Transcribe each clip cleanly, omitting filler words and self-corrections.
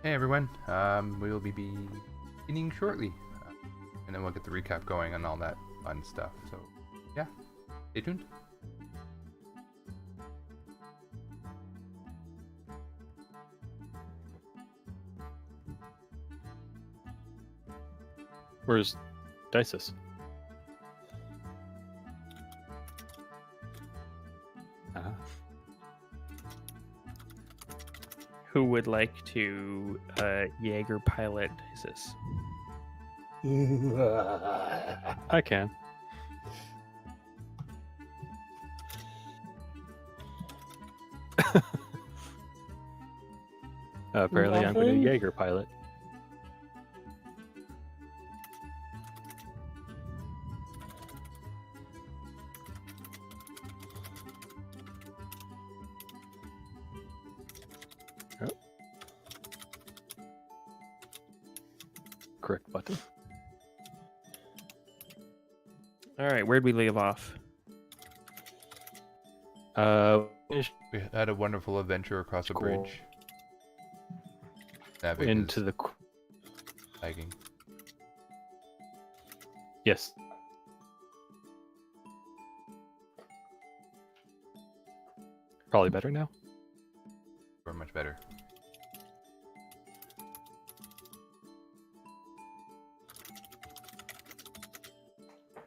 Hey everyone, we will be beginning shortly, and then we'll get the recap going and all that fun stuff. So, yeah, stay tuned. Where's Dices? Who would like to Jaeger pilot Isis? I can. Apparently, I'm going to Jaeger pilot. Yep. Correct button. All right, where'd we leave off? We had a wonderful adventure across a Cool. bridge. Navic Into is the lagging. yes. Probably better now. We're much better.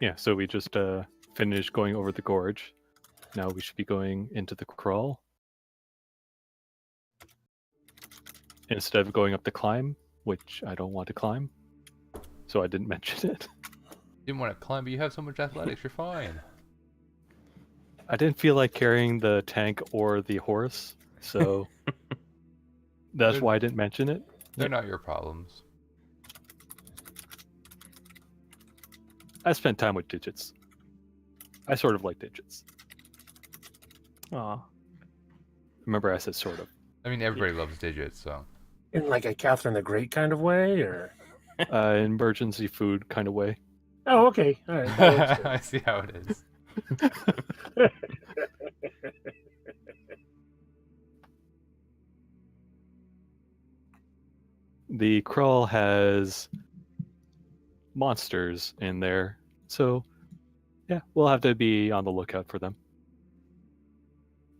Yeah, so we just finished going over the gorge. Now we should be going into the crawl. Instead of going up the climb, which I don't want to climb. So I didn't mention it. Didn't want to climb, but you have so much athletics, you're fine. I didn't feel like carrying the tank or the horse, so that's why I didn't mention it. They're not your problems. I spent time with digits. I sort of like digits. Aw. Remember I said sort of. I mean, everybody loves digits, so. In like a Catherine the Great kind of way, or? Emergency food kind of way. Oh, okay. All right. That works I see how it is. good. The crawl has monsters in there, so yeah, we'll have to be on the lookout for them.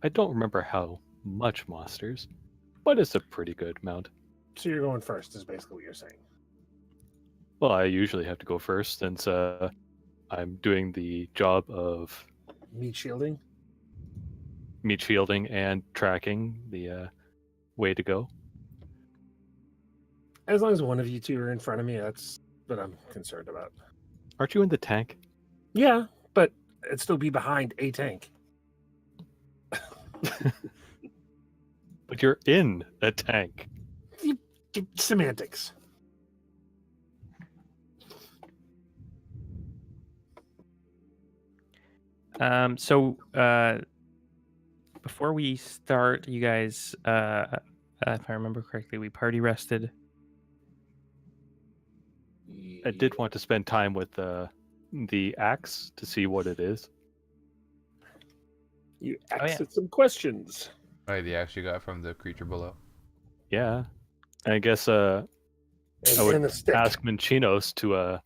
I don't remember how much monsters, but it's a pretty good amount. So you're going first, is basically what you're saying. Well, I usually have to go first since I'm doing the job of Meat shielding? meat shielding and tracking the way to go. As long as one of you two are in front of me, that's what I'm concerned about. Aren't you in the tank? Yeah, but it'd still be behind a tank. But you're in a tank. Semantics. So before we start, you guys, if I remember correctly, we party rested. I did want to spend time with the axe to see what it is. You yeah. asked some questions. Right, the axe you got from the creature below. Yeah. I guess I would And the stick. ask Minchinos to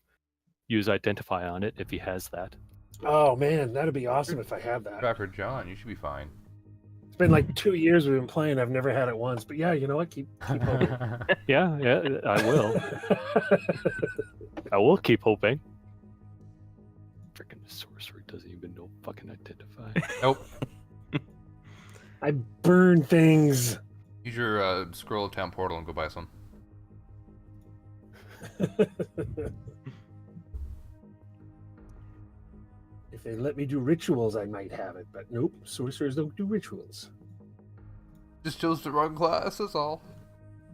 use Identify on it if he has that. Oh man, that'd be awesome if I had that. Rapper John, you should be fine. It's been like 2 years we've been playing. I've never had it once, but yeah, you know what? Keep hoping. Yeah, I will. I will keep hoping. Freaking sorcerer doesn't even know fucking Identify. Nope. I burn things. Use your scroll of town portal and go buy some. If they let me do rituals, I might have it, but nope, sorcerers don't do rituals. Just chose the wrong class, that's all.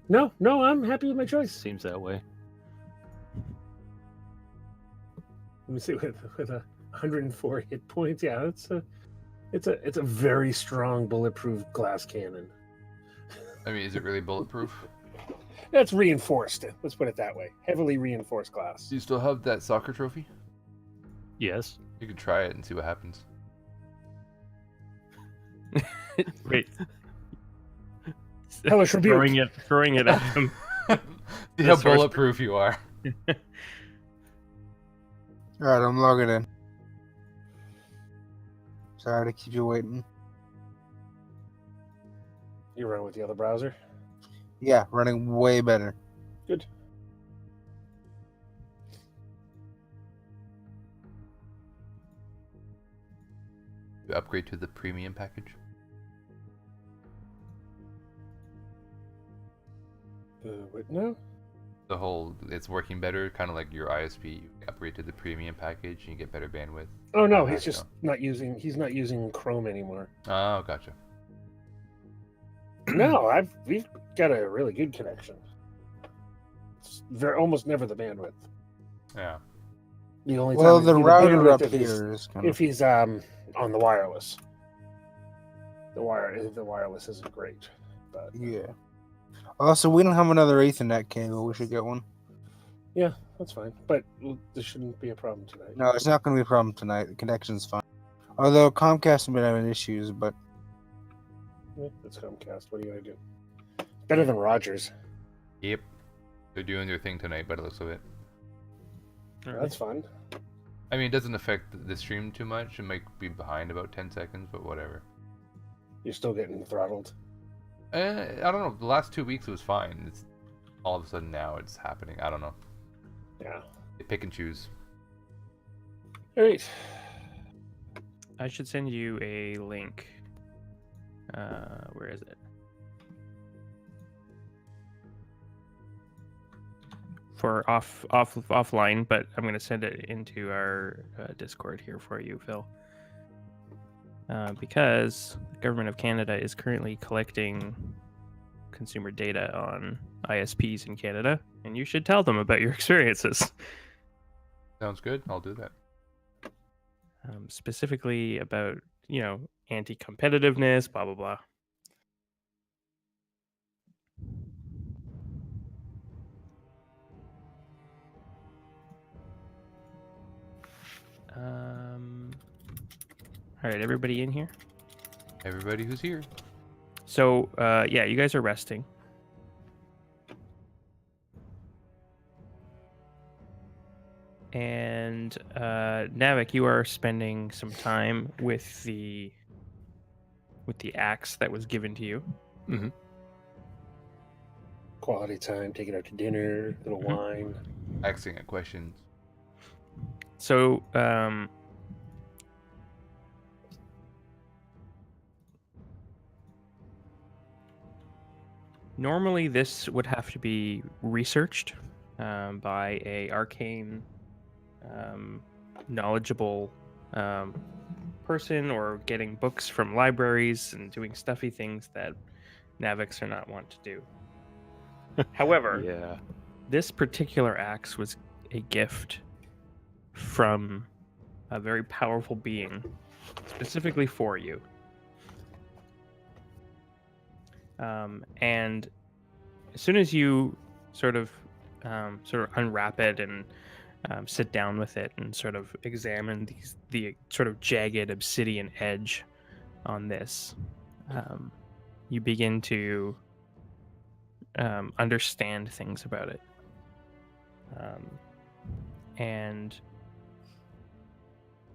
No, I'm happy with my choice. Seems that way. Let me see, with 104 hit points, yeah, it's a very strong bulletproof glass cannon. I mean, is it really bulletproof? That's reinforced. Let's put it that way. Heavily reinforced glass. Do you still have that soccer trophy? Yes. You could try it and see what happens. Wait. Hellish rebuke. Throwing it at him. See The how source- bulletproof you are. Alright, I'm logging in. Sorry to keep you waiting. You run with the other browser? Yeah, running way better. Good. You upgrade to the premium package. What now? The whole, it's working better, kind of like your ISP. You upgrade to the premium package and you get better bandwidth. Oh no, How'd he's it just not using. He's not using Chrome anymore. Oh, gotcha. No, we've got a really good connection. It's almost never the bandwidth. Yeah. The only Well, time the it'd be router bandwidth up if he's- here is kind if of. he's on the wireless. The wireless isn't great, but Yeah. Also, we don't have another Ethernet cable. We should get one. yeah, that's fine. But this shouldn't be a problem tonight. No, it's not going to be a problem tonight. The connection's fine. Although Comcast has been having issues, but Yeah, that's Comcast. What are you gonna do? Better than Rogers. Yep. They're doing their thing tonight, by the looks of it. That's fun. I mean, it doesn't affect the stream too much. It might be behind about 10 seconds, but whatever. You're still getting throttled. I don't know. The last 2 weeks it was fine. It's all of a sudden now it's happening. I don't know. Yeah. They pick and choose. All right. I should send you a link. Where is it? For offline, but I'm going to send it into our Discord here for you, Phil. Because the government of Canada is currently collecting consumer data on ISPs in Canada, and you should tell them about your experiences. Sounds good. I'll do that. Specifically about, anti-competitiveness, blah, blah, blah. All right, everybody in here? Everybody who's here. So, yeah, you guys are resting. And Navik, you are spending some time with the axe that was given to you. Quality time, taking out to dinner, little Mhm. wine. Asking at questions. So, normally this would have to be researched by a arcane, knowledgeable person, or getting books from libraries and doing stuffy things that Naviks are not wont to do. However, Yeah. this particular axe was a gift from a very powerful being, specifically for you. And as soon as you sort of unwrap it and sit down with it and sort of examine the sort of jagged obsidian edge on this, you begin to understand things about it. And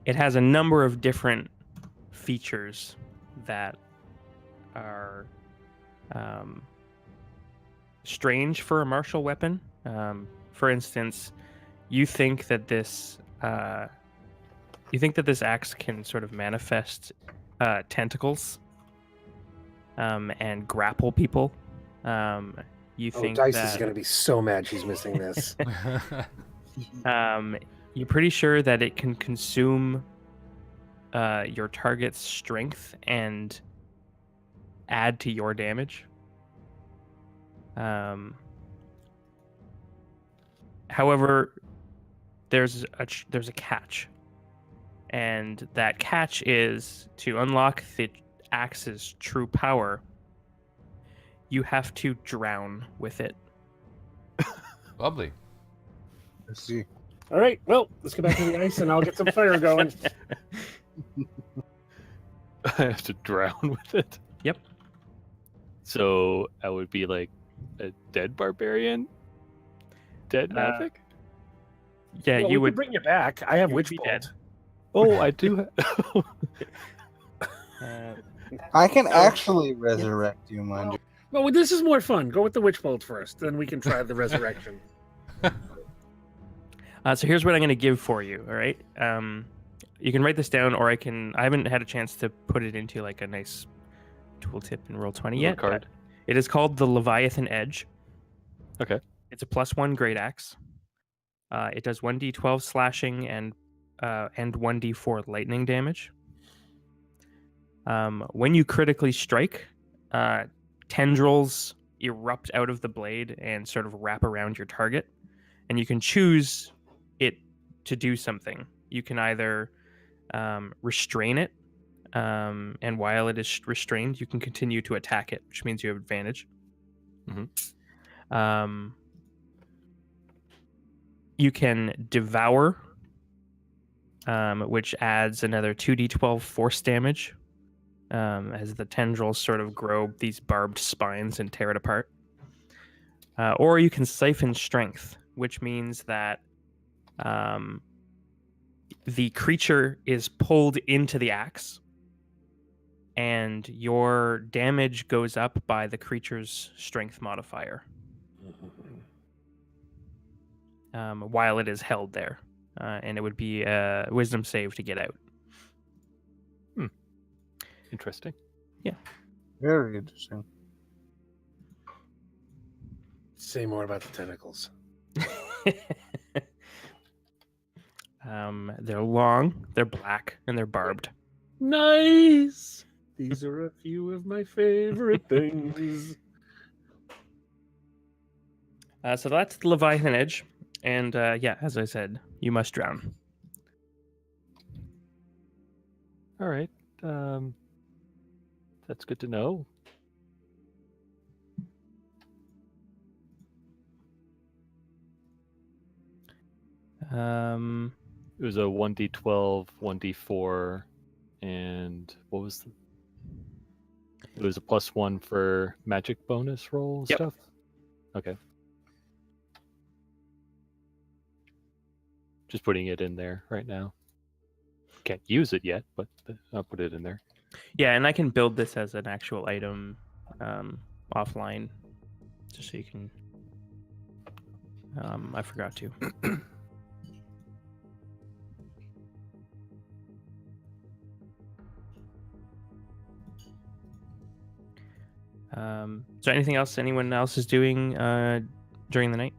it has a number of different features that are strange for a martial weapon. For instance, you think that this axe can sort of manifest tentacles and grapple people. You think Dice that is going to be so mad she's missing this. you're pretty sure that it can consume your target's strength and add to your damage. However, there's a catch, and that catch is to unlock the axe's true power. You have to drown with it. Lovely. let's see. All right, well, let's get back to the ice and I'll get some fire going. I have to drown with it. Yep. So I would be like a dead barbarian. dead, Mavic? Yeah, Well, you we would. could bring you back. I have you would Witch be Bolt. dead. Oh, I do. Uh, I can So- actually resurrect you, mind you. Well, this is more fun. Go with the Witch Bolt first, then we can try the resurrection. so here's what I'm going to give for you. All right. You can write this down, or I haven't had a chance to put it into like a nice tooltip in Roll20 Little yet. card. But it is called the Leviathan Edge. Okay. It's a +1 great axe. It does 1d12 slashing and 1d4 lightning damage. When you critically strike, tendrils erupt out of the blade and sort of wrap around your target, and you can choose it to do something. You can either restrain it, and while it is restrained, you can continue to attack it, which means you have advantage. You can devour, which adds another 2d12 force damage, as the tendrils sort of grow these barbed spines and tear it apart. Or you can siphon strength, which means that the creature is pulled into the axe, and your damage goes up by the creature's strength modifier while it is held there. And it would be a wisdom save to get out. Interesting. Very interesting. Say more about the tentacles. They're long, they're black, and they're barbed. Nice. These are a few of my favorite things. So that's the Leviathan Edge. And yeah, as I said, you must drown. All right. That's good to know. It was a 1d12, 1d4, and what was the... It was a +1 for magic bonus roll Yep. stuff? Okay. Just putting it in there right now. Can't use it yet, but I'll put it in there. Yeah, and I can build this as an actual item offline, just so you can. I forgot to. So anything else anyone else is doing during the night?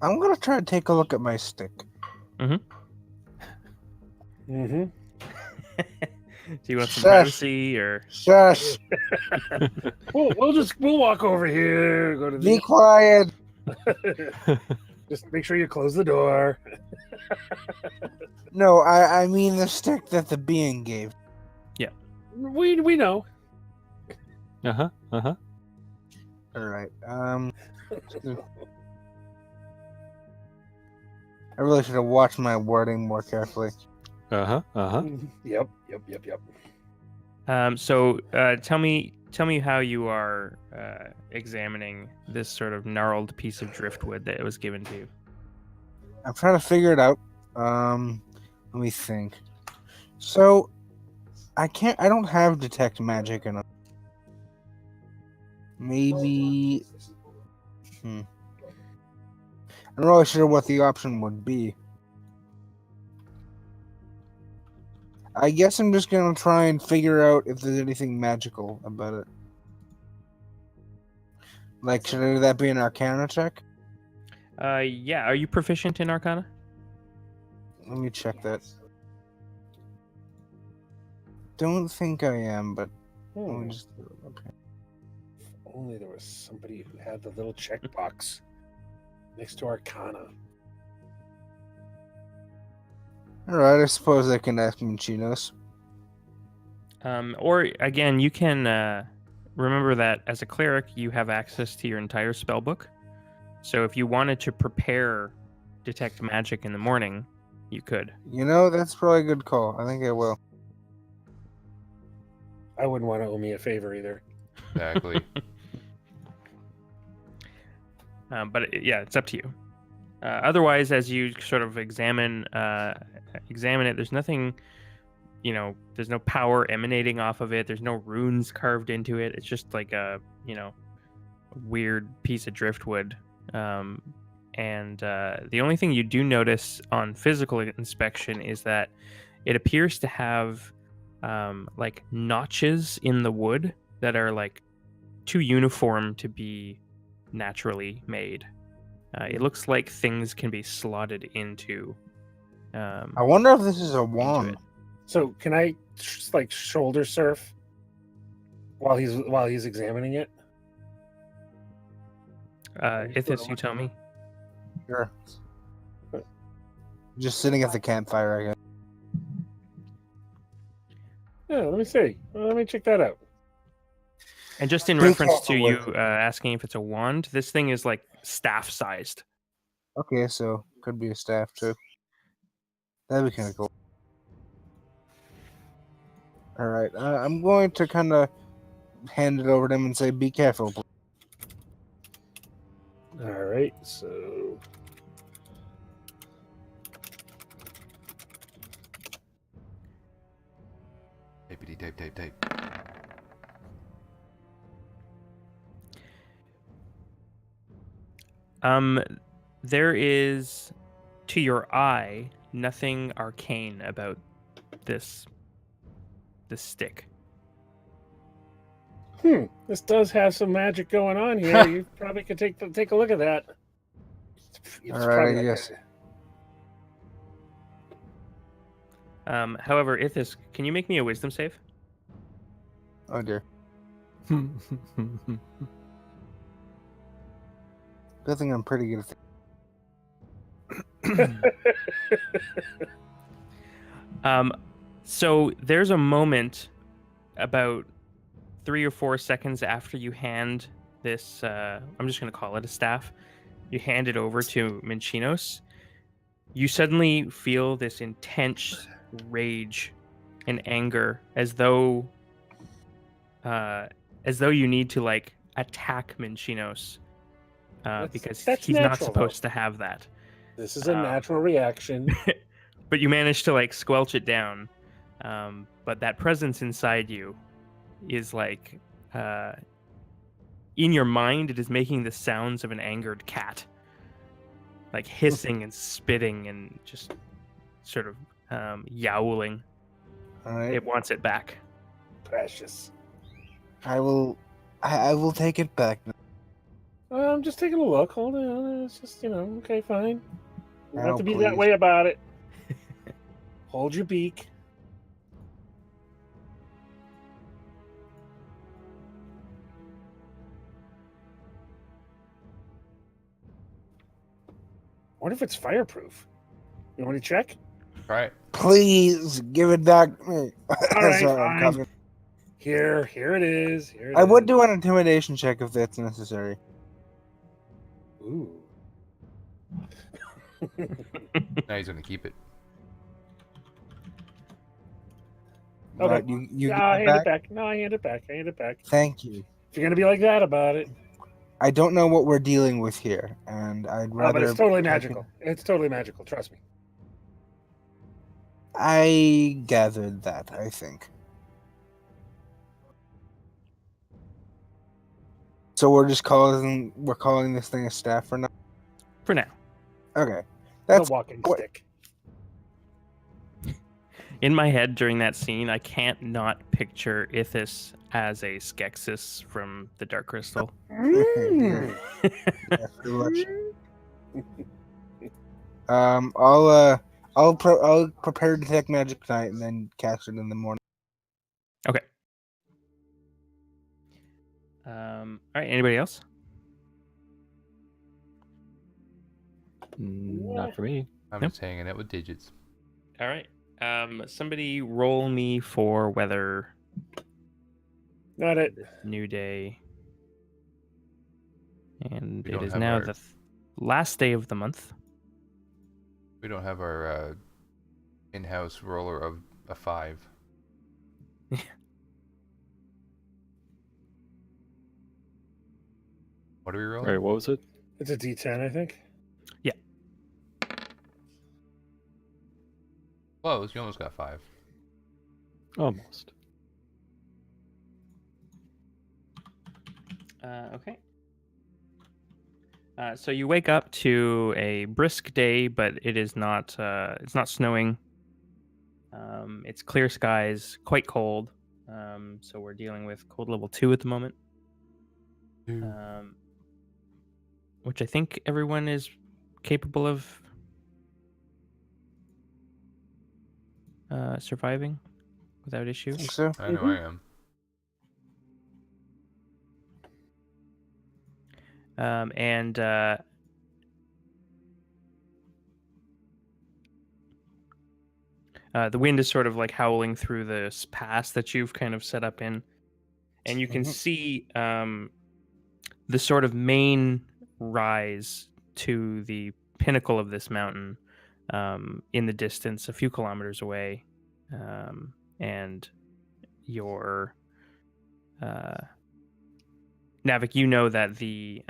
I'm gonna try to take a look at my stick. Mm-hmm. Do you want some Shush. privacy or? Shush! We'll walk over here. Go to Be the. quiet! Just make sure you close the door. No, I mean the stick that the being gave. We know. Uh-huh. Uh-huh. Alright, I really should have watched my wording more carefully. Uh-huh. Uh-huh. Yep. So tell me how you are examining this sort of gnarled piece of driftwood that was given to you. I'm trying to figure it out. Let me think. So, I don't have detect magic enough. Maybe... I'm not really sure what the option would be. I guess I'm just gonna try and figure out if there's anything magical about it. Like, should that be an Arcana check? Yeah. Are you proficient in Arcana? Let me check that. Don't think I am, but let me just... Okay. If only there was somebody who had the little checkbox next to Arcana. Alright, I suppose I can ask Munchinos. Or again, you can remember that as a cleric, you have access to your entire spell book. So if you wanted to prepare detect magic in the morning, you could. You know, that's probably a good call. I think I will. I wouldn't want to owe me a favor either. Exactly. Yeah, it's up to you. Otherwise, as you sort of examine it, there's nothing, there's no power emanating off of it. There's no runes carved into it. It's just like a, weird piece of driftwood. And the only thing you do notice on physical inspection is that it appears to have like notches in the wood that are like too uniform to be naturally made. It looks like things can be slotted into. I wonder if this is a wand. So can I just like shoulder surf while he's examining it? Ithis, you tell me. Sure. Just sitting at the campfire, I guess. Yeah, let me see. Let me check that out. And just in Be reference to careful you with asking if it's a wand, this thing is like staff sized. Okay, so could be a staff too. That'd be kind of cool. All right, I'm going to kind of hand it over to him and say, "Be careful." Please. All right, so Tapey tape, tape, tape. There is, to your eye, nothing arcane about this stick. this does have some magic going on here. You probably could take a look at that. It's All right, probably I like guess. However, Ithis, can you make me a wisdom save? Oh dear. Good thing I'm pretty good at So there's a moment about 3 or 4 seconds after you hand this, I'm just going to call it a staff, you hand it over to Minchinos. You suddenly feel this intense rage and anger as though you need to like attack Minchinos because that's he's not natural, supposed to have that. This is a natural reaction. But you manage to like squelch it down. But that presence inside you is like in your mind, it is making the sounds of an angered cat, like hissing and spitting and just sort of yowling. All right. It wants it back. Precious. I will take it back. I'm just taking a look. Hold on. It's just, okay, fine. You don't have Oh, to be that please. way about it. Hold your beak. What if it's fireproof? You want to check? Try it. Please give it back to me. All right, Sorry, I'm fine. coughing. Here it is. I would do an intimidation check if that's necessary. Ooh. Now he's gonna keep it. Okay. But you give I it hand it back? back. No, I hand it back. I hand it back. Thank you. If you're gonna be like that about it, I don't know what we're dealing with here, and I'd rather. but it's totally magical. It's totally magical. Trust me. I gathered that, I think. So we're calling this thing a staff for now. For now. Okay, That's that's a walking what- stick. In my head during that scene, I can't not picture Ithis as a Skeksis from the Dark Crystal. Mm. yeah, pretty much. I'll prepare to detect magic tonight and then cast it in the morning. Okay. All right. Anybody else? Not for me. I'm Nope. just hanging out with digits. All right. Somebody roll me for weather. Not it. New day. And We it don't is have now our- the last day of the month. We don't have our in-house roller of a 5. What are we All rolling? right, what was it? It's a D10, I think. Close. You almost got 5. Almost. Okay. So you wake up to a brisk day, but it is not. It's not snowing. It's clear skies, quite cold. So we're dealing with cold level 2 at the moment. Which I think everyone is capable of surviving without issue. Think so? I know I am. And the wind is sort of like howling through this pass that you've kind of set up in, and you can see the sort of main rise to the pinnacle of this mountain in the distance, a few kilometers away, and your Navik, you know that the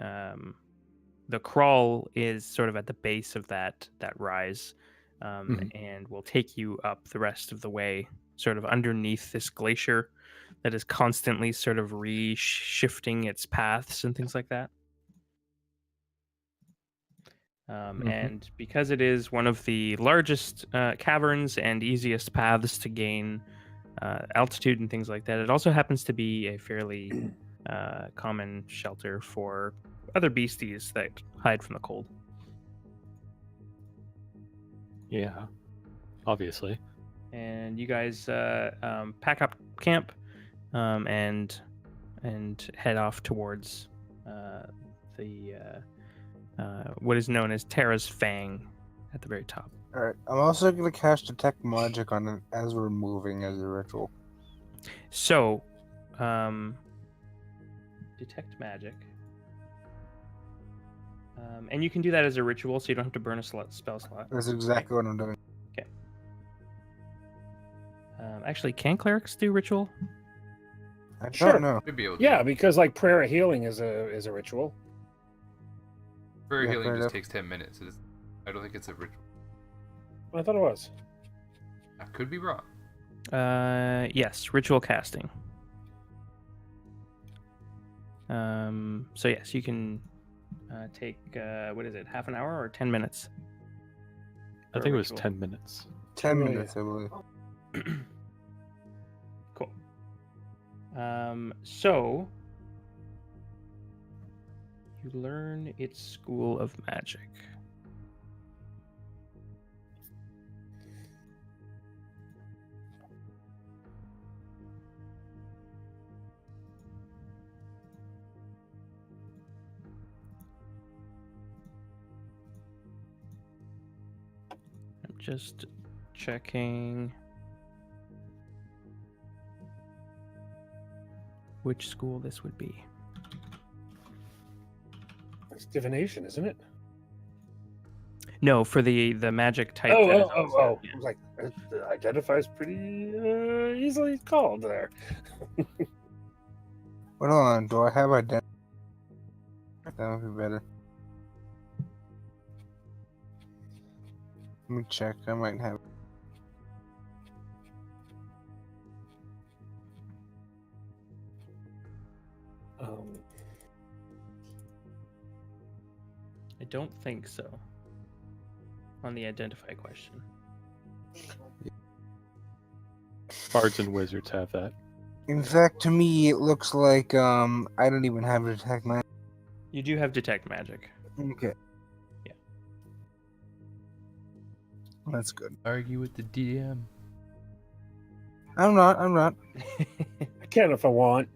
crawl is sort of at the base of that rise, and will take you up the rest of the way, sort of underneath this glacier that is constantly sort of re-shifting its paths and things like that. And because it is one of the largest caverns and easiest paths to gain altitude and things like that, it also happens to be a fairly common shelter for other beasties that hide from the cold. Yeah, obviously. And you guys pack up camp and head off towards the what is known as Terra's Fang at the very top. Alright, I'm also going to cast Detect Magic on it as we're moving as a ritual. So, detect magic. And you can do that as a ritual, so you don't have to burn a spell slot. That's exactly what I'm doing. Actually, can clerics do ritual? I Sure. don't know. Should be able to. Yeah, because like prayer of healing is a ritual. Prayer Yeah, healing fair just enough. takes 10 minutes. I don't think it's a ritual. I thought it was. I could be wrong. Yes, ritual casting. So yes, you can take what is it, half an hour or 10 minutes? I for think a it was ritual? 10 minutes. 10 Oh, yeah. minutes, I believe. Cool. So you learn its school of magic. I'm just checking which school this would be. It's divination, isn't it? No, for the magic type. Oh, that is oh, oh, also- oh. yeah. I was like, it identifies pretty easily called there. Hold on, do I have identity? That would be better. Let me check, I might have. I don't think so. On the identify question. Bards and wizards have that. In fact, to me, it looks like I don't even have Detect Magic. You do have detect magic. Okay. Yeah. That's good. Argue with the DM. I'm not. I can if I want.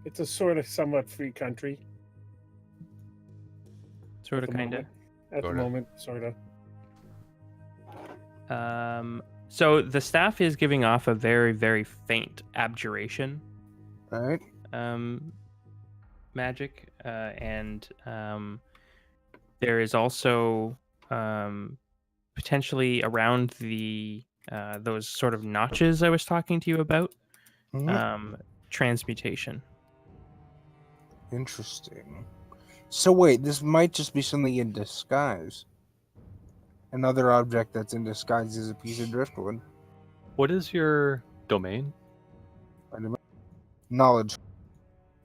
It's a sort of somewhat free country. Sort of, At the kind of. At Sorta. the moment, sort of. So the staff is giving off a very, very faint abjuration Alright. magic, and there is also potentially around the those sort of notches I was talking to you about, transmutation. Interesting. So wait, this might just be something in disguise. another object that's in disguise as a piece of driftwood. What is your domain? Knowledge.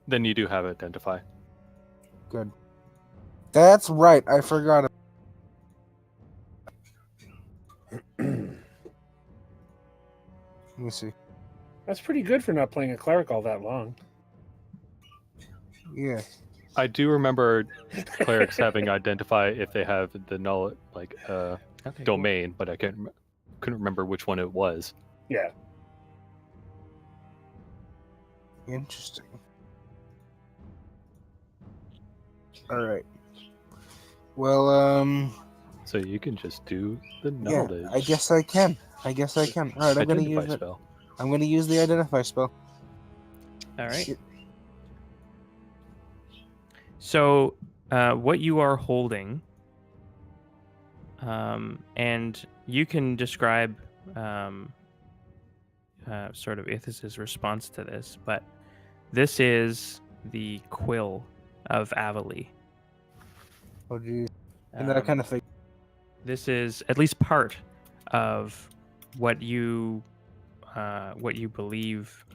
Then you do have identify. Good. That's right. I forgot. Let me see. That's pretty good for not playing a cleric all that long. Yeah. I do remember clerics having identify if they have the knowledge, like Okay, cool. domain, but I couldn't remember which one it was. Yeah. Interesting. All right. Well, So you can just do the yeah. knowledge. I guess I can. All right, I'm gonna identify use it. spell. I'm gonna use the identify spell. All right. So, what you are holding, and you can describe sort of Ithis' response to this, but this is the quill of Avali. Oh, geez. And then I kind of think. This is at least part of what you believe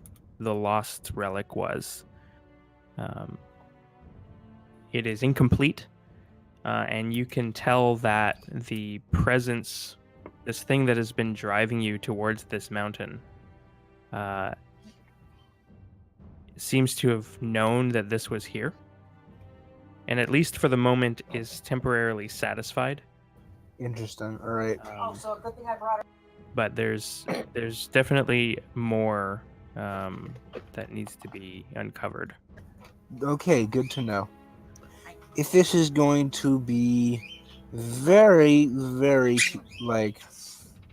the lost relic was. It is incomplete, and you can tell that the presence, this thing that has been driving you towards this mountain, seems to have known that this was here, and at least for the moment is temporarily satisfied. Interesting. All right. So a good thing I brought her. But there's definitely more that needs to be uncovered. Okay, good to know. If this is going to be very, very, like,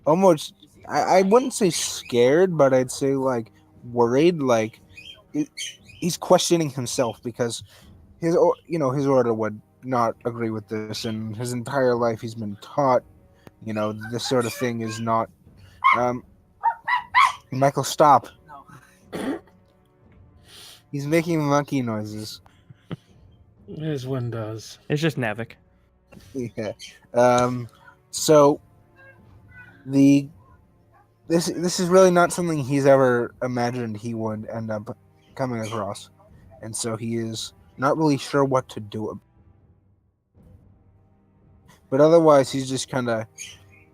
almost, I wouldn't say scared, but I'd say, like, worried, like, he's questioning himself because his order would not agree with this, and his entire life he's been taught, this sort of thing is not, Michael, stop. He's making monkey noises. As one does. It's just Navik. Yeah. So this is really not something he's ever imagined he would end up coming across, and so he is not really sure what to do. But otherwise, he's just kind of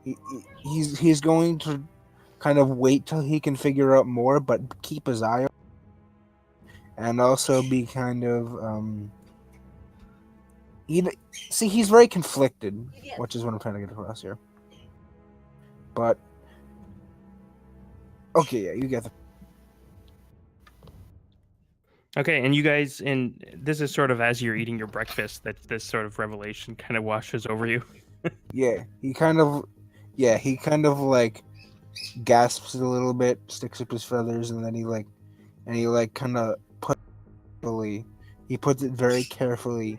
he's going to kind of wait till he can figure out more, but keep his eye on, and also be kind of he's very conflicted, which is what I'm trying to get across here. But okay, yeah, you get the. Okay, and you guys, and this is sort of as you're eating your breakfast that this sort of revelation kind of washes over you. Yeah, he kind of like gasps a little bit, sticks up his feathers, and then he kind of puts it very carefully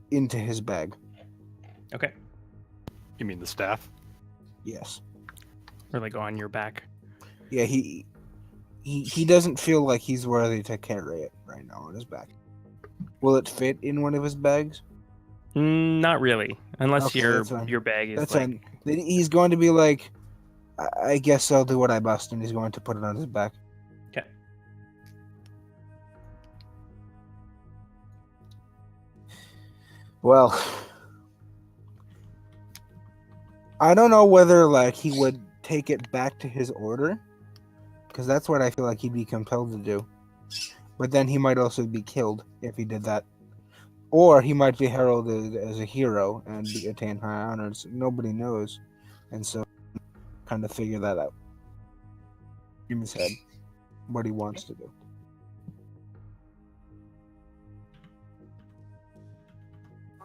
into his bag. Okay. You mean the staff? Yes. Or like on your back. Yeah, he doesn't feel like he's worthy to carry it right now on his back. Will it fit in one of his bags? Not really, unless Okay, your that's fine. your bag is That's like. fine. Then he's going to be like, I guess I'll do what I must, and he's going to put it on his back. Okay. Well, I don't know whether like he would take it back to his order, because that's what I feel like he'd be compelled to do. But then he might also be killed if he did that, or he might be heralded as a hero and attain high honors. Nobody knows, and so kind of figure that out in his head what he wants to do.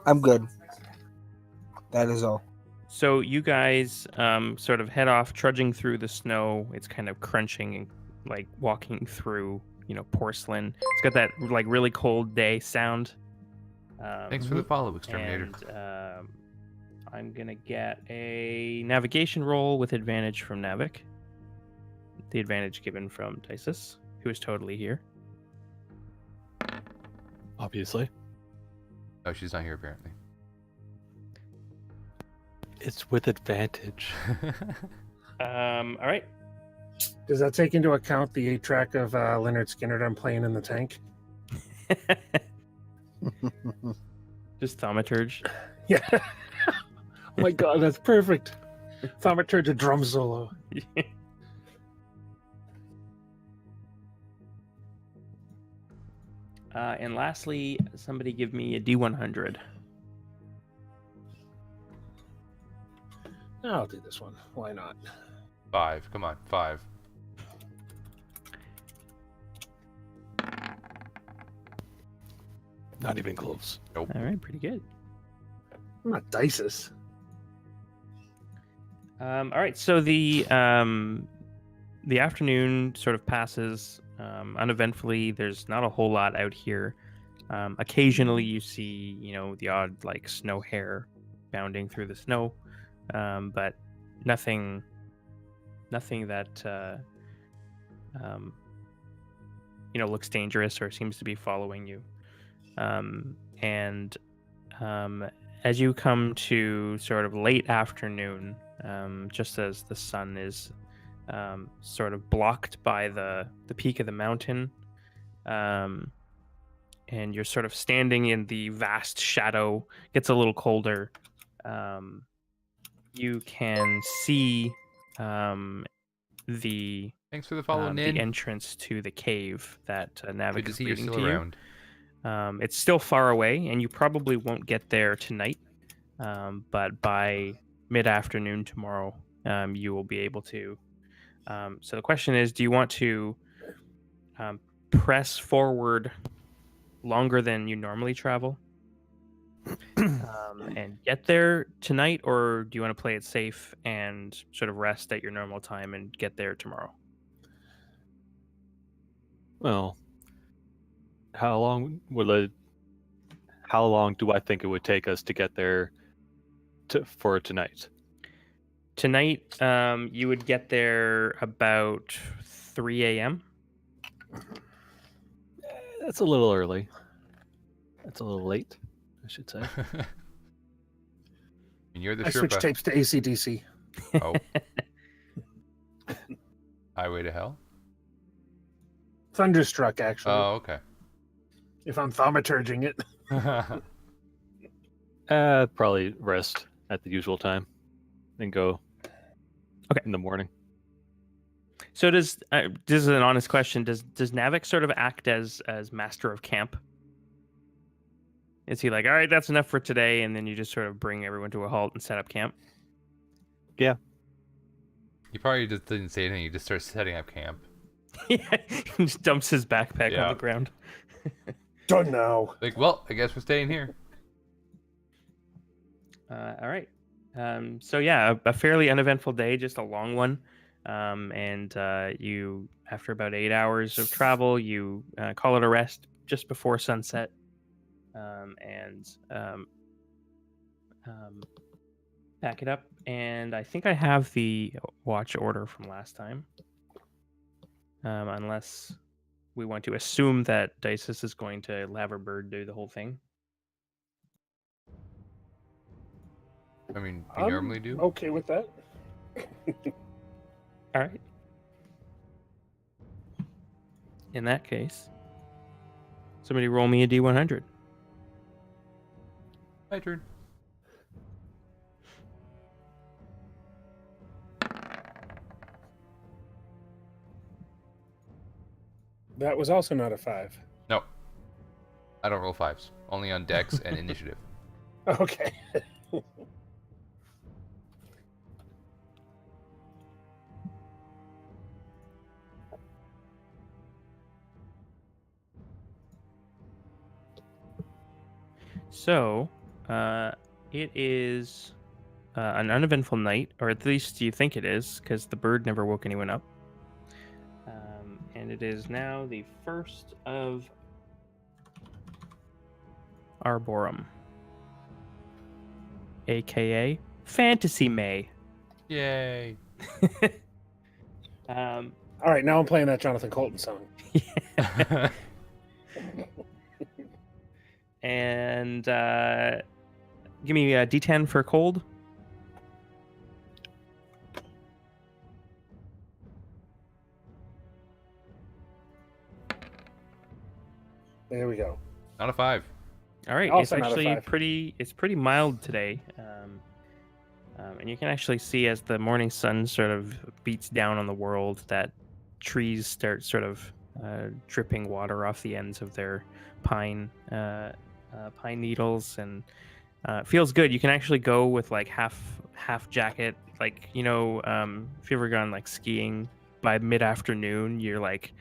I'm good. That is all. So you guys sort of head off, trudging through the snow. It's kind of crunching and like walking through, porcelain. It's got that like really cold day sound. Thanks for the follow, Exterminator. And I'm gonna get a navigation roll with advantage from Navik. The advantage given from Tysus, who is totally here. Obviously. Oh, she's not here apparently. It's with advantage. All right. Does that take into account the 8-track of Leonard Skinner I'm playing in the tank? Just thaumaturge. Yeah. Oh my god, that's perfect. Thaumaturge a drum solo. And lastly, somebody give me a D100. I'll do this one. Why not? 5. Come on, 5. Not even close. All right, pretty good. I'm not Dices. All right, so the afternoon sort of passes uneventfully. There's not a whole lot out here. Occasionally, you see, the odd like snow hare bounding through the snow, but nothing that looks dangerous or seems to be following you. And as you come to sort of late afternoon, just as the sun is sort of blocked by the peak of the mountain, and you're sort of standing in the vast shadow, gets a little colder. You can see the Thanks for the follow, Nin. the entrance to the cave that Navik Good to is see you're leading still to you. around. It's still far away, and you probably won't get there tonight. But by mid-afternoon tomorrow, you will be able to. So the question is, do you want to press forward longer than you normally travel and get there tonight, or do you want to play it safe and sort of rest at your normal time and get there tomorrow? Well, how long do I think it would take us to get there for tonight? Tonight, you would get there about 3 a.m. That's a little early. That's a little late, I should say. And you're the I switched Sherpa. tapes to AC/DC. Oh. Highway to Hell? Thunderstruck, actually. Oh, okay. If I'm thaumaturging it. Probably rest at the usual time and go in the morning. So does this is an honest question? Does Navik sort of act as master of camp? Is he like, all right, that's enough for today, and then you just sort of bring everyone to a halt and set up camp? Yeah. He probably just didn't say anything. He just starts setting up camp. Yeah, he just dumps his backpack on the ground. Done now. Like, well, I guess we're staying here. All right. So yeah, a fairly uneventful day, just a long one. And you, after about 8 hours of travel, you call it a rest just before sunset. And back it up. And I think I have the watch order from last time. Unless we want to assume that Dices is going to Laverbird do the whole thing. I mean, we normally do. Okay with that. All right. In that case, somebody roll me a D100. My turn. That was also not a 5. No. I don't roll 5s. Only on Dex and Initiative. Okay. So, it is an uneventful night, or at least you think it is, because the bird never woke anyone up. And it is now the 1st of Arborum, aka Fantasy May. Yay. All right, now I'm playing that Jonathan Colton song. And give me a D10 for cold. There we go. Not a 5. All right, Also it's not a actually 5. pretty mild today, and you can actually see as the morning sun sort of beats down on the world that trees start sort of dripping water off the ends of their pine needles, and it feels good. You can actually go with like half jacket, like if you ever gone like skiing, by mid-afternoon you're like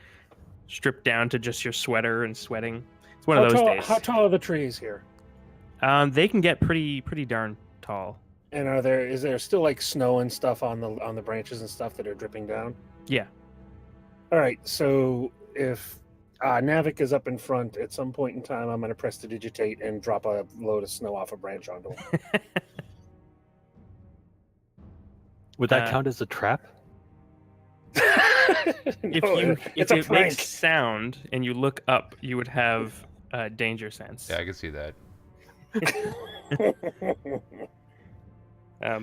stripped down to just your sweater and sweating. It's one of those days. How tall are the trees here? They can get pretty darn tall. And is there still like snow and stuff on the branches and stuff that are dripping down? Yeah. All right. So if Navik is up in front, at some point in time, I'm going to press to digitate and drop a load of snow off a branch onto him. Would that count as a trap? If it makes sound and you look up, you would have danger sense. Yeah, I can see that.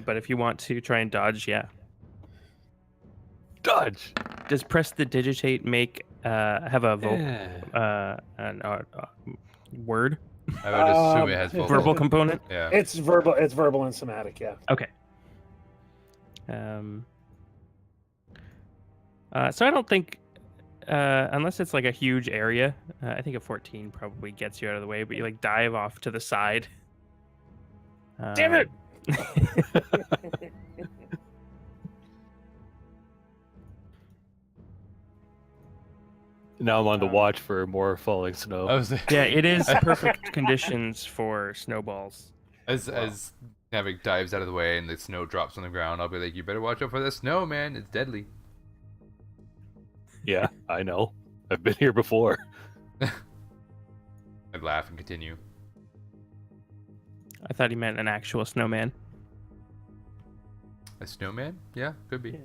But if you want to try and dodge, yeah. Dodge. Does press the digitate make have a word? I would assume it has Verbal component? Yeah. It's verbal and somatic, yeah. Okay. So I don't think, unless it's like a huge area, I think a 14 probably gets you out of the way. But you like dive off to the side. Damn it! Now I'm on the watch for more falling snow. Yeah, it is perfect conditions for snowballs. As Navik dives out of the way and the snow drops on the ground, I'll be like, "You better watch out for the snow, man. It's deadly." Yeah, I know. I've been here before. I'd laugh and continue. I thought he meant an actual snowman. A snowman? Yeah, could be. Yeah.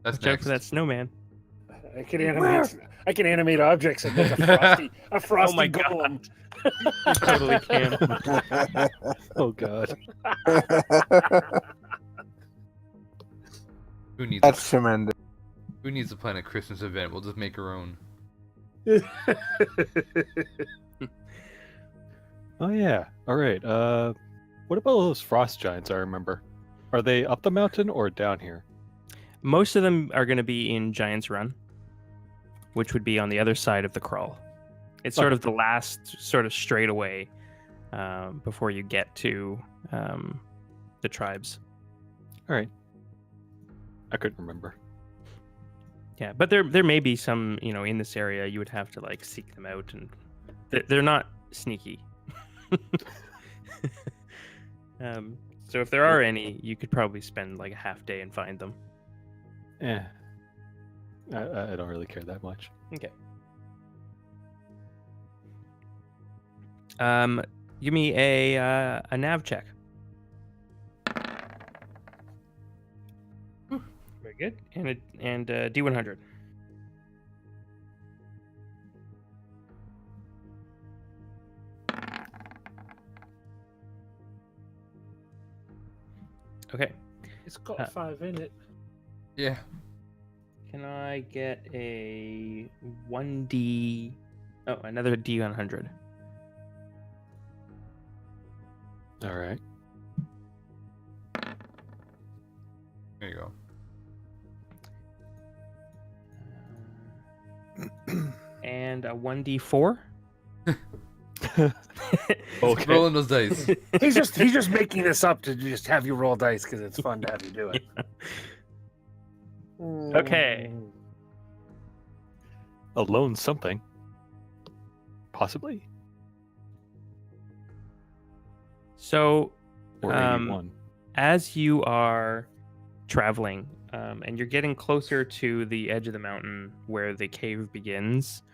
That's Watch out next. for that snowman. I can animate objects and make a frosty my golem. You totally can. Oh god. Who needs That's tremendous. Who needs to plan a Christmas event? We'll just make our own. Oh yeah. All right. What about those frost giants? I remember. Are they up the mountain or down here? Most of them are going to be in Giant's Run, which would be on the other side of the crawl. It's sort of the last sort of straightaway before you get to the tribes. All right. I couldn't remember. Yeah, but there may be some, in this area. You would have to like seek them out, and they're not sneaky. So if there are any, you could probably spend like a half day and find them. Yeah. I don't really care that much. Okay. Give me a nav check. Very good. And a D100. Okay. It's got 5 in it. Yeah. Can I get a 1D? Oh, another D100. All right. There you go. And a 1D4. Okay. Rolling those dice. He's just making this up to just have you roll dice because it's fun to have you do it. Okay. Alone something. Possibly. So, Or 81. as you are traveling, and you're getting closer to the edge of the mountain where the cave begins,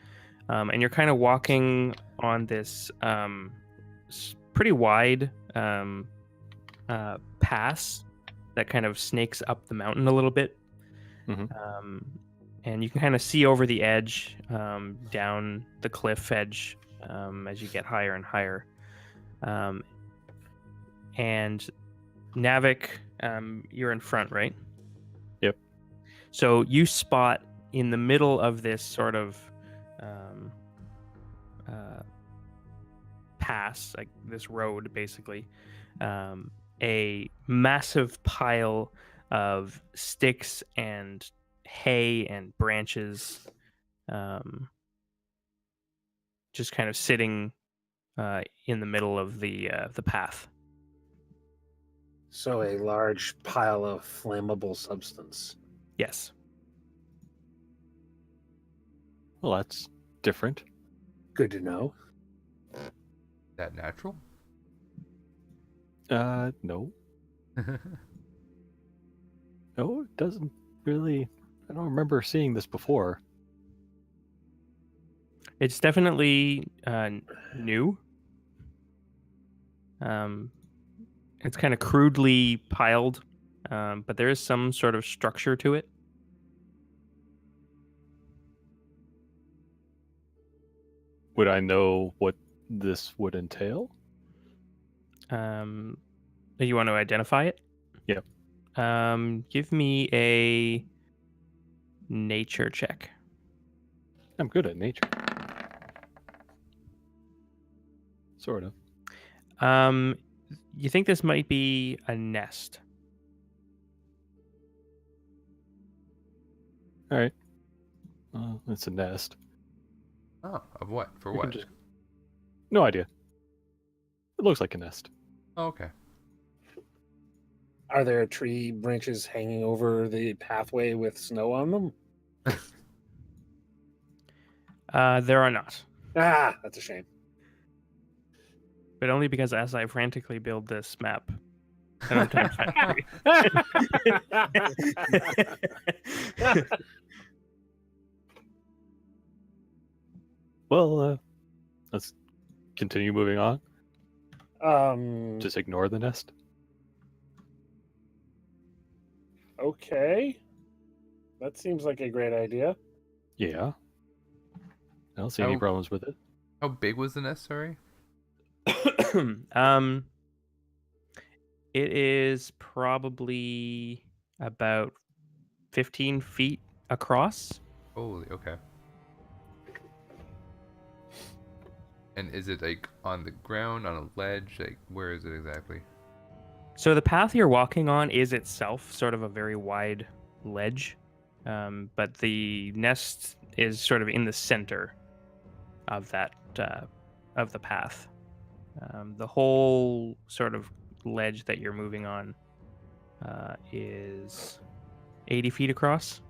and you're kind of walking on this pretty wide pass that kind of snakes up the mountain a little bit. Mhm. And you can kind of see over the edge, down the cliff edge, as you get higher and higher. And Navik, you're in front, right? Yep. So you spot in the middle of this sort of pass, like this road, basically, a massive pile of sticks and hay and branches, just kind of sitting in the middle of the path. So a large pile of flammable substance. Yes. Well, that's different. Good to know. That natural? No. No, it doesn't really. I don't remember seeing this before. It's definitely new. It's kind of crudely piled, but there is some sort of structure to it. Would I know what this would entail? You want to identify it? Yep. Give me a nature check. I'm good at nature. Sort of. You think this might be a nest? All right. It's a nest. Oh, of what? For We can what? just- No idea. It looks like a nest. Oh, okay. Are there tree branches hanging over the pathway with snow on them? There are not, Ah, that's a shame. but only because as I frantically build this map, I don't have time to Well, let's continue moving on. um. Just ignore the nest. Okay. That seems like a great idea. Yeah. I don't see any Oh. problems with it. How big was the nest, sorry? It is probably about 15 feet across. Holy, okay. And is it like on the ground, on a ledge? Like, where is it exactly? So the path you're walking on is itself sort of a very wide ledge, but the nest is sort of in the center of that of the path. The whole sort of ledge that you're moving on is 80 feet across.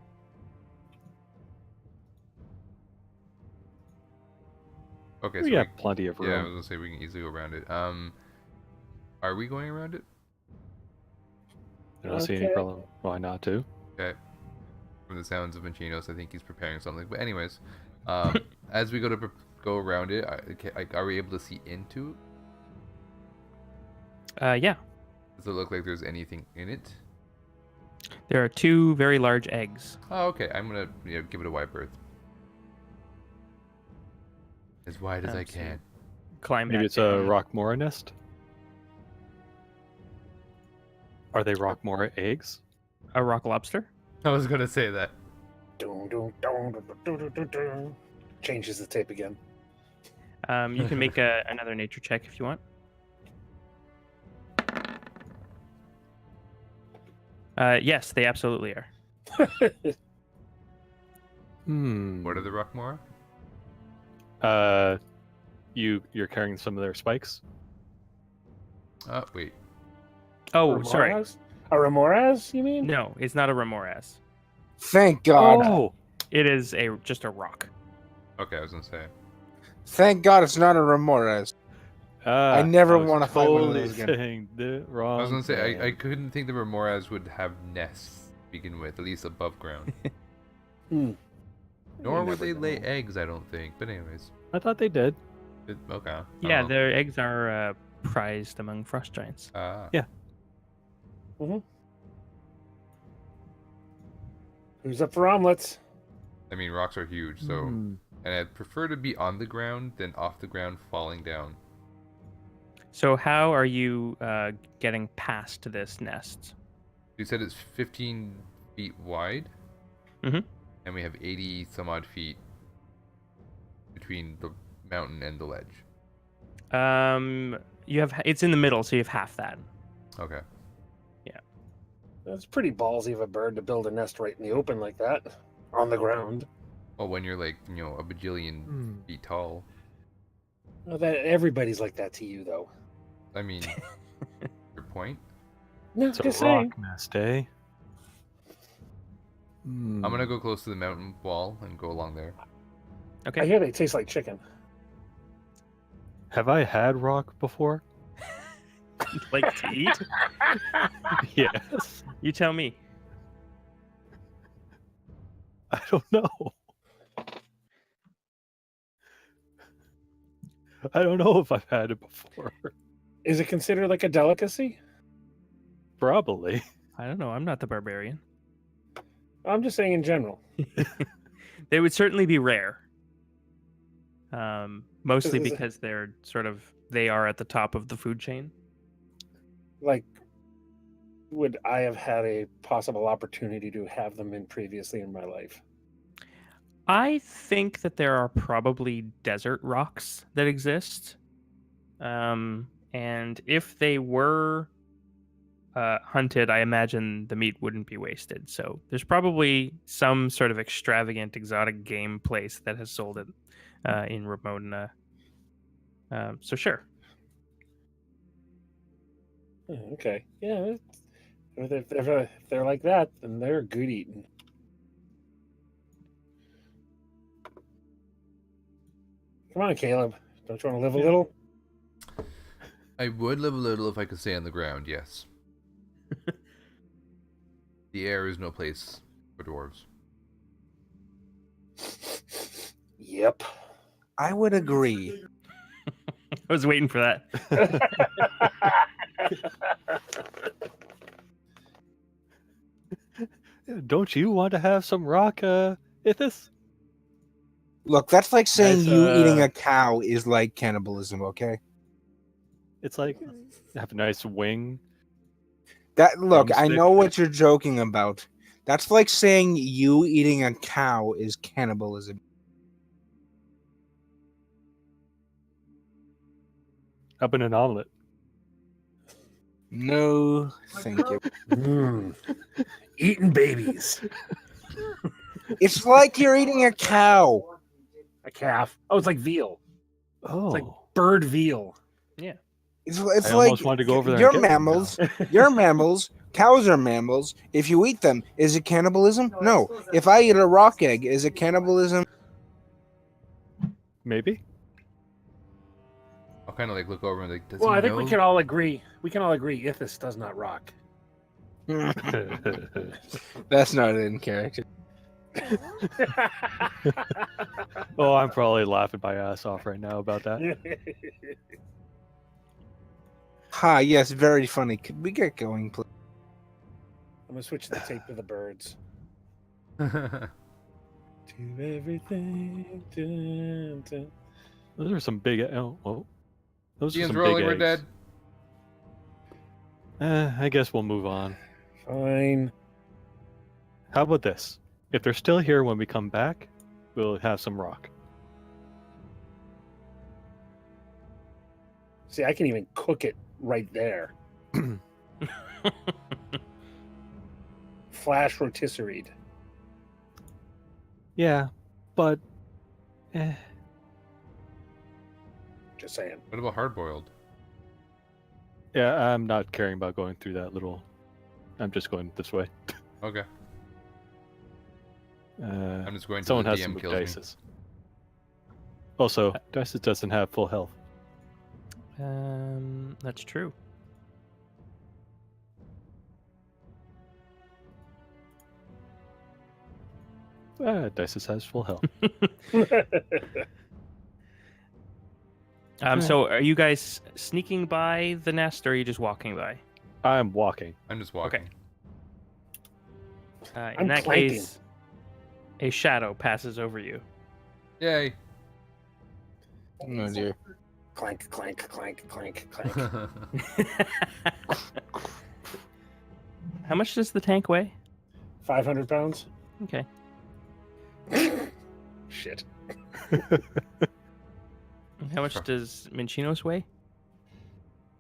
Okay, We so got plenty of yeah, I was room. gonna say we can easily go around it. Are we going around it? I don't see any Okay. problem. Why not too? Okay. From the sounds of Machinos, I think he's preparing something. But anyways, as we go around it, are we able to see into it? Yeah, Does it look like there's anything in it? there are two very large eggs. Oh, okay. I'm gonna give it a wide berth. As wide as I So can. Climb Maybe back it's a down. Rockmora nest? Are they Rockmora eggs? A rock lobster. I was gonna say that. Dun, dun, dun, dun, dun, dun, dun, dun. Changes the tape again. You can make another nature check if you want. Yes, they absolutely are. What are the Rockmora? You're carrying some of their spikes? Oh, wait. Oh, sorry. Remoras? A Remoras, you mean? No, it's not a remoras. Thank God. Oh, It is just a rock. Okay, I was gonna say. Thank God it's not a Remoras. I never was wanna fight one of totally those again. saying the wrong I was gonna say I thing. couldn't think the Remoras would have nests to begin with, at least above ground. Hmm. Nor You would never they lay know. eggs, I don't think. But anyways, I thought they did. okay. I don't Yeah, know. their eggs are prized among frost giants. Ah. Yeah. Who's up for omelets? I mean, rocks are huge, so Hmm. and I'd prefer to be on the ground than off the ground falling down. So how are you getting past this nest? You said it's 15 feet wide. Mhm. And we have 80 some odd feet between the mountain and the ledge. You have it's in the middle, so you have half that. Okay. That's pretty ballsy of a bird to build a nest right in the open like that, on the ground. Well, when you're like, a bajillion feet tall. Well, that everybody's like that to you, though. I mean, your point? No, It's a just rock saying. nest, eh? I'm gonna go close to the mountain wall and go along there. Okay. I hear they taste like chicken. Have I had rock before? Like to eat? Yes. You tell me. I don't know. I don't know if I've had it before. Is it considered like a delicacy? Probably. I don't know. I'm not the barbarian. I'm just saying in general. They would certainly be rare. Mostly Is it- because they are at the top of the food chain. Like, would I have had a possible opportunity to have them in previously in my life? I think that there are probably desert rocks that exist. And if they were hunted, I imagine the meat wouldn't be wasted. So there's probably some sort of extravagant, exotic game place that has sold it in Ramona. So sure. Okay. Yeah. If they're like that, then they're good eating. Come on, Caleb. Don't you want to live a little? I would live a little if I could stay on the ground, yes. The air is no place for dwarves. Yep. I would agree. I was waiting for that. Don't you want to have some rock, Ithis? Look, that's like saying Nice, you eating a cow is like cannibalism, okay? It's like have a nice wing. That look, I Drumstick. know what you're joking about. That's like saying you eating a cow is cannibalism. How about an omelet? No, thank you. Eating babies. It's like you're eating a cow. A calf. Oh, it's like veal. Oh, like bird veal. It's I like almost wanted to go over there. You're and get one now. mammals. You're mammals. Cows are mammals. If you eat them, is it cannibalism? No. If I eat a rock egg, is it cannibalism? Maybe. I'll kind of like look over and like, does Well, he I think know? we can all agree. Ithis does not rock. That's not in character. Oh, I'm probably laughing my ass off right now about that. Ha, yes, very funny. Could we get going, please? I'm gonna switch the tape to the birds. Ian's To everything. Dun, dun. Those are some big. Those are some rolling, big we're eggs. dead. I guess we'll move on. Fine. How about this? If they're still here when we come back, we'll have some rock. See, I can even cook it right there. Flash rotisserie. Yeah, but Just saying. What about hard boiled? yeah, I'm not caring about going through that little. I'm just going this way. Okay. I'm just going to Someone the has DM some good kills me. dices. Also, dices doesn't have full health. That's true. Dices has full health. So are you guys sneaking by the nest, or are you just walking by? I'm walking. I'm just walking. In I'm that clanking. case, a shadow passes over you. Yay! Oh dear. Clank, clank, clank, clank, clank. How much does the tank weigh? 500 pounds? Okay. Shit. How much does Minchinos weigh?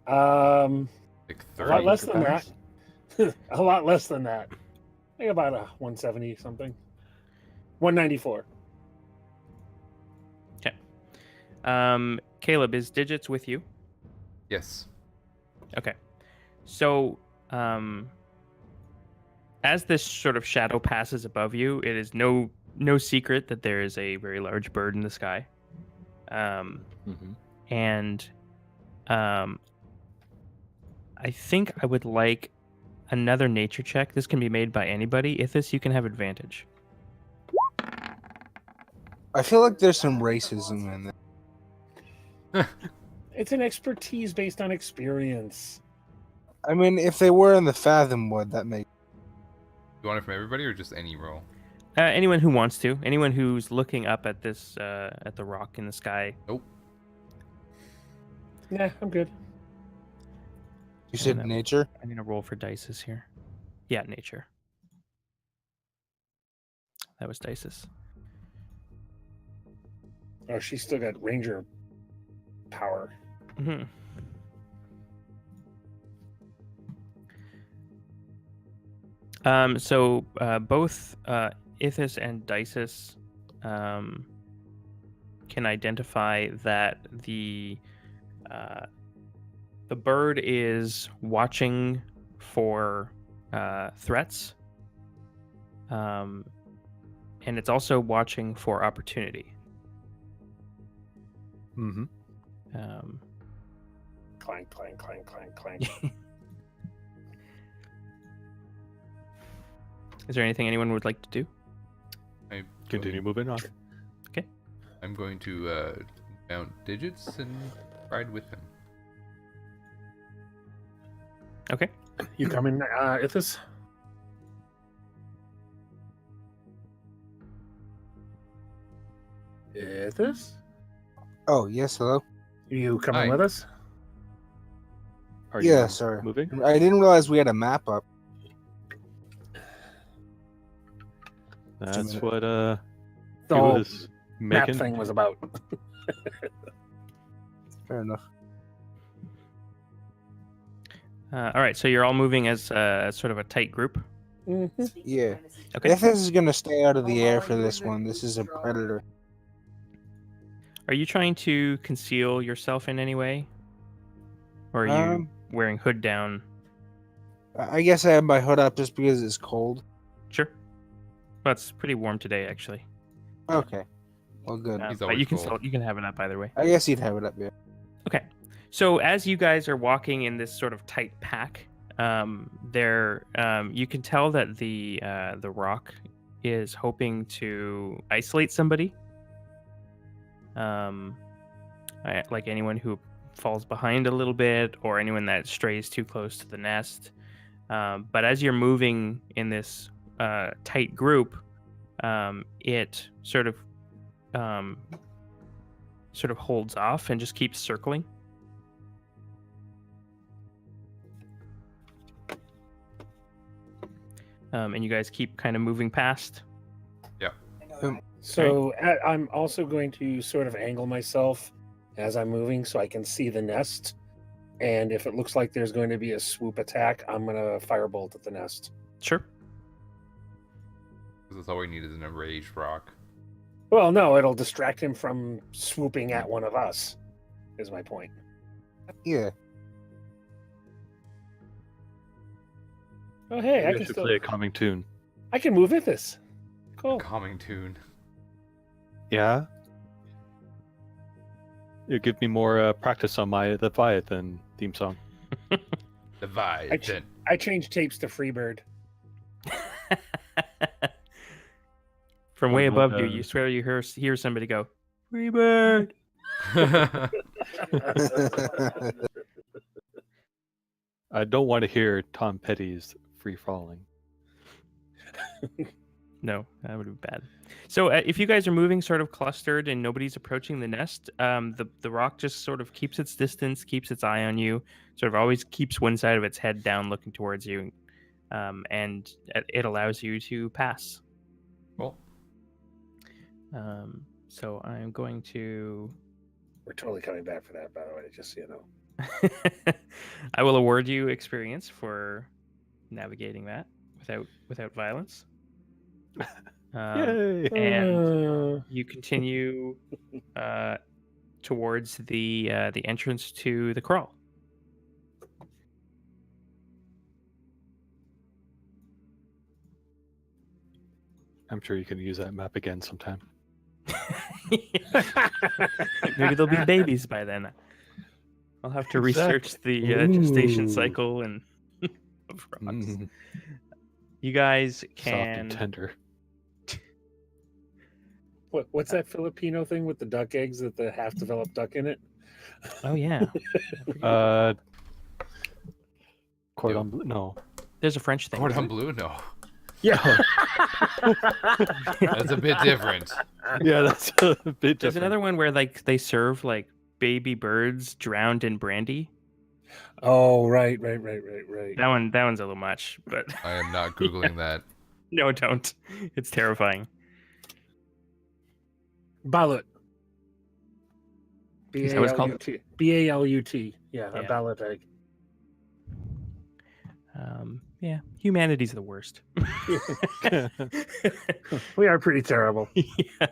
Like A lot 30. less than that. pounds? A lot less than that. I think about a 170 something. 194. Caleb, is Digits with you? Yes. Okay. So, as this sort of shadow passes above you, it is no secret that there is a very large bird in the sky. Mm-hmm. And I think I would like another nature check. This can be made by anybody. Ithis, you can have advantage. I feel like there's some racism in there. It's an expertise based on experience. I mean, if they were in the Fathom Wood, that makes. You want it from everybody or just any roll? Anyone who wants to. Anyone who's looking up at this, at the rock in the sky. Nope. Nah, I'm good. You said that- nature? I'm gonna roll for dices here. Yeah, nature. That was dices. Oh, she's still got ranger power. Mm-hmm. So both Ithis and Dices can identify that the bird is watching for threats, and it's also watching for opportunity. Mm-hmm. Clank, clank, clank, clank, clank. Is there anything anyone would like to do? Continue moving on. I'm going to mount Digits and ride with him. Okay. You coming, Ithis? Ithis? Oh, yes, hello? You coming Hi. with us? Are Yeah, you sorry. moving? I didn't realize we had a map up. That's minute. what The he whole was map making. thing was about. Fair enough. All right. So you're all moving as sort of a tight group. Mhm. Yeah. Okay. Ithis is going to stay out of the air for this one. This is a predator. Are you trying to conceal yourself in any way? Or are you wearing hood down? I guess I have my hood up just because it's cold. Sure. Well, it's pretty warm today, actually. Okay. Well, good. He's But always you can cold. you can have it up either way. I guess you'd have it up, yeah. Okay. So as you guys are walking in this sort of tight pack, you can tell that the rock is hoping to isolate somebody. Like anyone who falls behind a little bit or anyone that strays too close to the nest. But as you're moving in this tight group, it sort of holds off and just keeps circling. And you guys keep kind of moving past. So I'm also going to sort of angle myself as I'm moving so I can see the nest. And if it looks like there's going to be a swoop attack, I'm going to firebolt at the nest. Sure. That's all we need is an enraged rock. Well, no, it'll distract him from swooping at one of us, is my point. Yeah. Oh, hey, Maybe I can should still... play a calming tune. I can move with this. Cool. Calming tune. Yeah. It'll give me more practice on my Leviathan theme song. Leviathan. I changed tapes to Freebird. From way Or above like, you, you swear you hear somebody go, "Freebird." I don't want to hear Tom Petty's Free Falling. No, that would be bad. So if you guys are moving sort of clustered and nobody's approaching the nest, the rock just sort of keeps its distance, keeps its eye on you, sort of always keeps one side of its head down looking towards you, and it allows you to pass. Cool. So I'm going to We're totally coming back for that, by the way, just so you know. I will award you experience for navigating that without violence. Yay! And you continue towards the entrance to the crawl. I'm sure you can use that map again sometime. Maybe there'll be babies by then. I'll have to research the gestation Ooh. cycle and of rocks. Mm, You guys soft can. and tender. What's that Filipino thing with the duck eggs with the half-developed duck in it? Oh yeah. Cordon bleu? No. There's a French thing. Cordon bleu? No. Yeah. That's a bit different. Yeah, that's a bit different. There's another one where like they serve like baby birds drowned in brandy. Oh, right. That one's a little much, but I am not Googling that. no, don't. It's terrifying. Balut. Is that what it's called? B-A-L-U-T. B-A-L-U-T. Yeah, a Yeah. balut egg. Yeah, humanity's the worst. We are pretty terrible. Yeah.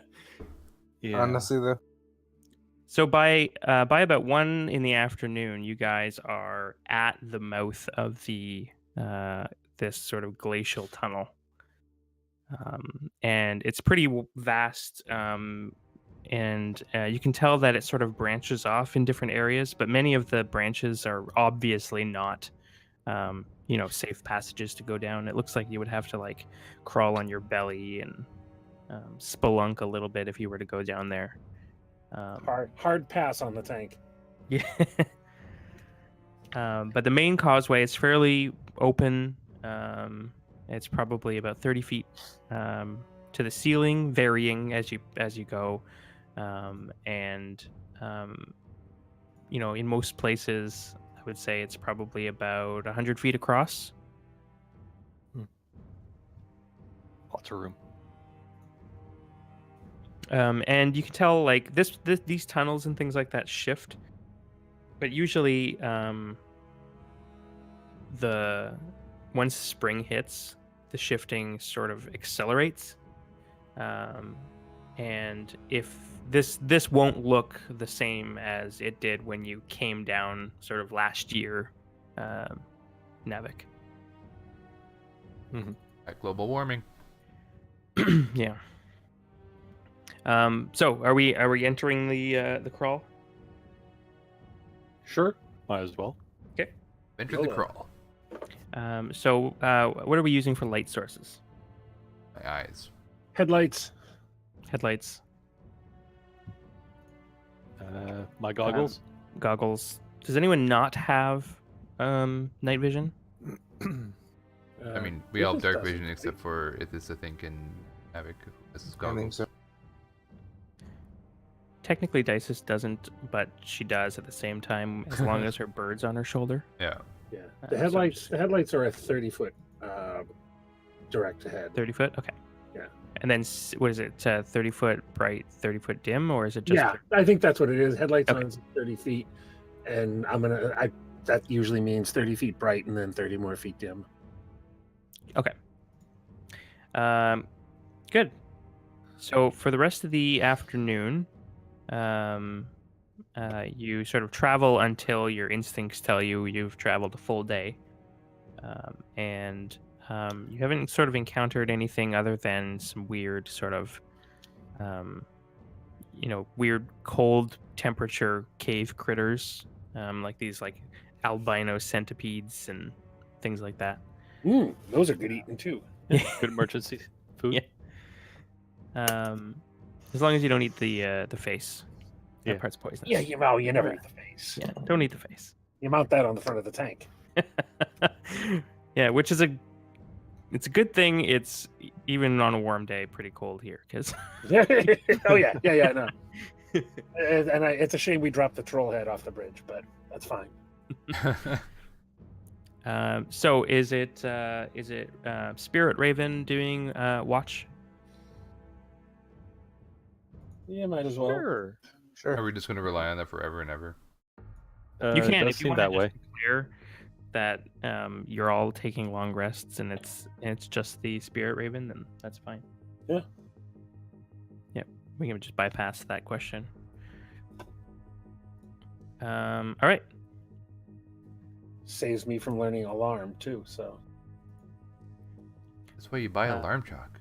Yeah. Honestly, though. So by about 1 p.m, you guys are at the mouth of the this sort of glacial tunnel, and it's pretty vast. And you can tell that it sort of branches off in different areas, but many of the branches are obviously not, safe passages to go down. It looks like you would have to like crawl on your belly and spelunk a little bit if you were to go down there. Hard pass on the tank. Yeah. But the main causeway is fairly open. It's probably about 30 feet to the ceiling, varying as you go. In most places, I would say it's probably about 100 feet across. Lots of room. And you can tell like these tunnels and things like that shift, but usually once spring hits, the shifting sort of accelerates. And if this won't look the same as it did when you came down sort of last year, Navik. At global warming. Yeah. So are we entering the crawl? Sure. Might as well. Enter the crawl. So what are we using for light sources? My eyes. Headlights. Headlights, My goggles. goggles. Does anyone not have night vision? I mean, we all have dark vision except for Ithis, I think, and Havoc. This is I think goggles. so. Technically, Dices doesn't, but she does at the same time, as long as her bird's on her shoulder. Yeah. Yeah. so The headlights are a 30-foot direct ahead. 30 foot? Okay. Yeah. And then, what is it? 30 foot bright, 30 foot dim, or is it just... Yeah, I think that's what it is. Headlights Okay. on 30 feet, and that usually means 30 feet bright and then 30 more feet dim. Okay. Good. So for the rest of the afternoon, you sort of travel until your instincts tell you you've traveled a full day, and you haven't sort of encountered anything other than some weird sort of, weird cold temperature cave critters, like these like albino centipedes and things like that. Those are good eating too. Good emergency food. Yeah. As long as you don't eat the face. That Yeah. part's poisonous. Yeah, you never eat the face. Yeah, don't eat the face. You mount that on the front of the tank. Yeah, which is it's a good thing. It's even on a warm day, pretty cold here. Because Oh yeah, no. And it's a shame we dropped the troll head off the bridge, but that's fine. so is it Spirit Raven doing watch? Yeah, might as well. Sure. Are we just going to rely on that forever and ever? You It can does if you seem want to that just way. be clear that you're all taking long rests and it's just the spirit raven, then that's fine. Yeah. Yeah, we can just bypass that question. All right. Saves me from learning alarm too. So That's why you buy Uh, alarm chalk.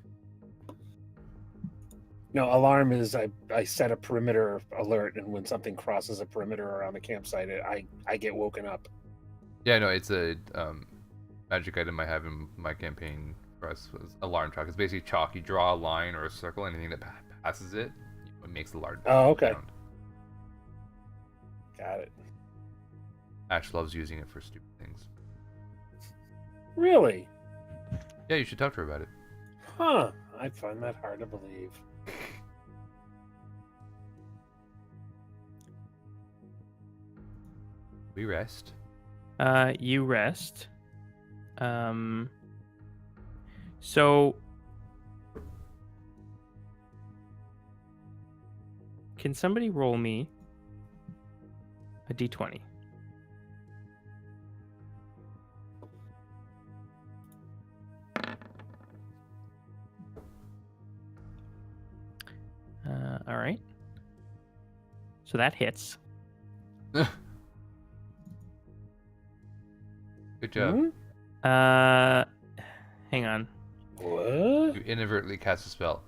no, alarm is I set a perimeter alert, and when something crosses a perimeter around the campsite, I get woken up. Yeah, no, it's a magic item I have in my campaign for us. Was alarm chalk. It's basically chalk. You draw a line or a circle, anything that passes it, it makes the alarm Oh, okay. sound. Got it. Ash loves using it for stupid things. Really? Yeah, you should talk to her about it. Huh? I find that hard to believe. We rest. You rest. So can somebody roll me a d20? All right. So that hits. Good job. Hmm? Hang on. What? You inadvertently cast a spell.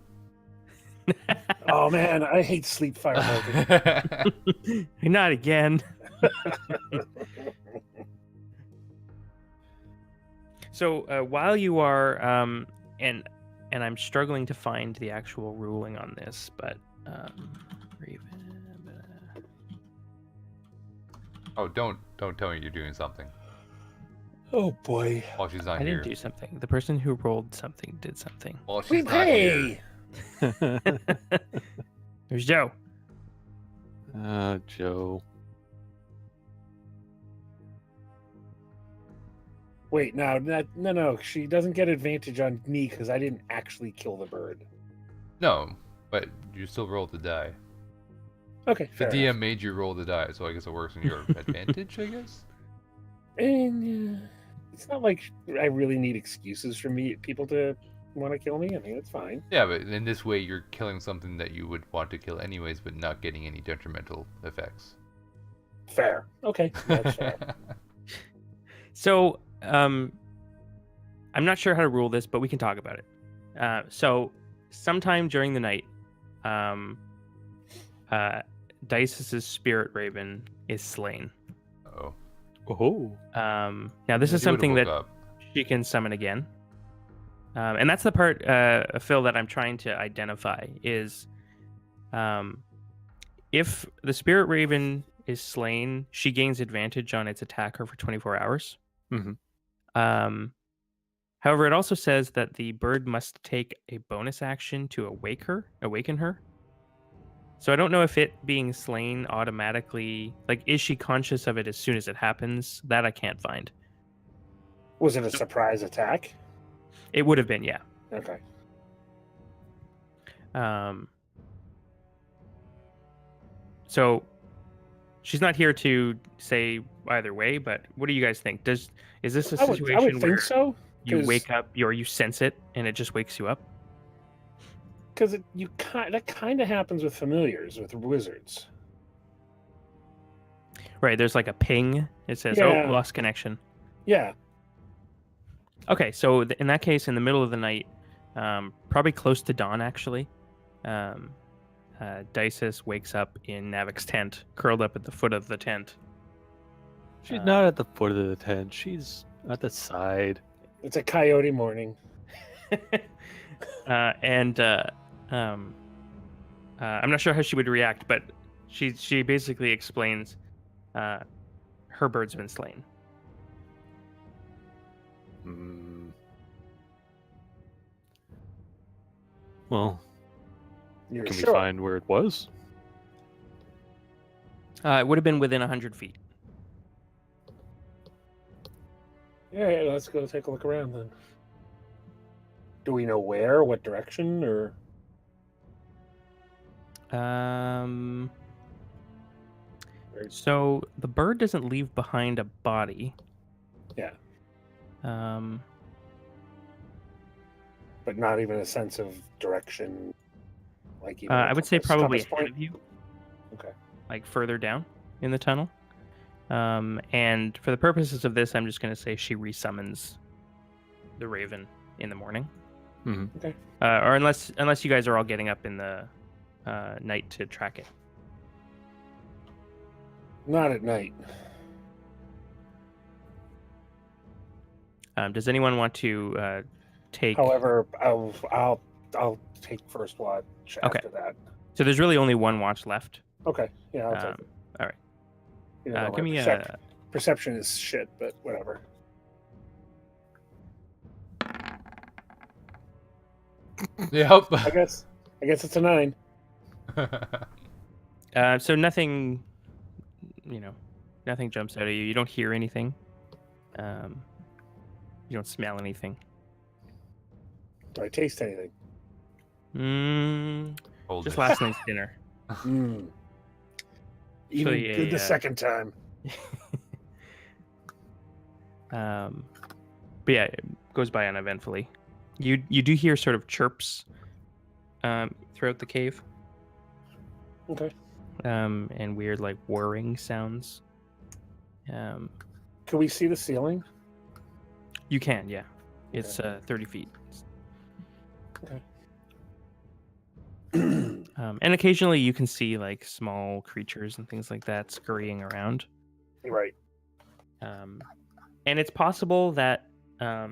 Oh man, I hate sleep firebolting. Not again. So while you are and I'm struggling to find the actual ruling on this, but Raven. Oh, don't tell me you're doing something Oh boy. while she's not I here. didn't do something. The person who rolled something did something. While she's Wait, not here. hey! There's Joe. Joe. Wait, no. She doesn't get advantage on me because I didn't actually kill the bird. No, but you still rolled the die. Okay, The fair DM enough. made you roll the die, so I guess it works in your advantage, I guess. And it's not like I really need excuses for people to want to kill me. I mean, it's fine. Yeah, but in this way, you're killing something that you would want to kill anyways, but not getting any detrimental effects. Fair. Okay, that's fair. So I'm not sure how to rule this, but we can talk about it. So sometime during the night, Dice's spirit raven is slain. Oh. Oh. Now this is She would've something woke that up. she can summon again. And that's the part, Phil, that I'm trying to identify is if the spirit raven is slain, she gains advantage on its attacker for 24 hours. Mm-hmm. However, it also says that the bird must take a bonus action to awaken her. So I don't know if it being slain automatically, like, is she conscious of it as soon as it happens? That I can't find. Was it a surprise attack? It would have been, yeah. Okay. So she's not here to say either way, but what do you guys think? Is this a I situation would where think so. you 'cause- wake up or you sense it and it just wakes you up? Because that kind of happens with familiars, with wizards. Right, there's like a ping. It says, Yeah. "Oh, lost connection." Yeah. Okay, so in that case, in the middle of the night, probably close to dawn, actually, Dices wakes up in Navik's tent, curled up at the foot of the tent. She's not at the foot of the tent. She's at the side. It's a coyote morning. I'm not sure how she would react, but she basically explains her bird's been slain. Well, You're can we sure? find where it was? It would have been within 100 feet. Yeah, let's go take a look around then. Do we know where, what direction, or So the bird doesn't leave behind a body. Yeah. Um, But not even a sense of direction. Like even I would say probably compass ahead point? of you, Okay. like further down in the tunnel. And for the purposes of this, I'm just going to say she resummons the raven in the morning. Mhm. Or unless you guys are all getting up in the night to track it. Not at night. Does anyone want to take? However, I'll take first watch Okay. after that. So there's really only one watch left. Okay. Yeah, I'll take Um, it. all right. You know, Give my me perception is shit, but whatever. Yep. I guess it's a 9. So nothing, nothing jumps out at you. You don't hear anything. You don't smell anything. Do I taste anything? Hold Just it. last night's dinner. Even Actually, good the second time. But yeah, it goes by uneventfully. You do hear sort of chirps throughout the cave. Okay. And weird like whirring sounds. Can we see the ceiling? You can, yeah. It's 30 feet. Okay. And occasionally you can see like small creatures and things like that scurrying around. Right. And it's possible that I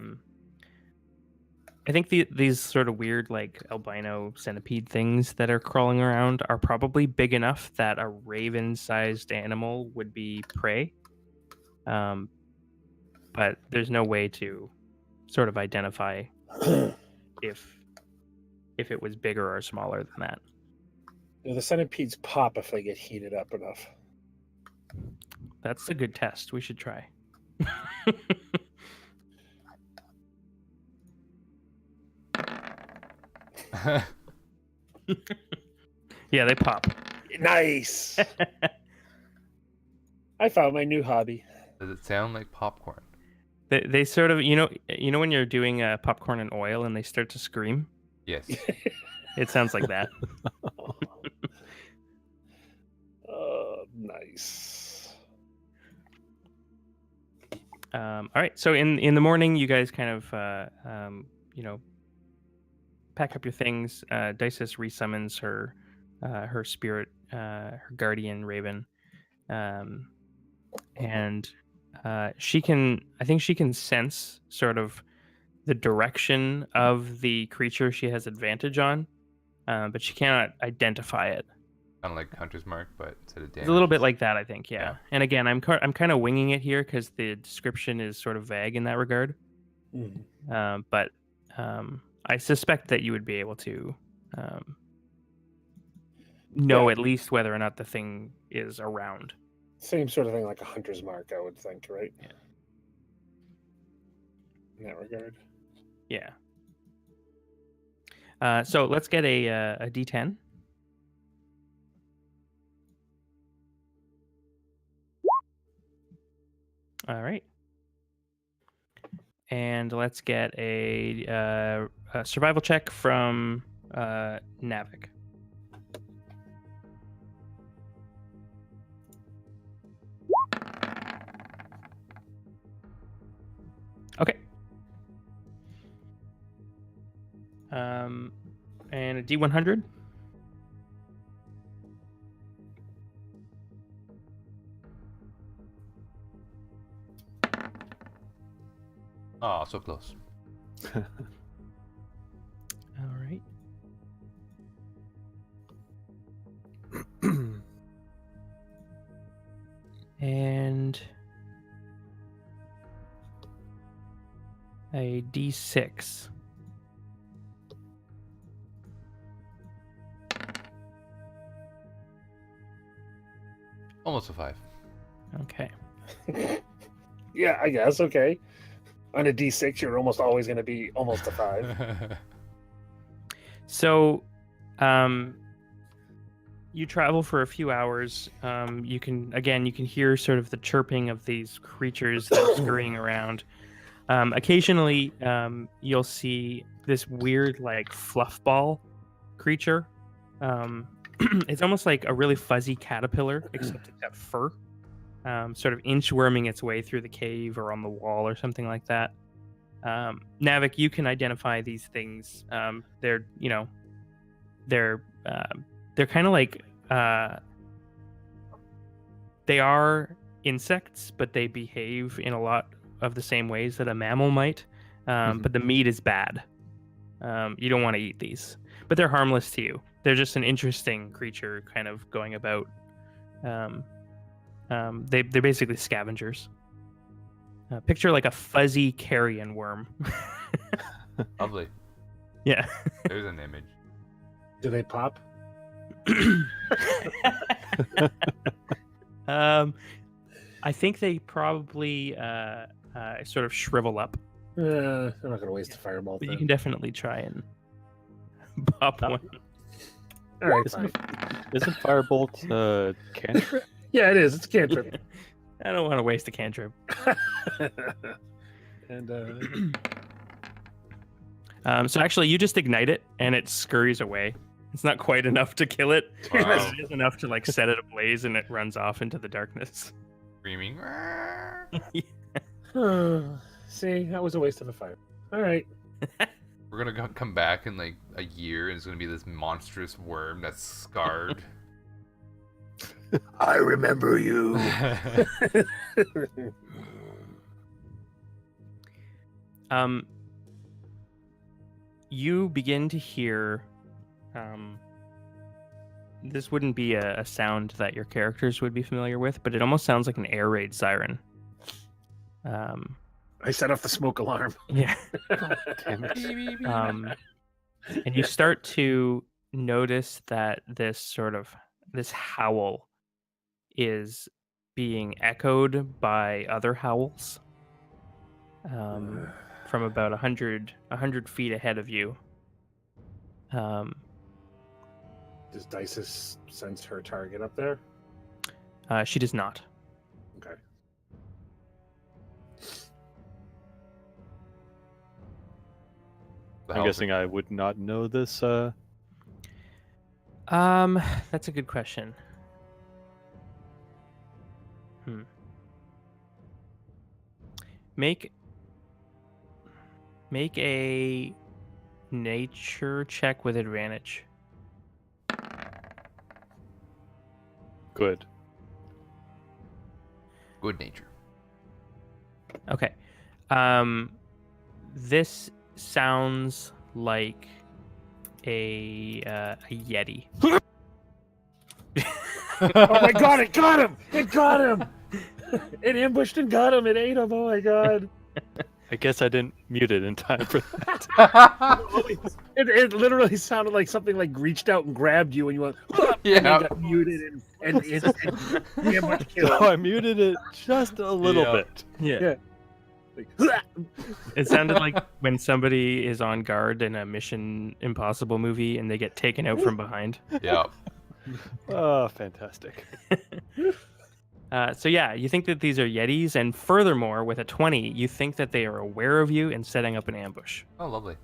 think these sort of weird like albino centipede things that are crawling around are probably big enough that a raven-sized animal would be prey. But there's no way to sort of identify if it was bigger or smaller than that. The centipedes pop if they get heated up enough. That's a good test. We should try. Yeah, they pop. Nice. I found my new hobby. Does it sound like popcorn? They sort of, you know when you're doing popcorn and oil and they start to scream? Yes. It sounds like that. Nice. All right. So in the morning, you guys kind of pack up your things. Dysus resummons her spirit, her guardian raven, and she can sense sort of the direction of the creature she has advantage on, but she cannot identify it. Kind of like Hunter's Mark, but instead of damage. It's a little bit like that, I think. Yeah. Yeah. And again, I'm kind of winging it here because the description is sort of vague in that regard. Mm. But I suspect that you would be able to know at least whether or not the thing is around. Same sort of thing like a hunter's mark, I would think, right? Yeah. In that regard. Yeah. So let's get a D10. All right. And let's get a survival check from Navik. Okay. And a D100. Oh, so close. All right. And a D6. Almost a 5. Okay. Yeah, I guess. Okay. On a D6, you're almost always going to be almost a 5. So, you travel for a few hours. You can hear sort of the chirping of these creatures that are scurrying around. Occasionally, you'll see this weird like fluff ball creature. It's almost like a really fuzzy caterpillar, except it's got fur. Sort of inchworming its way through the cave or on the wall or something like that. Navik, you can identify these things. They're kind of like they are insects, but they behave in a lot of the same ways that a mammal might. But the meat is bad. You don't want to eat these, but they're harmless to you. They're just an interesting creature, kind of going about. They're basically scavengers. Picture like a fuzzy carrion worm. Lovely. Yeah. There's an image. Do they pop? I think they probably sort of shrivel up. I'm not gonna waste a fireball. But Then. you can definitely try and pop one. All right, Isn't, fine. isn't Firebolt cantrip? Yeah, it is. It's a cantrip. I don't want to waste a cantrip. And So actually, you just ignite it, and it scurries away. It's not quite enough to kill it. Wow. It is enough to like set it ablaze, and it runs off into the darkness. Screaming. see, that was a waste of a fire. All right. We're gonna come back in like a year, and it's gonna be this monstrous worm that's scarred. I remember you. You begin to hear. This wouldn't be a sound that your characters would be familiar with, but it almost sounds like an air raid siren. I set off the smoke alarm. Yeah. Damn it. And you start to notice that this howl is being echoed by other howls from about 100 feet ahead of you. Does Dices sense her target up there? She does not. Okay. I'm guessing I would not know this. That's a good question. Make a nature check with advantage. Good. Good nature. Okay. This sounds like a yeti. Oh my god, it got him! It got him! It ambushed and got him. It ate him. Oh my god. I guess I didn't mute it in time for that. It literally sounded like something like reached out and grabbed you and you went, Yeah. and then got muted and ambushed killed. So I muted it just a little Yeah. bit. Yeah. Like, It sounded like when somebody is on guard in a Mission Impossible movie and they get taken out from behind. Yeah. Oh, fantastic. So yeah, you think that these are Yetis, and furthermore, with a 20, you think that they are aware of you and setting up an ambush. Oh, lovely.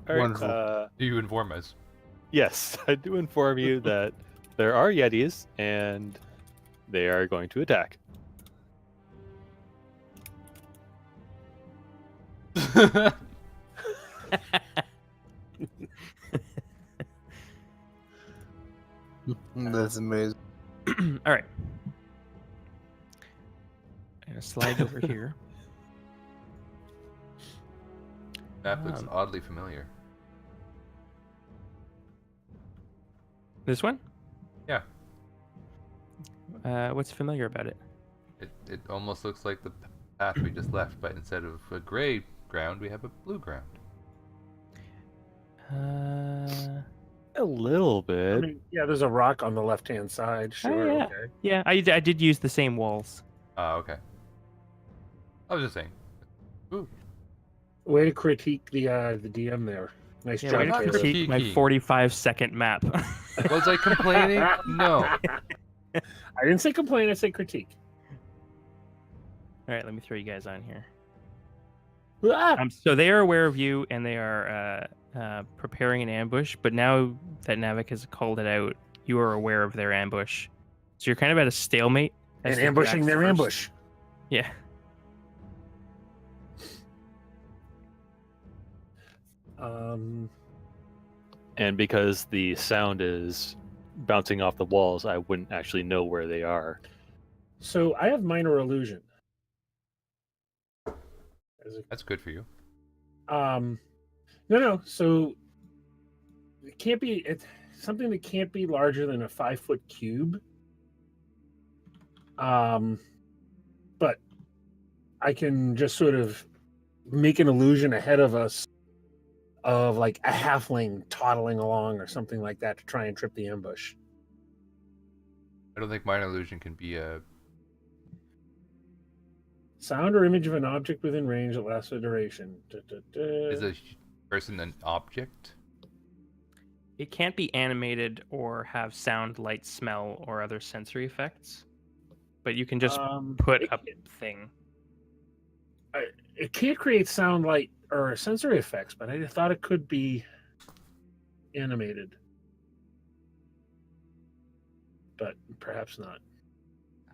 All right, Wonderful. Do you inform us? yes, I do inform you that there are Yetis, and they are going to attack. That's amazing. All right. I'm gonna slide over here. That looks oddly familiar. This one? Yeah. What's familiar about it? It almost looks like the path we just left, but instead of a gray ground, we have a blue ground. A little I bit. mean, yeah, there's a rock on the left-hand side. Sure. yeah. Okay. Yeah, I did use the same walls. Okay. I was just saying. Ooh. Way to critique the DM there. Nice Yeah, job, way to not Caleb. critique my critiquing. 45-second map. Was I complaining? No. I didn't say complain. I said critique. All right, let me throw you guys on here. Ah! So they are aware of you, and they are preparing an ambush. But now that Navik has called it out, you are aware of their ambush. So you're kind of at a stalemate. as And to who ambushing acts their first. ambush. Yeah. And because the sound is bouncing off the walls, I wouldn't actually know where they are. So I have minor illusion. That's good for you. No. So it can't be. It's something that can't be larger than a 5-foot cube. But I can just sort of make an illusion ahead of us of like a halfling toddling along or something like that to try and trip the ambush. I don't think minor illusion can be a. Sound or image of an object within range that lasts a duration. Is a person an object? It can't be animated or have sound, light, smell, or other sensory effects. But you can just put it a can't- thing. It can't create sound, light, or sensory effects, but I thought it could be animated. But perhaps not.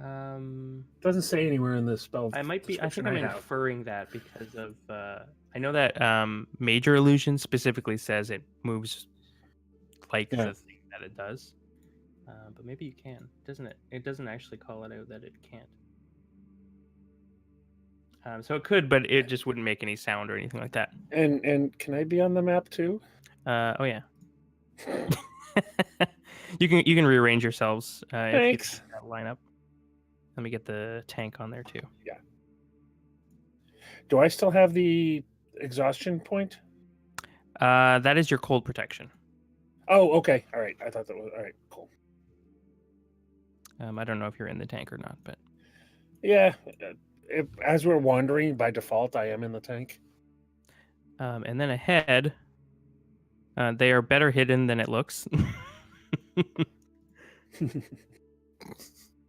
It doesn't say anywhere in the spell. I might be. I description think I'm have. inferring that because of. I know that major illusion specifically says it moves like Yeah. the thing that it does. But maybe you can, doesn't it? It doesn't actually call it out that it can't. So it could, but it just wouldn't make any sound or anything like that. And can I be on the map too? Oh yeah. you can rearrange yourselves if Thanks. you think that line up. Let me get the tank on there too. Do I still have the exhaustion point? That is your cold protection. Oh, okay. All right. I thought that was all right. Cool. I don't know if you're in the tank or not, but Yeah. As we're wandering, by default, I am in the tank. and then ahead, they are better hidden than it looks.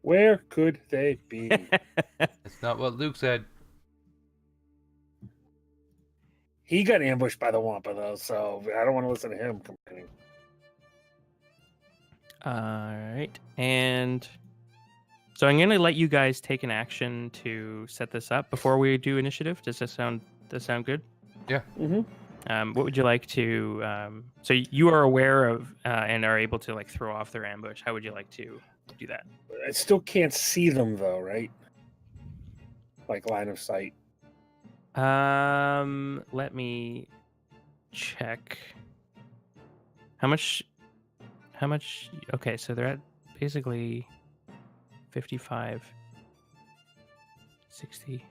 Where could they be? That's not what Luke said. He got ambushed by the Wampa, though, so I don't want to listen to him complaining. All right, and so I'm going to let you guys take an action to set this up before we do initiative. Does that sound good? Mm-hmm. What would you like to? So you are aware of and are able to like throw off their ambush. How would you like to do that? I still can't see them, though, right? Like line of sight. Let me check. How much? Okay, so they're at basically 55, 60.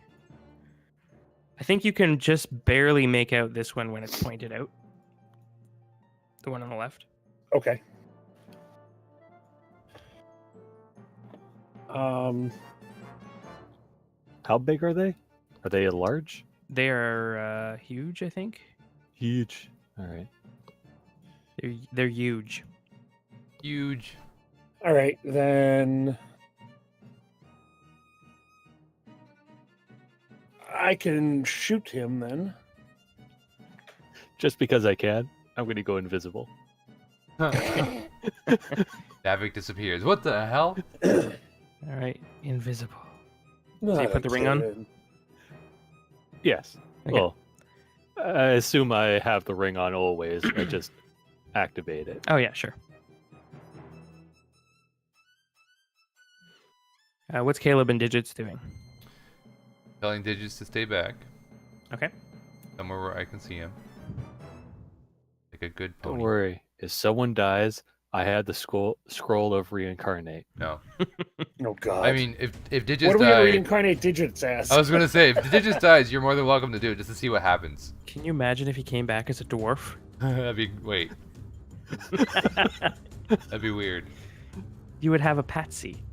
I think you can just barely make out this one when it's pointed out. The one on the left. Okay. How big are they? Are they large? They are huge, I think. Huge. All right. They're huge. Huge. All right, then I can shoot him then. Just because I can, I'm going to go invisible. Navik disappears. What the hell? All right, invisible. So you put the ring on? Yes. Okay. Well, I assume I have the ring on always. I just activate it. Oh yeah, sure. What's Caleb and Digits doing? Telling Digits to stay back. Okay. Somewhere where I can see him. Like a good Don't pony. worry. If someone dies, I have the scroll of reincarnate. No. Oh God! I mean, if Digits what are we gonna die... reincarnate Digits as? I was going to say, if Digits dies, you're more than welcome to do it just to see what happens. Can you imagine if he came back as a dwarf? That'd be... Wait. That'd be weird. You would have a patsy.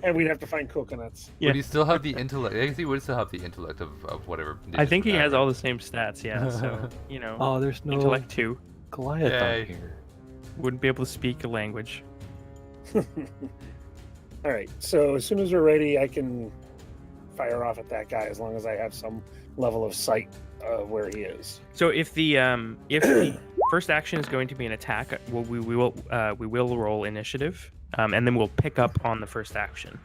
And we'd have to find coconuts. Yeah. Would he still have the intellect? I guess he would still have the intellect of whatever. I think he has all all the same stats. Yeah. So Oh, there's no intellect 2. Goliath Yay. on here. Wouldn't be able to speak a language. All right. So as soon as we're ready, I can fire off at that guy as long as I have some level of sight of where he is. So if the first action is going to be an attack, we will roll initiative, and then we'll pick up on the first action.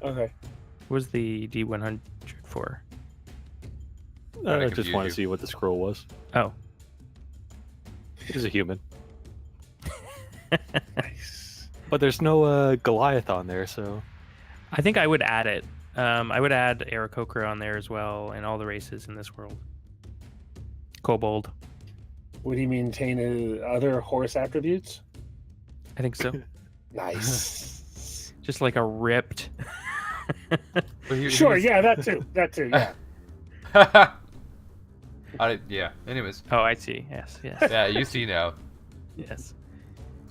Okay. What was the D100 for? Trying to I just confuse want you. to see what the scroll was. Oh, He's a human. Nice. But there's no Goliath on there, so I think I would add it. I would add Aarakocra on there as well, and all the races in this world. Kobold. Would he maintain other horse attributes? I think so. Nice. Just like a ripped. Sure. Yeah, that too. That too. Yeah. Yeah. Anyways, Oh, I see. Yes. Yes. yeah, you see now. Yes.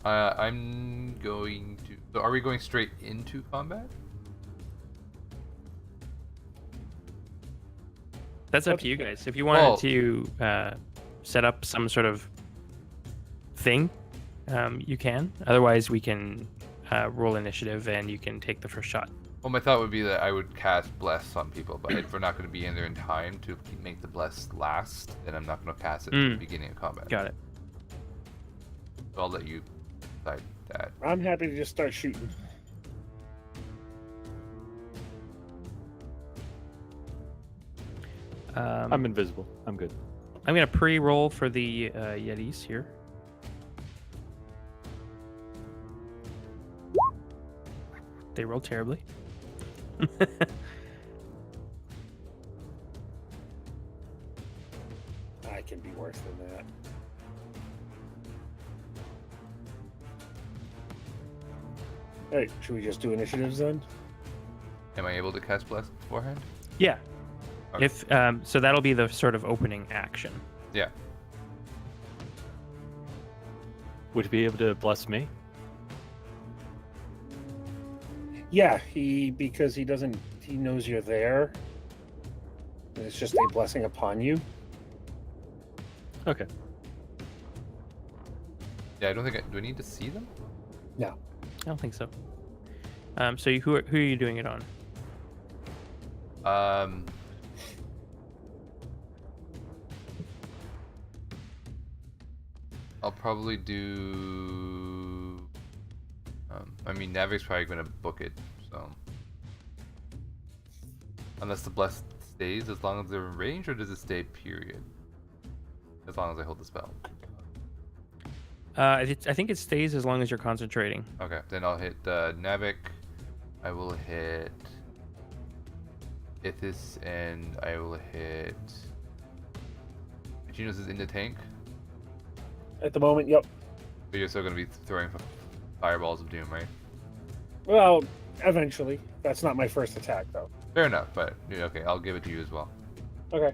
I'm going to. So, are we going straight into combat? That's up to you guys. If you wanted Well- to set up some sort of thing, you can. Otherwise, we can roll initiative, and you can take the first shot. Well, my thought would be that I would cast Bless on people, but if we're not going to be in there in time to make the Bless last, then I'm not going to cast it at the beginning of combat. Got it. So I'll let you decide that. I'm happy to just start shooting. I'm invisible. I'm good. I'm gonna pre-roll for the Yetis here. They roll terribly. I can be worse than that. Hey, should we just do initiatives then? Am I able to cast Bless beforehand? Yeah. Okay. If so, that'll be the sort of opening action. Yeah. Would you be able to bless me? Yeah, because he knows you're there. And it's just a blessing upon you. Okay. Yeah, I don't think do I need to see them? I don't think so. So who are you doing it on? I'll probably do. I mean, Navik's probably gonna book it, so unless the bless stays as long as they're in range, or does it stay period? As long as I hold the spell. I think it stays as long as you're concentrating. Okay, then I'll hit Navik. I will hit Ithis, and I will hit. Genos is in the tank, At the moment, yep. but you're still gonna be throwing fireballs of doom, right? Well, eventually. That's not my first attack, though. Fair enough, but yeah, okay, I'll give it to you as well. Okay.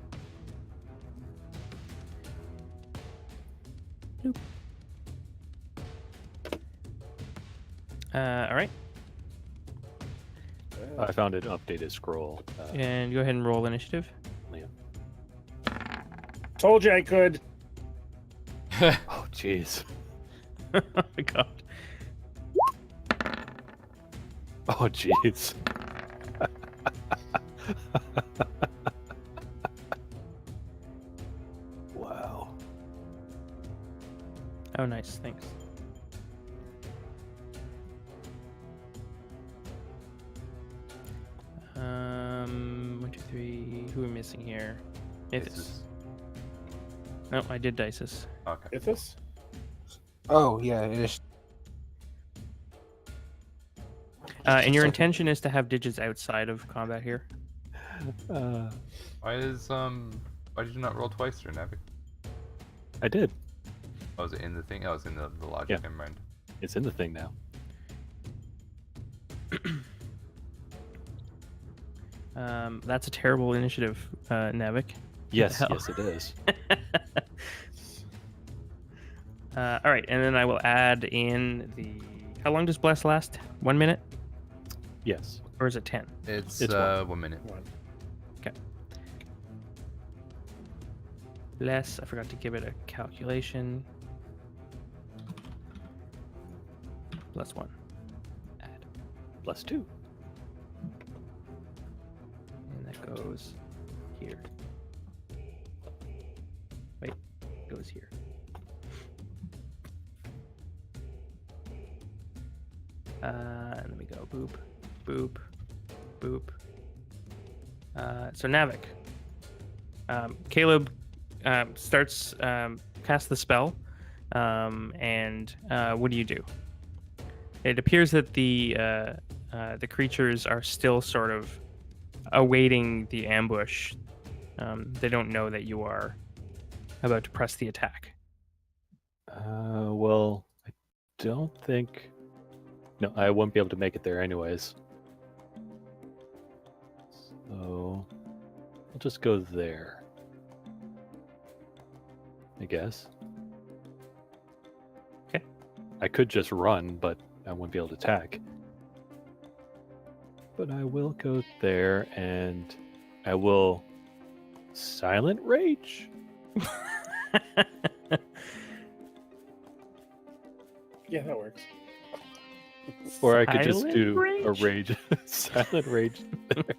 All right, I found an updated scroll. and go ahead and roll initiative. Told you I could. Oh, jeez. Oh my god. Oh, jeez. Wow. Oh, nice. Thanks. One, two, three. Who are we missing here? This Ithis. is- No, I did Dices. Okay. Ithis? Oh yeah, it is. And your intention is to have digits outside of combat here. Why did you not roll twice there, Navik? I did. Oh, was it in the thing? Oh, it's in the logic. Yeah. Never mind. It's in the thing now. That's a terrible initiative, Navik. Yes, hell? yes, it is. All right, and then I will add in the. How long does bless last? 1 minute, Yes. or is it 10? It's It's 1 minute. Less. I forgot to give it a calculation. +1. Add. +2. And that goes here. Wait, it goes here. And then we go boop, boop, boop. So Navik. Caleb starts cast the spell, and what do you do? It appears that the creatures are still sort of awaiting the ambush. They don't know that you are about to press the attack. Well, I don't think. No, I won't be able to make it there anyways. So I'll just go there, I guess. Okay. I could just run, but I won't be able to attack. But I will go there, and I will silent rage. Yeah, that works. Or I could just Silent do a rage? rage, silent rage there.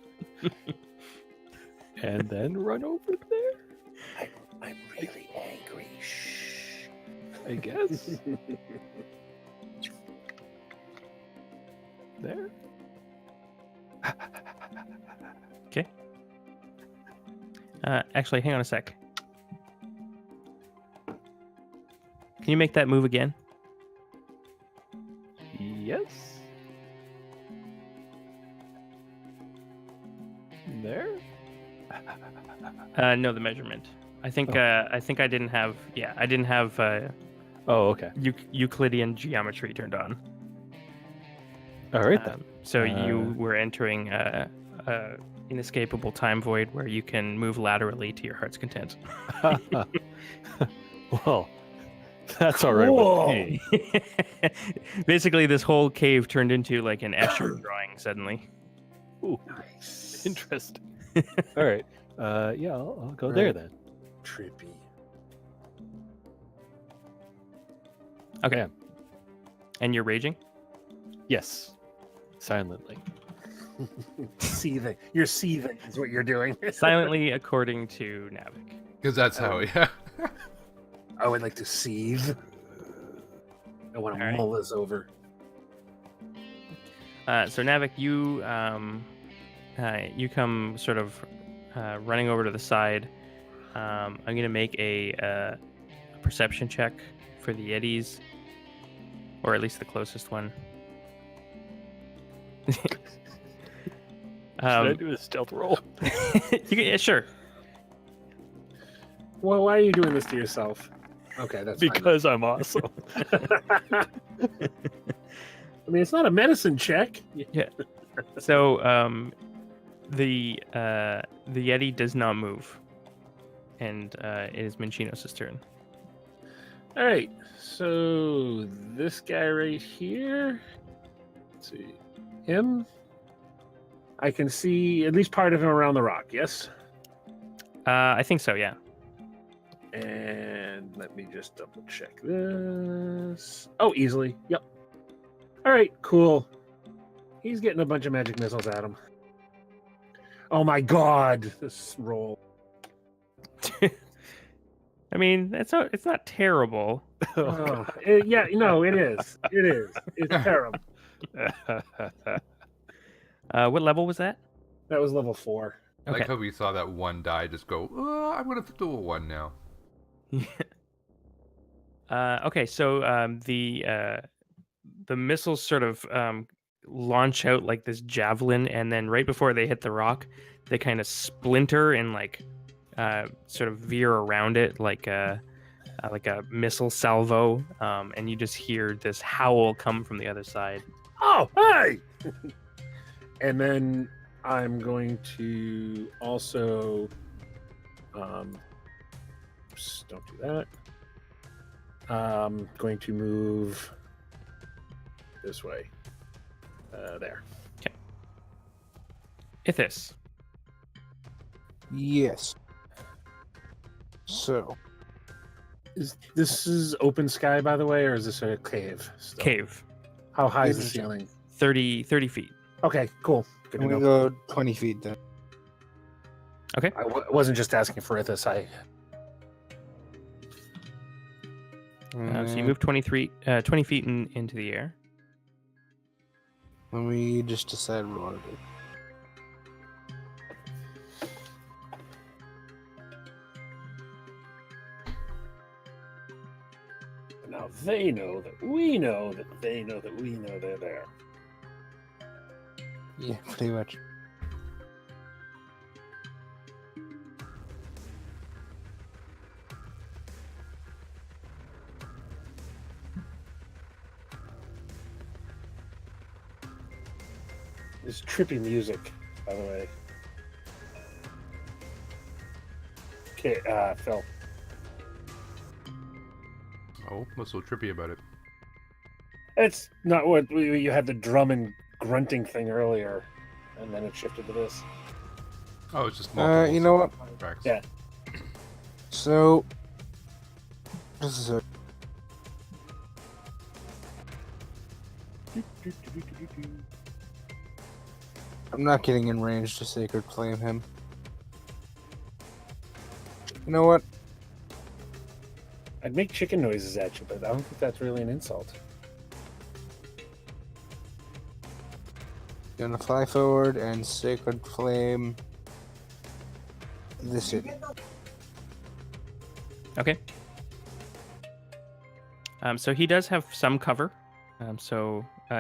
And then run over there, I'm really angry. Shh. I guess. There. Okay. Actually, hang on a sec. Can you make that move again? Yes. There. No, the measurement. I think I didn't have. Yeah, I didn't have Oh, okay. Euclidean geometry turned on. All right then. So you were entering a inescapable time void where you can move laterally to your heart's content. Well, that's all right Cool. with me. Basically, this whole cave turned into like an Escher drawing suddenly. Ooh, Nice. interesting. All right. Yeah, I'll go there Right. then. Trippy. Okay. Yeah. And you're raging? Yes. Silently. Seething. You're seething is what you're doing. Silently, according to Navik. Because that's how, yeah. I would like to seethe. I want to All right. mull this over. So Navik, you come sort of running over to the side. I'm gonna make a perception check for the Yetis, or at least the closest one. Should I do a stealth roll? Yeah, sure. Well, why are you doing this to yourself? Okay, that's fine. Because I'm awesome. I mean, it's not a medicine check. So the Yeti does not move, and it is Minchinos' turn. All right, so this guy right here. Let's see, him. I can see at least part of him around the rock. Yes. I think so. Yeah. And let me just double check this. Oh, easily. Yep. All right, cool. He's getting a bunch of magic missiles at him. Oh my god, this roll. I mean, it's not terrible. Oh, yeah, no, it is. It is. It's terrible. What level was that? That was level 4. I like how we saw that one die just go, I'm going to do a 1 now. Okay, so the missiles sort of launch out like this javelin, and then right before they hit the rock, they kind of splinter and like sort of veer around it like a missile salvo, and you just hear this howl come from the other side. Oh, hey! And then I'm going to also oops, don't do that. Going to move this way. There. Ithis. Yes. So, This is open sky, by the way, or is this a cave? still? Cave. How high is the It's- ceiling? 30 feet. Okay, cool. Good to we know. go 20 feet then. Okay. I wasn't just asking for this. So you And move 20 feet into the air. let me just decide what I want to do. Now they know that we know that they know that we know they're there. Yeah, pretty much. This trippy music, by the way. Okay, Phil. Oh, what's so trippy about it? It's not what you had the drum and grunting thing earlier, and then it shifted to this. Oh, it's just multiple. You know what? Tracks. Yeah. So, this is a I'm not getting in range to Sacred Flame him. You know what? I'd make chicken noises at you, but I don't think that's really an insult. Gonna fly forward and Sacred Flame this city. Okay. So he does have some cover.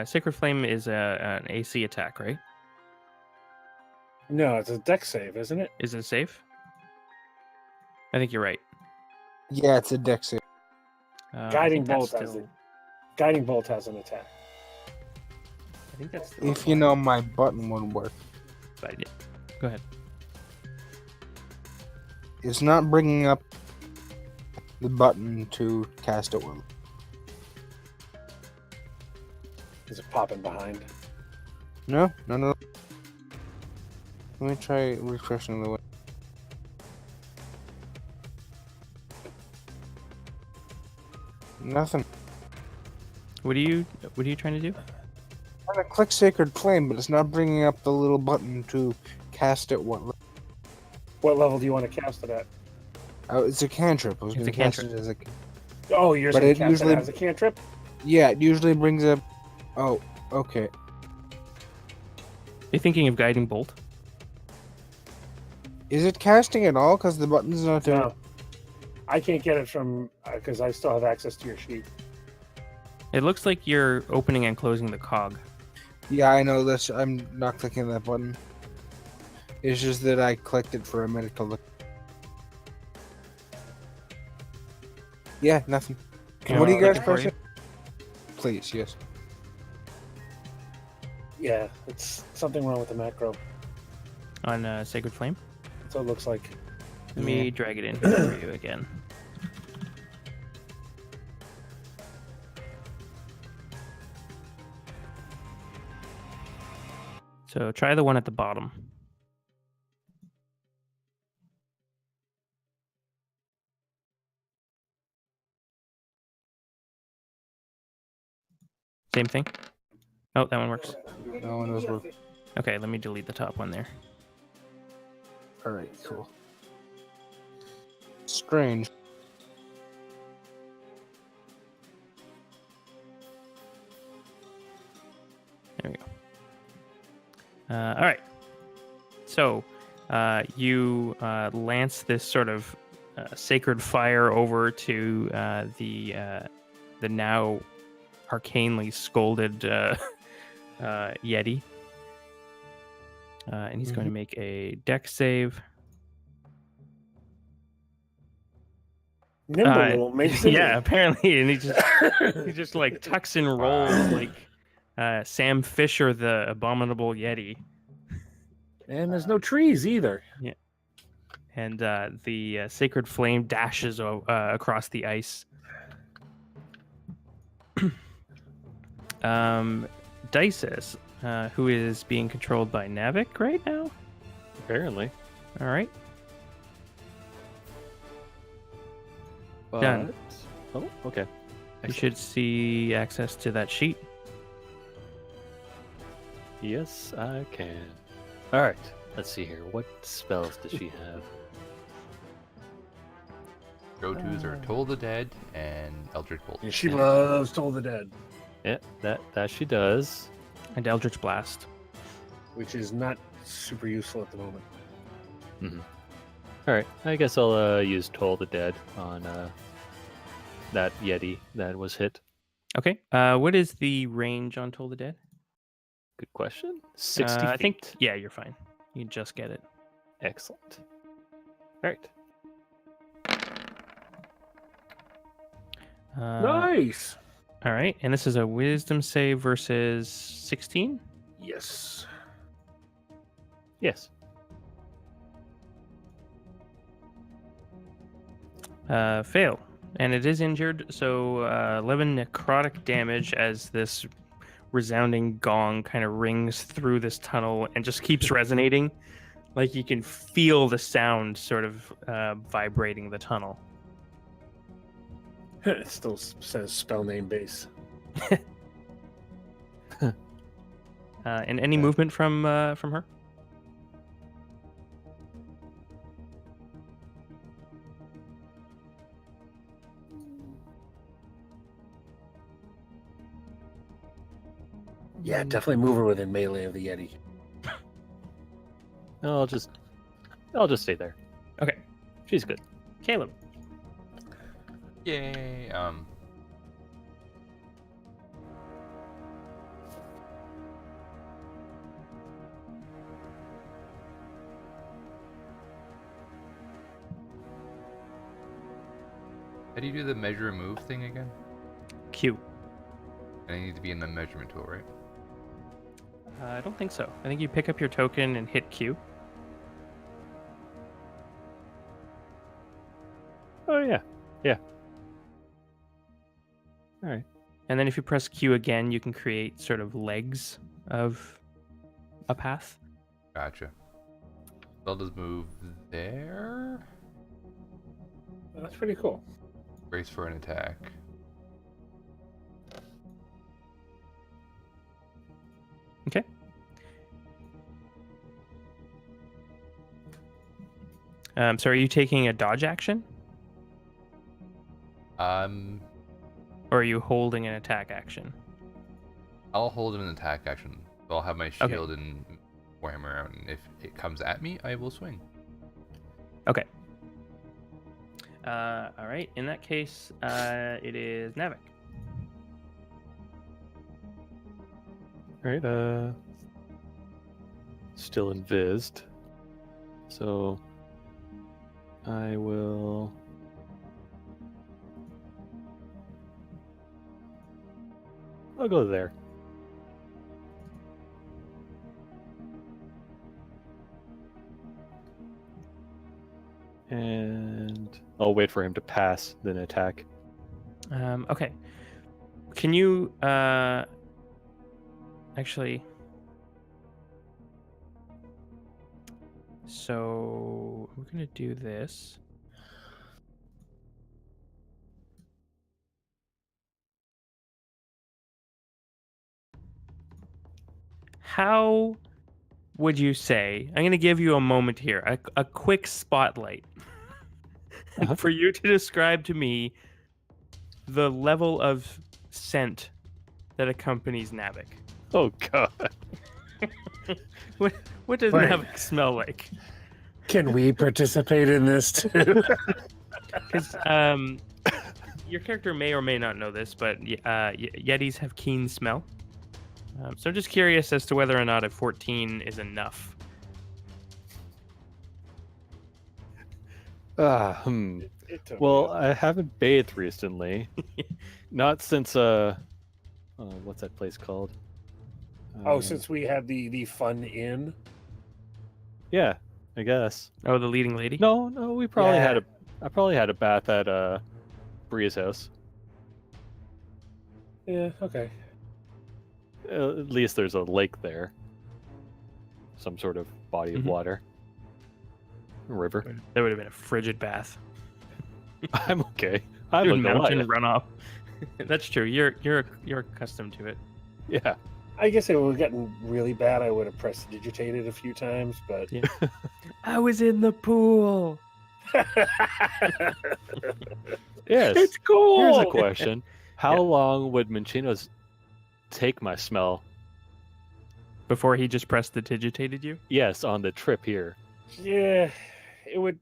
Sacred Flame is an AC attack, right? No, it's a deck save, isn't it? Is it safe? I think you're right. Yeah, it's a deck save. I Guiding think that's bolt has still- it. Guiding bolt has an attack. I think that's still If you know my button would work. But yeah. Go ahead. It's not bringing up the button to cast at will. Is it popping behind? No. Let me try refreshing the way. Nothing. What are you trying to do? I'm trying to click Sacred Flame, but it's not bringing up the little button to cast at what. What level do you want to cast it at? Oh, it's a cantrip. I was It's going a to cast cantrip. it as a. Oh, you're But saying it cast usually- it as a cantrip? Yeah, it usually brings up. Oh, okay. You're thinking of guiding bolt? Is it casting at all? Because the button's not there. No. I can't get it from because I still have access to your sheet. It looks like you're opening and closing the cog. Yeah, I know this. I'm not clicking that button. It's just that I clicked it for a minute to look. Yeah, nothing. You What do want you me to guys click it for press it? Please, yes. Yeah, it's something wrong with the macro. On Sacred Flame? So it looks like. Let me drag it in here for you again. So try the one at the bottom. Same thing? Oh, that one works. No one knows where. Okay, let me delete the top one there. Alright, cool. Strange. There we go. All right. So you lance this sort of sacred fire over to the now arcanely scolded Yeti. And he's going to make a dex save. Nimble little makes it. Yeah, apparently, and he just like tucks and rolls like Sam Fisher, the abominable Yeti. And there's no trees either. And the sacred flame dashes across the ice Dices, who is being controlled by Navik right now. Apparently. All right. But... Done. Oh, okay. You Excellent. should see access to that sheet. Yes, I can. All right. Let's see here. What spells does she have? Go-tos are Toll the Dead and Eldritch Bolt. And she loves Toll the Dead, Yeah, that she does. And Eldritch Blast. which is not super useful at the moment. All right. I guess I'll use Toll the Dead on that Yeti that was hit. Okay. What is the range on Toll the Dead? Good question. 60 feet. I think, yeah, you're fine. You just get it. Excellent. All right. Nice. All right. And this is a wisdom save versus 16. Yes. Yes. Fail. And it is injured, so 11 necrotic damage as this resounding gong kind of rings through this tunnel and just keeps resonating. Like you can feel the sound sort of vibrating the tunnel. It still says spell name base. And any movement from her? Yeah, definitely move her within melee of the Yeti. No, I'll just stay there. Okay. She's good. Caleb. Yay! How do you do the measure and move thing again? Q. I need to be in the measurement tool, right? I don't think so. I think you pick up your token and hit Q. Oh yeah. Yeah. All right. And then if you press Q again, you can create sort of legs of a path. Gotcha. Spell does move there. That's pretty cool. Brace for an attack. Okay. So are you taking a dodge action? Or are you holding an attack action? I'll hold an attack action. So I'll have my Okay. shield and Warhammer out, and if it comes at me, I will swing. Okay. All right. In that case, it is Navik. All right. Still invised. So I will. I'll go there. And I'll wait for him to pass, then attack. Okay. Can you actually? So we're gonna do this. How would you say? I'm gonna give you a moment here, a quick spotlight, for you to describe to me the level of scent that accompanies Navik. Oh god. What does Right. Navik smell like? Can we participate in this too? Because your character may or may not know this, but Yetis have keen smell. So I'm just curious as to whether or not a 14 is enough. Well, I haven't bathed recently. Not since what's that place called? Since we had the fun inn. Yeah, I guess. Oh, the leading lady? No, we probably Yeah. I probably had a bath at, Bria's house. Yeah, okay. At least there's a lake there. Some sort of body of Mhm. water. River. That would have been a frigid bath. I'm okay. I'm Dude, a mountain Goliath. runoff. That's true. You're accustomed to it. Yeah. I guess if it was getting really bad, I would have prestidigitated a few times, but Yeah. I was in the pool. Yes. It's cool. Here's a question. How Yeah. long would Minchino's take my smell? Before he just pressed the digitated you. Yes, on the trip here. yeah, it would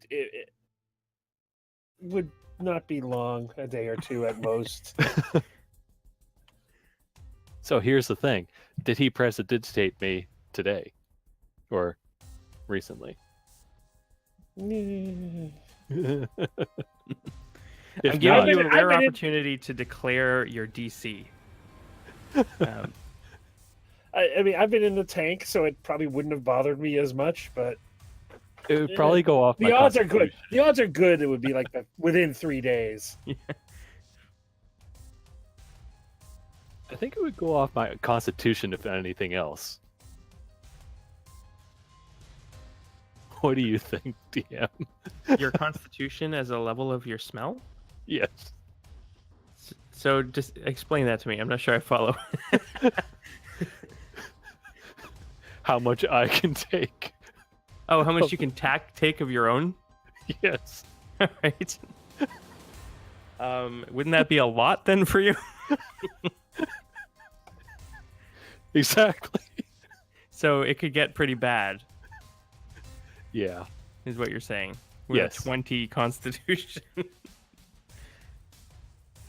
not be long, a day or two at most. So here's the thing. Did he prestidigitate me today? Or recently? Yeah. If I'm giving not, you a I've rare been in- opportunity to declare your DC. I mean, I've been in the tank, so it probably wouldn't have bothered me as much, but it would probably go off the my odds are good. constitution. The odds are good it would be like within 3 days. I think it would go off my constitution if anything else. What do you think, DM? Your constitution as a level of your smell. Yes. So just explain that to me. I'm not sure I follow. How much I can take. Oh, how much you can take of your own? Yes. All right. Wouldn't that be a lot then for you? Exactly. So it could get pretty bad, Yeah. is what you're saying. With Yes. a 20 constitution. I've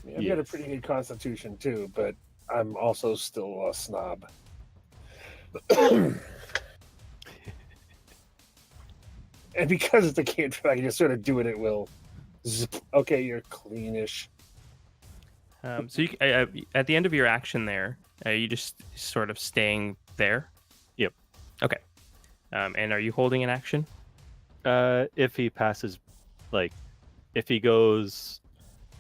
got a Yes. pretty good constitution too, but I'm also still a snob. And because it's a cantrip, I can just sort of do it at will. Zip. Okay, you're cleanish. So you, at the end of your action there, you just sort of staying there? Yep. Okay. And are you holding an action? If he passes, like, if he goes,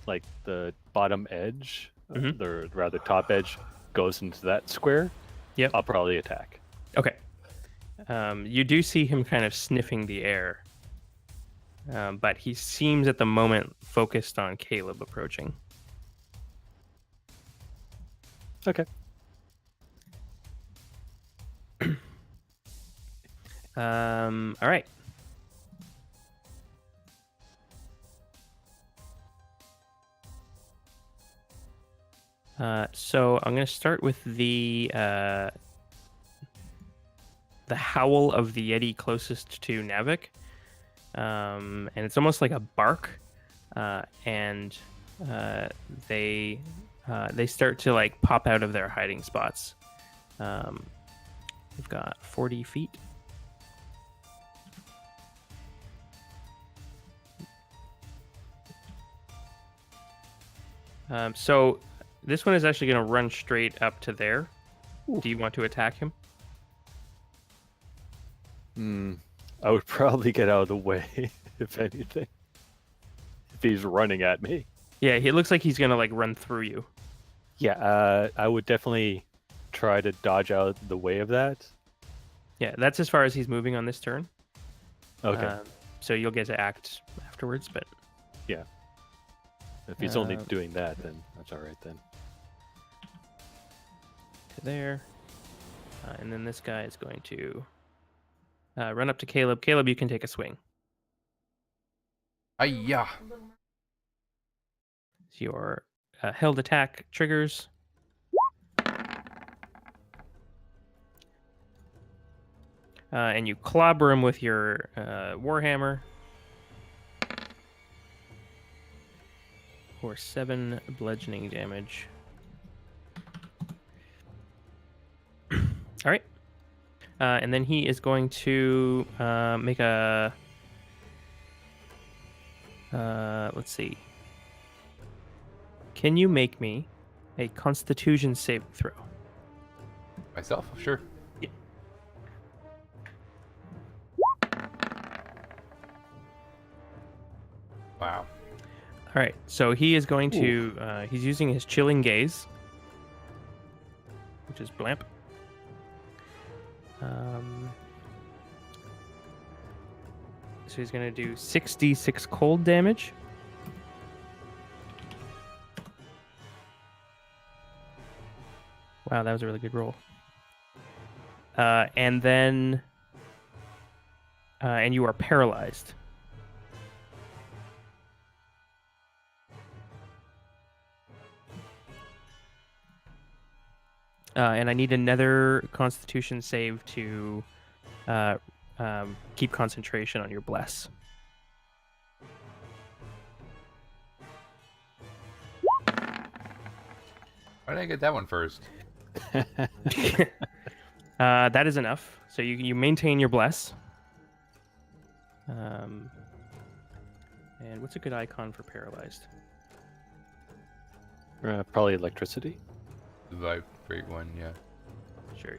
like, the bottom edge, Mhm. the rather top edge, goes into that square, Yep. I'll probably attack. Okay. You do see him kind of sniffing the air. But he seems at the moment focused on Caleb approaching. Okay. All right. So I'm going to start with the howl of the Yeti closest to Navik, and it's almost like a bark, and they start to like pop out of their hiding spots. We've got 40 feet. So this one is actually going to run straight up to there. Ooh. Do you want to attack him? I would probably get out of the way, if anything. If he's running at me. Yeah, it looks like he's going to like run through you. Yeah, I would definitely try to dodge out the way of that. Yeah, that's as far as he's moving on this turn. Okay. So you'll get to act afterwards, but If he's only um, doing that, then that's all right then. to there. And then this guy is going to run up to Caleb. Caleb, you can take a swing. Yeah. Your held attack triggers. And you clobber him with your warhammer. For 7 bludgeoning damage. All right. And then he is going to make a... let's see. Can you make me a Constitution saving throw? Myself? Sure. Yeah. Wow. All right. So he is going to... he's using his chilling gaze which is blamp. So he's going to do 6d6 cold damage. Wow, that was a really good roll. And then... and you are paralyzed. And I need another Constitution save to keep concentration on your bless. Why did I get that one first? That is enough. So you maintain your bless. And what's a good icon for paralyzed? Probably electricity. The vibrate one, yeah. Sure,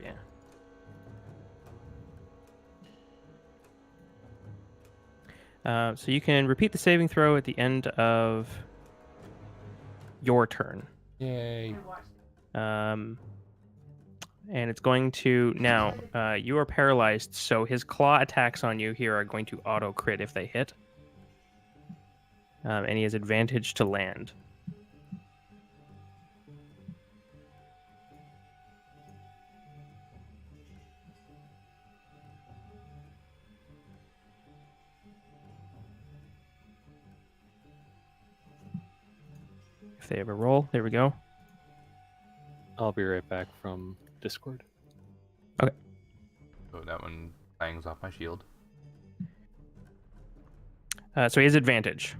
yeah. So you can repeat the saving throw at the end of your turn. Yay. And it's going to now. You are paralyzed, so his claw attacks on you here are going to auto crit if they hit. And he has advantage to land. If they ever roll, there we go. I'll be right back from Discord. Okay. So that one bangs off my shield. So he has advantage.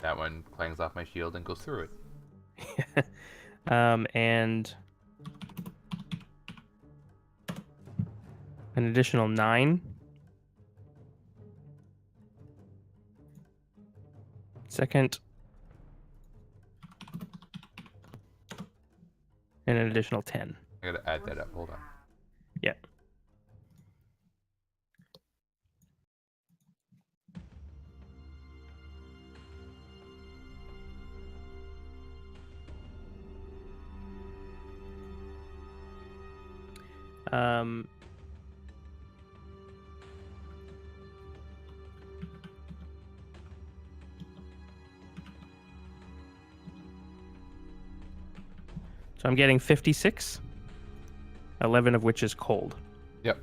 That one clangs off my shield and goes through it. And an additional 9. Second. And an additional 10. I gotta add that up. Hold on. Yeah. So I'm getting 56, 11 of which is cold. Yep.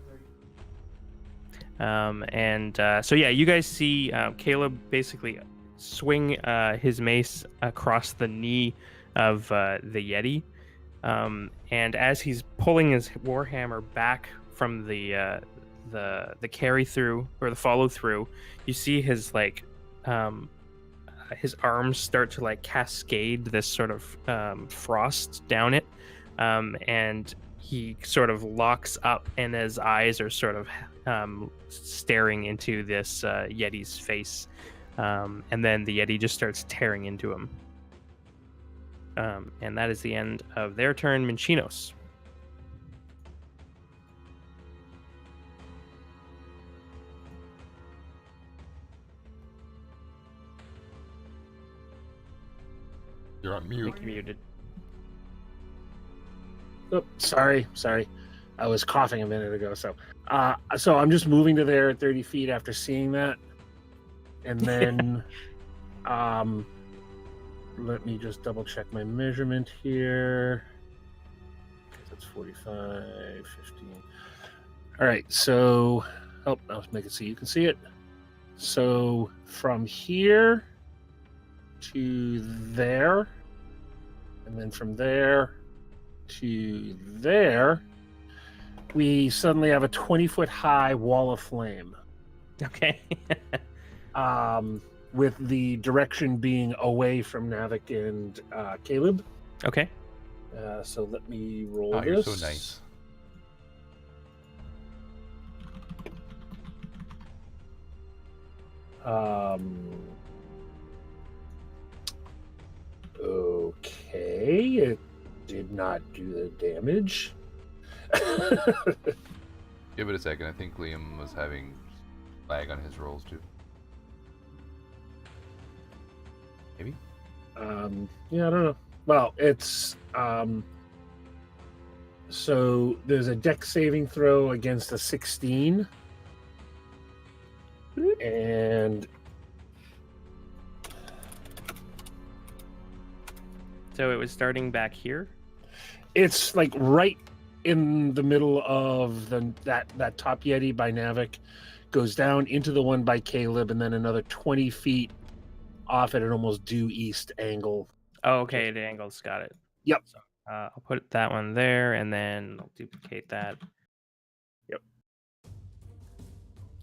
So yeah, you guys see Caleb basically swing his mace across the knee of the Yeti, and as he's pulling his warhammer back from the carry through or the follow through, you see his his arms start to like cascade this sort of frost down it, and he sort of locks up, and his eyes are sort of staring into this Yeti's face, and then the Yeti just starts tearing into him. And that is the end of their turn. Minchinos. You're on I mute. think you're muted. Oh, sorry. I was coughing a minute ago. So I'm just moving to there at 30 feet after seeing that. And then let me just double check my measurement here. That's 45, 15. All right. So, I'll make it so you can see it. So from here to there, and then from there to there, we suddenly have a 20-foot high wall of flame. Okay. With the direction being away from Navik and Caleb. Okay. So let me roll Oh, this. you're so nice. Okay, it did not do the damage. Give it a second. I think Liam was having lag on his rolls too. Maybe? Yeah, I don't know. Well, it's So there's a deck saving throw against a 16. And So it was starting back here. it's like right in the middle of that top Yeti by Navik, goes down into the one by Caleb, and then another 20 feet off at an almost due east angle. Oh, okay, the angles, got it. Yep. So, I'll put that one there, and then I'll duplicate that.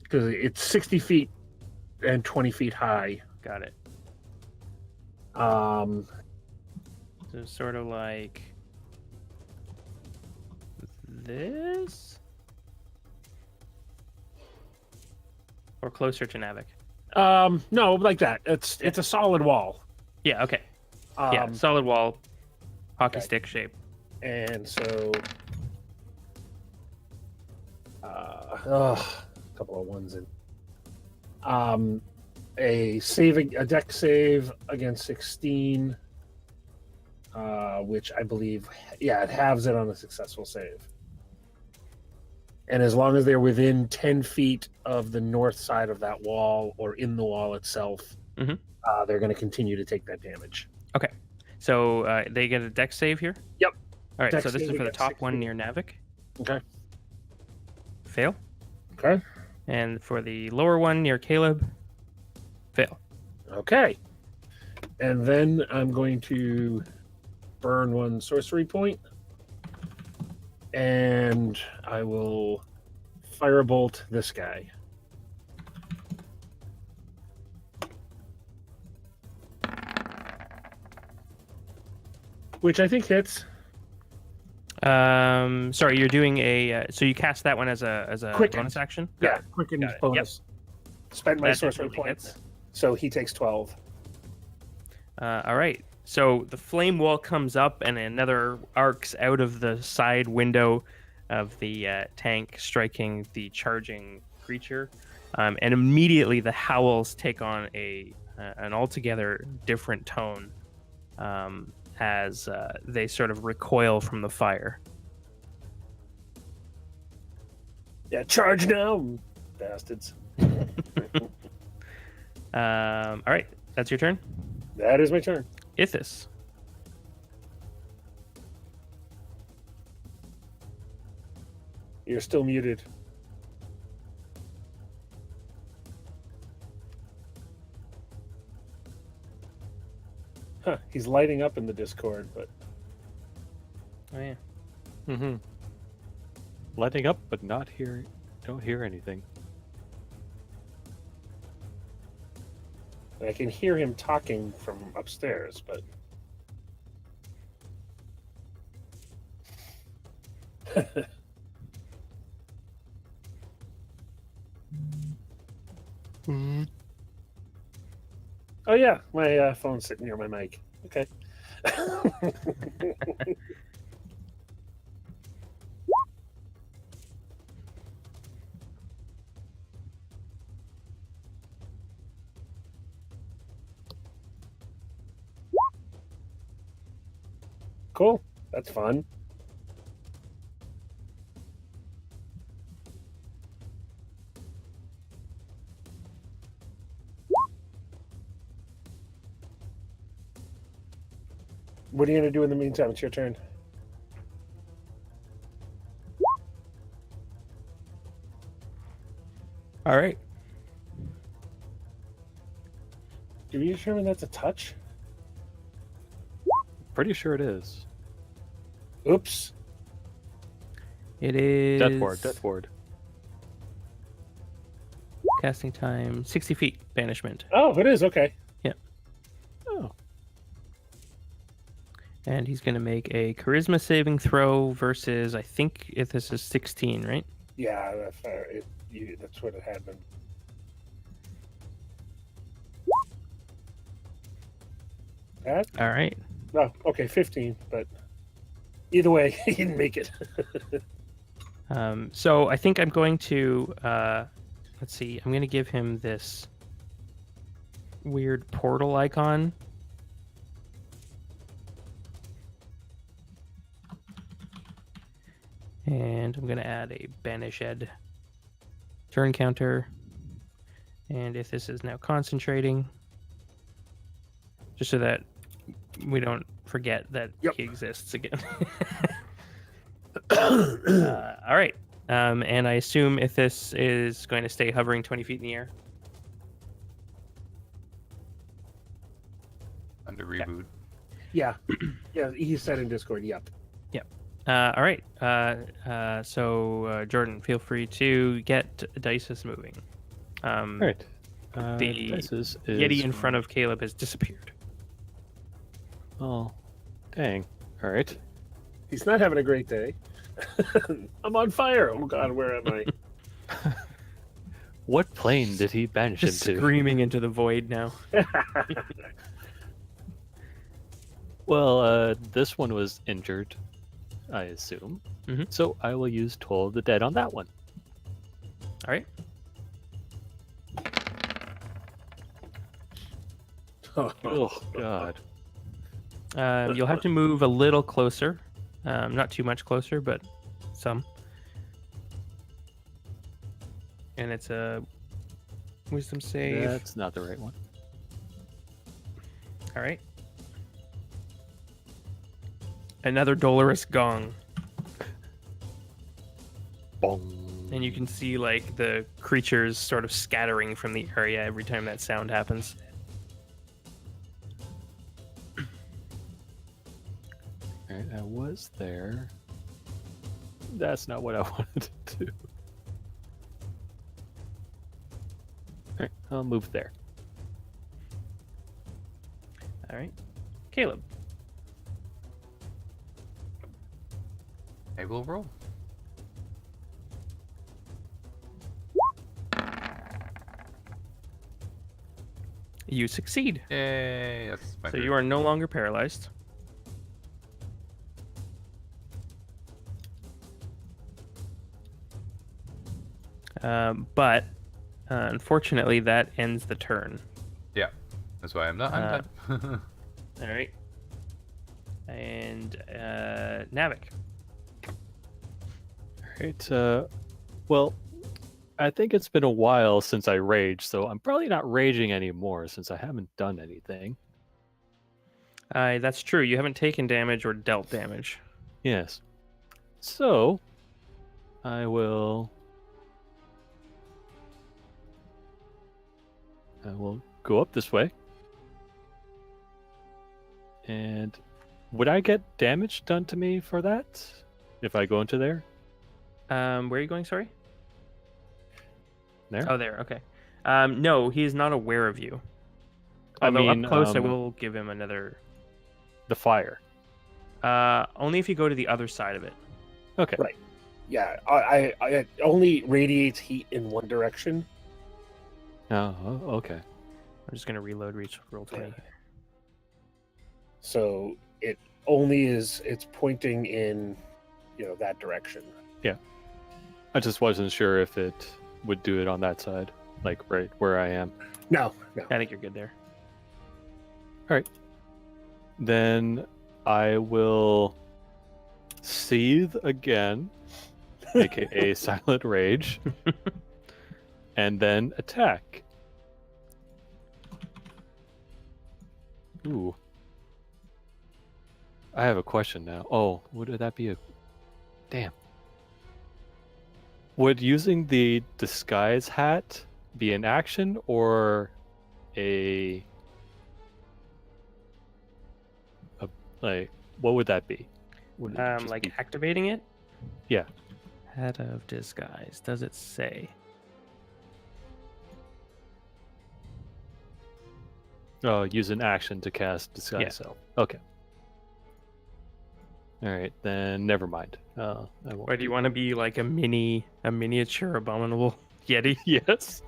Because it's 60 feet and 20 feet high. Got it. Um, So sort of like this, or closer to Navik. no, like that. It's a solid wall. Yeah. Okay. Yeah. Solid wall, hockey stick shape. And so, a couple of ones in. A deck save against 16, which I believe, it halves it on a successful save. And as long as they're within 10 feet of the north side of that wall or in the wall itself, Mhm. They're going to continue to take that damage. Okay. So they get a deck save here. Yep. All right. Dex So this is save for the against top one 16. near Navik. Okay. Fail. Okay. And for the lower one near Caleb. Fail. Okay. And then I'm going to burn one sorcery point. And I will firebolt this guy. Which I think hits. Sorry, you're doing a. So you cast that one as a Quicken. bonus action. Yeah, quicken Got it. bonus. Spend my That sorcery definitely points. hits. So he takes 12. All right. So the flame wall comes up, and another arcs out of the side window of the tank, striking the charging creature. And immediately the howls take on an altogether different tone as they sort of recoil from the fire. Yeah, charge now, bastards. All right. That's your turn. That is my turn. Ithis. You're still muted. Huh, he's lighting up in the Discord, but Oh yeah. Mm-hmm. Lighting up, but not hear. Don't hear anything. I can hear him talking from upstairs, but oh yeah, my phone's sitting near my mic. Okay. Cool. That's fun. What are you going to do in the meantime? It's your turn. All right. Do you determine that's a touch? Pretty sure it is. Oops. It is Death ward. Death ward. casting time 60 feet banishment. Oh, it is. Okay. Oh. And he's going to make a charisma saving throw versus, I think if this is 16, right? Yeah, that's what it had been. That? All right. No, okay, 15, but either way, he didn't make it. So I think I'm going to, let's see, I'm going to give him this weird portal icon. And I'm going to add a Banished turn counter. And if this is now concentrating, just so that we don't forget that Yep. he exists again. All right. And I assume if this is going to stay hovering 20 feet in the air. Under reboot. Yeah. Yeah, he said in Discord, yep. All right. So Jordan, feel free to get Dices moving. All right. The this is Yeti in front of Caleb has disappeared. Oh, dang. All right. He's not having a great day. I'm on fire. Oh God, where am I? What plane did he banish Just into? screaming into the void now. Well, this one was injured, I assume. Mhm. So I will use Toll of the Dead on that one. All right. Oh, God. You'll have to move a little closer. Not too much closer, but some. And it's a wisdom save. That's not the right one. All right. Another dolorous gong. Bong. And you can see like the creatures sort of scattering from the area every time that sound happens. All right, I was there. That's not what I wanted to do. All right, I'll move there. All right. Caleb. I will roll. You succeed. Yay! That's my So you are no longer paralyzed. But unfortunately, that ends the turn. Yeah, that's why I'm not. I'm done. All right. And Navik. All right. Well, I think it's been a while since I raged, so I'm probably not raging anymore since I haven't done anything. That's true. You haven't taken damage or dealt damage. Yes. So, I will go up this way. And would I get damage done to me for that if I go into there? Where are you going? Sorry. There? Oh, there. Okay. No, he is not aware of you. I Although mean, up close, I will give him another. The fire. Only if you go to the other side of it. Okay. Right. Yeah, I it only radiates heat in one direction. Oh, okay. I'm just gonna reload roll 20. Yeah. So it only it's pointing in, that direction. I just wasn't sure if it would do it on that side, like right where I am. No. I think you're good there. Then I will seethe again, aka silent rage, and then attack. Ooh. I have a question now. Oh, would that be a... Damn. Would using the disguise hat be an action or a like, what would that be? Would it just Like be- activating it? Yeah. Hat of disguise. Does it say? Oh, use an action to cast disguise Yeah. self. Okay. All right, then never mind. I won't. Or do you want to be like a miniature abominable yeti? Yes.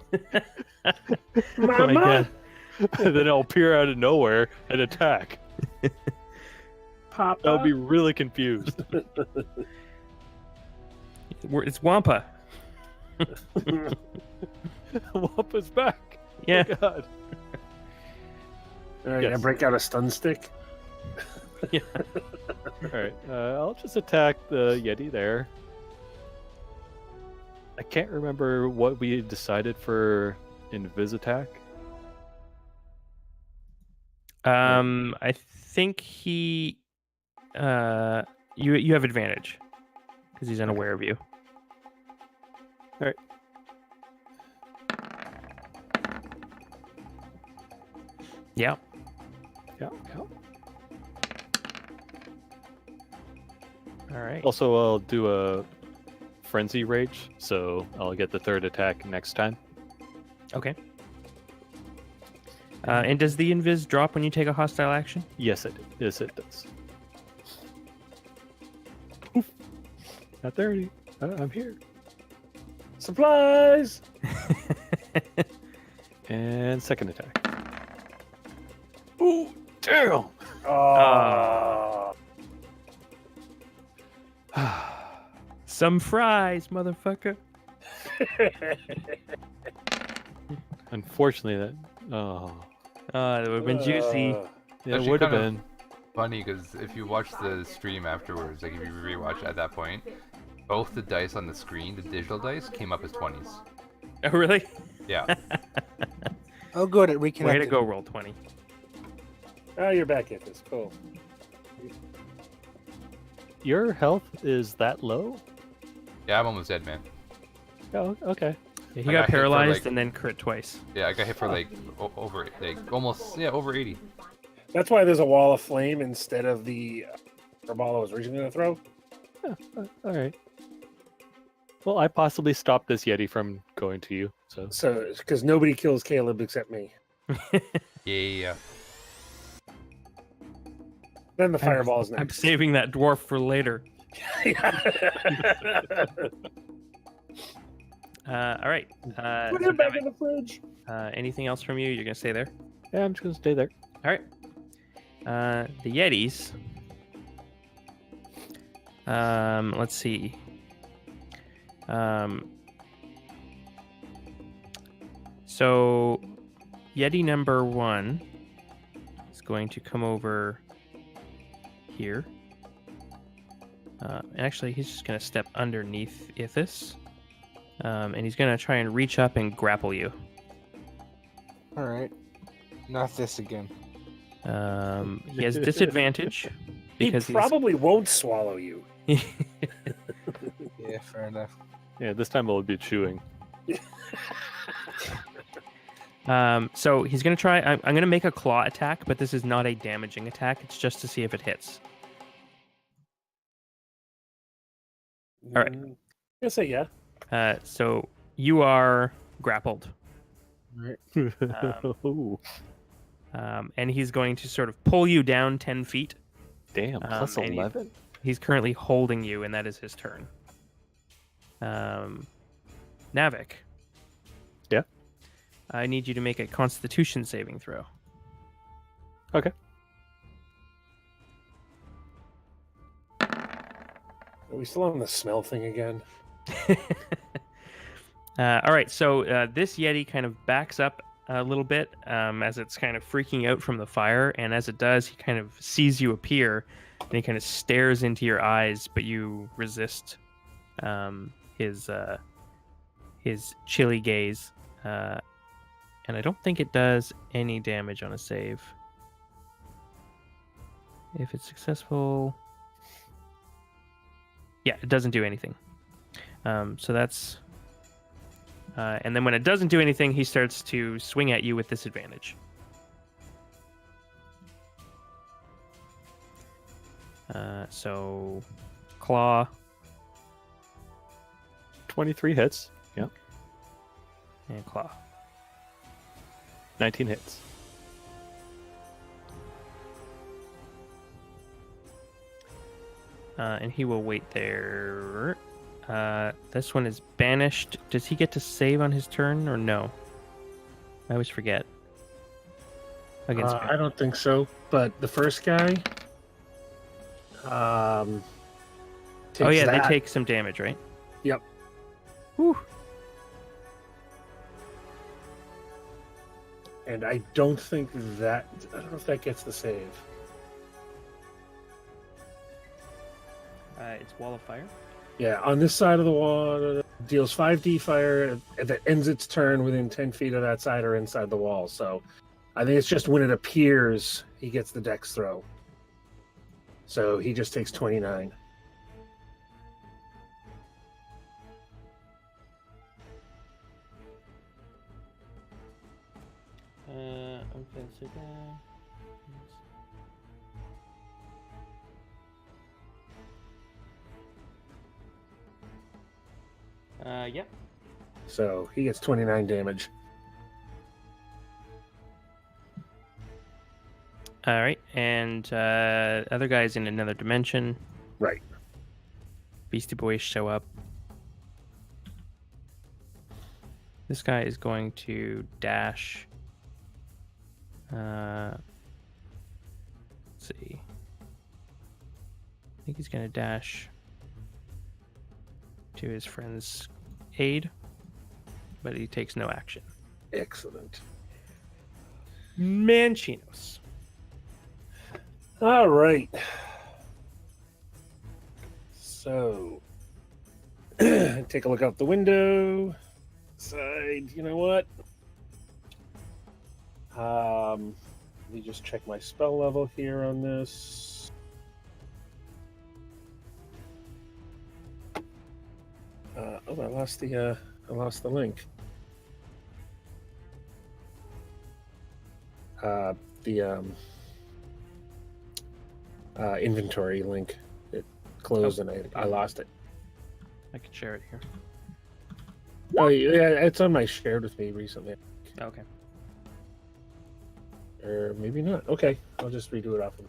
Oh my god. And then I'll appear out of nowhere and attack. Papa. I'll be really confused. It's Wampa. Wampa's back. Yeah. Oh god. All right, Yes. I break out a stun stick. All right. I'll just attack the Yeti there. I can't remember what we decided for Invis attack. I think he, you have advantage because he's unaware of you. All right. Yeah. Yeah. All right. Also, I'll do a frenzy rage, so I'll get the third attack next time. Okay. And does the invis drop when you take a hostile action? Yes, it does. Oof. Not 30. I'm here. Supplies. And second attack. Ooh, damn! Oh. Some fries, motherfucker. Unfortunately, that. Oh. That would have been juicy. Yeah, it Actually would have kind of- been. Funny because if you watch the stream afterwards, like if you rewatch at that point, both the dice on the screen, the digital dice, came up as 20s. Oh, really? Yeah. Oh, good. It reconnected. Way to go, roll 20. Oh, you're back at this. Cool. Your health is that low? Yeah, I'm almost dead, man. Oh, okay. Yeah, he I got got hit for, paralyzed like- and then crit twice. Yeah, I got hit for like over, like almost, yeah, over 80. That's why there's a wall of flame instead of the ball I was originally going to throw. All right. Well, I possibly stopped this Yeti from going to you, so. So, because nobody kills Caleb except me. Yeah. Then the fireball is I'm next. saving that dwarf for later. All right. Put So it back Namek, in the fridge. anything else from you? You're gonna stay there. Yeah, I'm just gonna stay there. All right. The Yetis. Let's see. So Yeti number 1 is going to come over here. Actually, he's just going to step underneath Ithis. And he's going to try and reach up and grapple you. All right. Not this again. He has disadvantage He because probably won't swallow you. he's... Yeah, fair enough. Yeah, this time I'll be chewing. So he's going to try... I'm going to make a claw attack, but this is not a damaging attack. It's just to see if it hits. All right. I'll say yeah. So you are grappled. Ooh, And he's going to sort of pull you down 10 feet. damn, plus and 11? He's currently holding you, and that is his turn. Navik. Yeah? I need you to make a Constitution saving throw. Okay. Are we still on the smell thing again? All right, so this Yeti kind of backs up a little bit as it's kind of freaking out from the fire, and as it does, he kind of sees you appear, and he kind of stares into your eyes, but you resist his chilly gaze, and I don't think it does any damage on a save. If it's successful, yeah, it doesn't do anything. So that's. And then when it doesn't do anything, he starts to swing at you with disadvantage. So, claw 23 hits. Yeah. and claw. 19 hits. And he will wait there. This one is banished. Does he get to save on his turn or no? I always forget. Against I don't think so. But the first guy, oh yeah, that. they take some damage, right? Yep. Whew. And I don't think that. I don't know if that gets the save. It's wall of fire. Yeah, on this side of the wall. deals 5d fire that ends its turn within 10 feet of that side or inside the wall. So I think it's just when it appears he gets the dex throw. So he just takes 29. Offensive. Yep. So he gets 29 damage. All right, and other guys in another dimension. Right. Beastie Boys show up. This guy is going to dash. Let's see. I think he's going to dash to his friend's aid, but he takes no action. Excellent. Manchinos. All right. So, take a look out the window. Side, you know what? Let me just check my spell level here on this. I lost the link. Inventory link. It closed and I lost it. I can share it here. Oh yeah, it's on my shared with me recently. Okay. Or maybe not. Okay, I'll just redo it off of.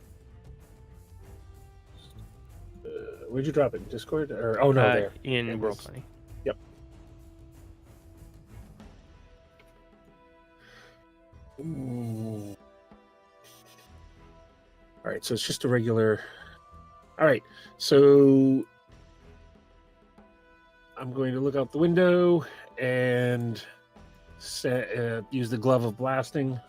Where'd you drop it? Discord? Or oh no, there. In It World was- 20. Yep. Ooh. All right, so it's just a regular. All right, so I'm going to look out the window and use the glove of blasting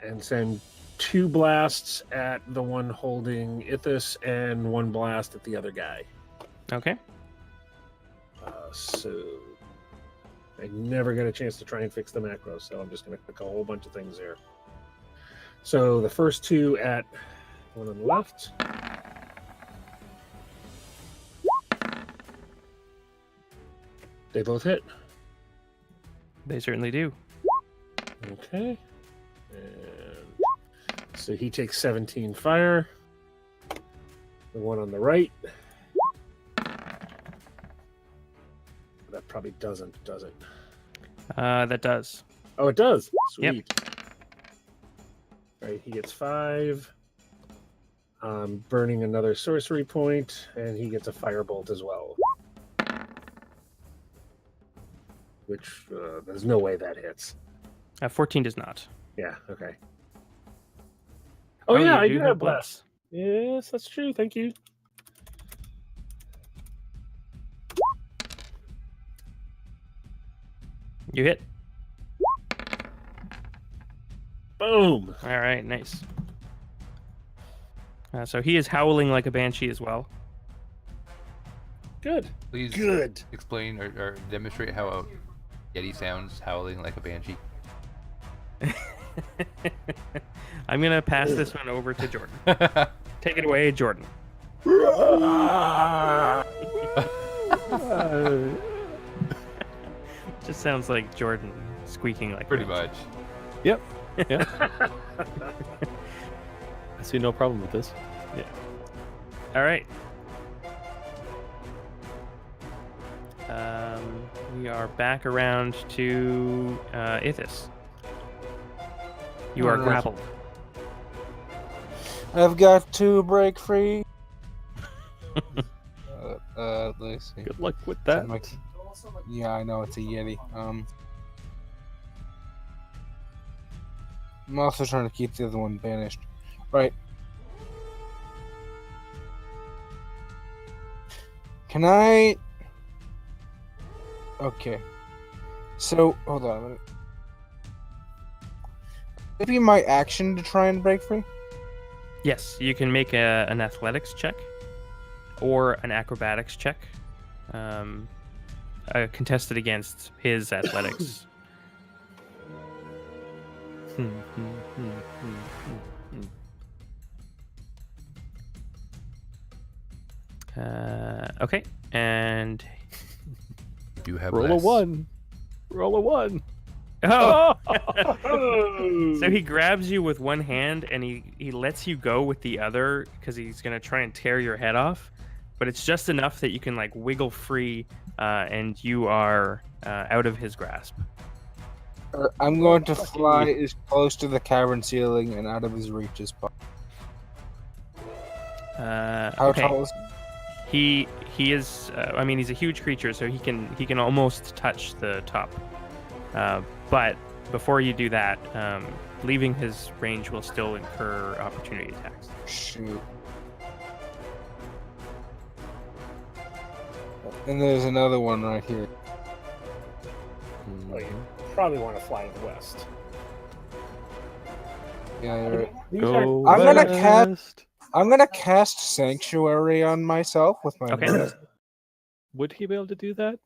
and send 2 blasts at the one holding Ithis and 1 blast at the other guy. Okay. So I never get a chance to try and fix the macro, so I'm just going to click a whole bunch of things there. So the first 2 at one on the left. They both hit. They certainly do. Okay. And so he takes 17 fire. The one on the right. That probably doesn't, does it? That does. Oh, it does. Yep. Sweet. All right, he gets 5. Burning another sorcery point, and he gets a firebolt as well. Which, there's no way that hits. 14 does not. Yeah, okay. Oh, yeah, you I do have bless. Yes, that's true. Thank you. You hit. Boom. All right, nice. So he is howling like a banshee as well. Good. Please Good. explain or demonstrate how a Yeti sounds howling like a banshee. I'm going to pass this one over to Jordan. Take it away, Jordan. Just sounds like Jordan squeaking like Pretty a much. Yep. Yeah. I see no problem with this. All right. We are back around to Ithis. You are Alright. grappled. I've got to break free. Let's see. Good luck with that. Yeah, I know it's a Yeti. I'm also trying to keep the other one banished. Right. Can I? Okay. So hold on a minute. Maybe my action to try and break free. Yes, you can make an athletics check or an acrobatics check. contested against his athletics. Okay, and You have Roll a less. 1. Roll a 1. oh, Oh! so he grabs you with one hand and he lets you go with the other because he's gonna try and tear your head off, but it's just enough that you can like wiggle free, and you are out of his grasp. I'm going to fly as close to the cavern ceiling and out of his reach as possible. How Okay. tall is He is. I mean, he's a huge creature, so he can almost touch the top. But before you do that, leaving his range will still incur opportunity attacks. Shoot. And there's another one right here. Oh, you probably want to fly to the west. Yeah, you're right. These Go I'm gonna west. I'm gonna cast Sanctuary on myself with my Okay. bonus. Would he be able to do that?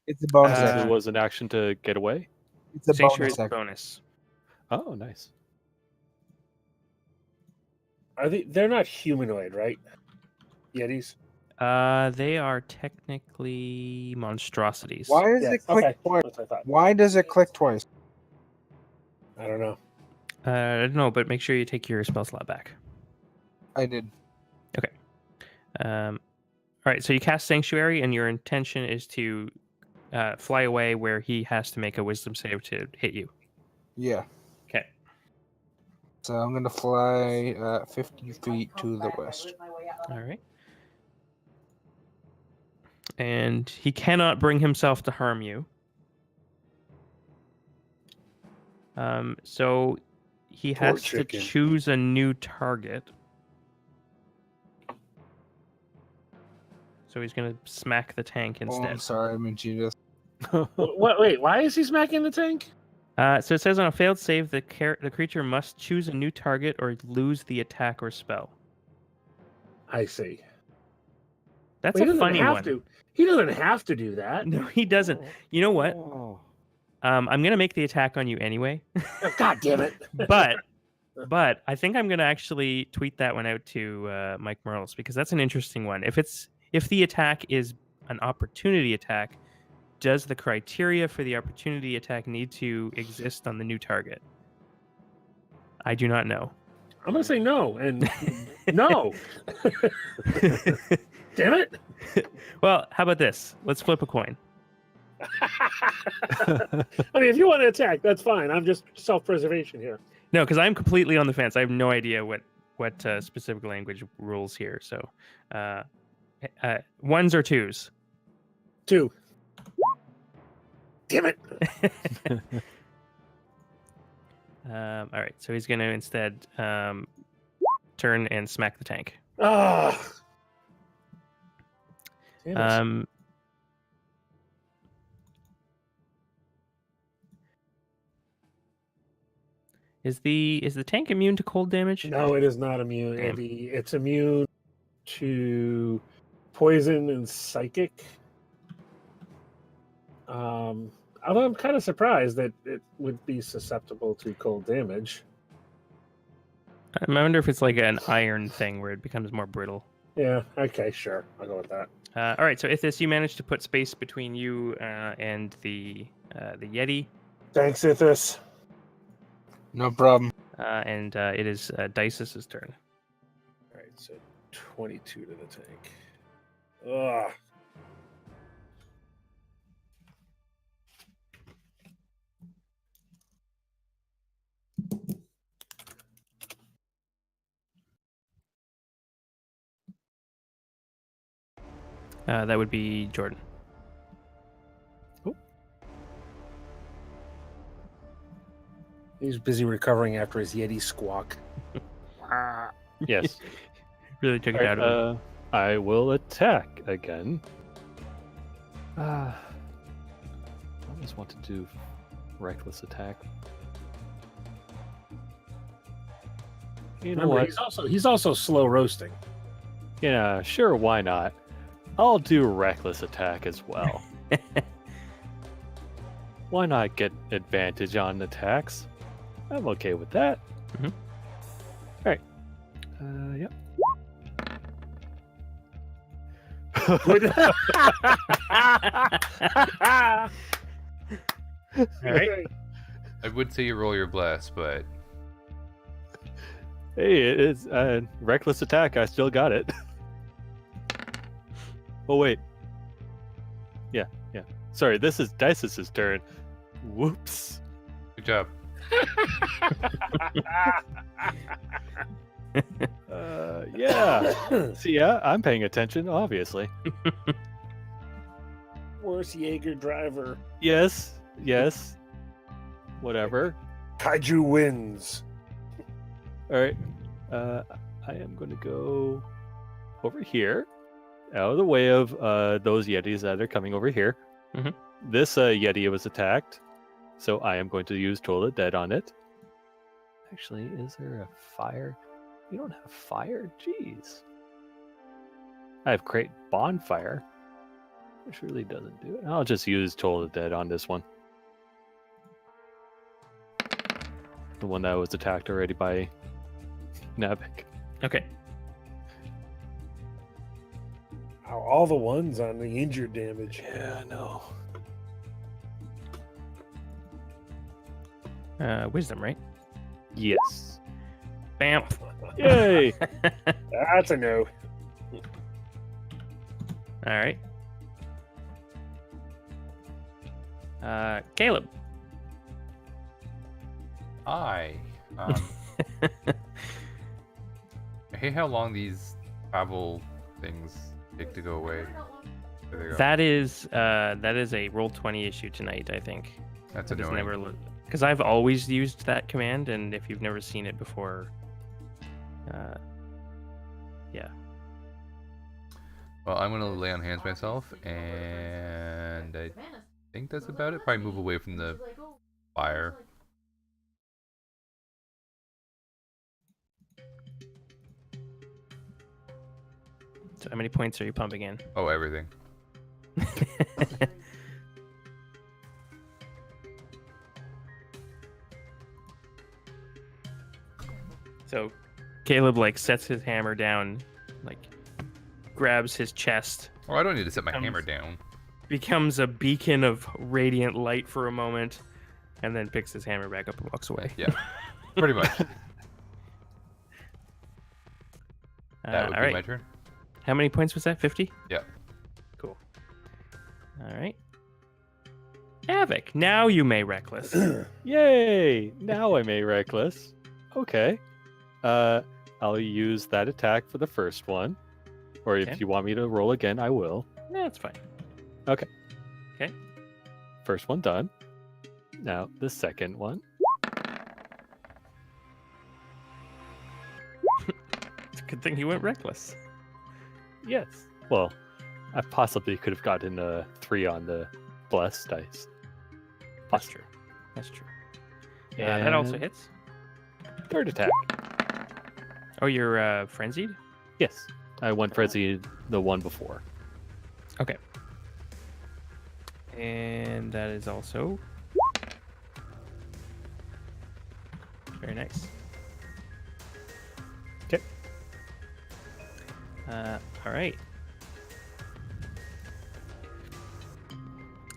It's a bonus If action. it was an action to get away? It's a Sanctuary bonus action. bonus. Oh, nice. Are they're not humanoid, right? Yetis. They are technically monstrosities. Why does Yes, it click okay. twice? That's what I thought. Why does it click twice? I don't know. I don't know, but make sure you take your spell slot back. I did. All right, so you cast Sanctuary, and your intention is to fly away where he has to make a Wisdom save to hit you. Yeah. Okay. So I'm gonna fly 50 feet to the west. All right. And he cannot bring himself to harm you. So he Poor has chicken. to choose a new target. So he's going to smack the tank Oh, I'm instead. sorry, I meant Jesus. Wait, why is he smacking the tank? So it says on a failed save, the creature must choose a new target or lose the attack or spell. I see. That's Well, he a doesn't funny have one. to. He doesn't have to do that. No, he doesn't. You know what? Oh. I'm going to make the attack on you anyway. Oh, God damn it! But I think I'm going to actually tweet that one out to Mike Merles because that's an interesting one. If the attack is an opportunity attack, does the criteria for the opportunity attack need to exist on the new target? I do not know. I'm gonna say no and no. Damn it! Well, how about this? Let's flip a coin. I mean, if you want to attack, that's fine. I'm just self-preservation here. No, because I'm completely on the fence. I have no idea what specific language rules here. So, ones or twos? 2. Damn it! All right, so he's going to instead turn and smack the tank. Ah. Damn it. Is the tank immune to cold damage? No, it is not immune. Damn. It's immune to poison and psychic. Although I'm kind of surprised that it would be susceptible to cold damage. I wonder if it's like an iron thing where it becomes more brittle. Yeah, okay, sure. I'll go with that. All right, so Ithis, you managed to put space between you and the Yeti, Thanks, Ithis. No problem. and it is Dice's turn. All right, so 22 to the tank. Ugh. That would be Jordan. He's busy recovering after his Yeti squawk. Yes. Really took it All out right, of him. I will attack again. I always want to do reckless attack. You know Remember, what? he's also slow roasting. Yeah, sure, why not? I'll do reckless attack as well. Why not get advantage on attacks? I'm okay with that. Mhm. All right. Yep. All right. I would say you roll your bless, but Hey, it is reckless attack. I still got it. Oh wait. Yeah. Sorry, this is Dice's turn. Whoops. good job. Yeah. See, yeah, I'm paying attention, obviously. Worst Jaeger driver. Yes. Whatever. Kaiju wins. All right. I am going to go over here, out of the way of those Yetis that are coming over here. Mhm. This Yeti was attacked, so I am going to use Toll the Dead on it. Actually, is there a fire? You don't have fire? Jeez. I have Great Bonfire, which really doesn't do it. I'll just use Toll the Dead on this one. The one that was attacked already by Navik. Okay. All the ones on the injured damage. Yeah, no. Wisdom, right? Yes. Bam. Yay! That's a no. All right. Caleb. I hate how long these travel things take to go away. There they go. That is a roll 20 issue tonight, I think. That's That is annoying. never because I've always used that command, and if you've never seen it before, yeah. Well, I'm gonna lay on hands myself, and I think that's about it. Probably move away from the fire. So how many points are you pumping in? Oh, everything. So Caleb sets his hammer down, grabs his chest, Oh, I don't need to set my Comes- hammer down. becomes a beacon of radiant light for a moment, and then picks his hammer back up and walks away. Yeah, pretty much. That would all be right. my turn. How many points was that? 50? Yeah. Cool. All right. Havoc, now you may reckless. Yay! Now I may reckless. Okay. I'll use that attack for the first one. Or Okay. if you want me to roll again, I will. That's fine. First one done. Now the second one. It's a good thing he went reckless. Yes. Well, I possibly could have gotten a 3 on the blessed dice. That's true. That's true. Yeah, that also And hits. Third attack. Oh, you're frenzied? Yes. I went frenzy the one before. Okay. And that is also very nice. Okay. All right.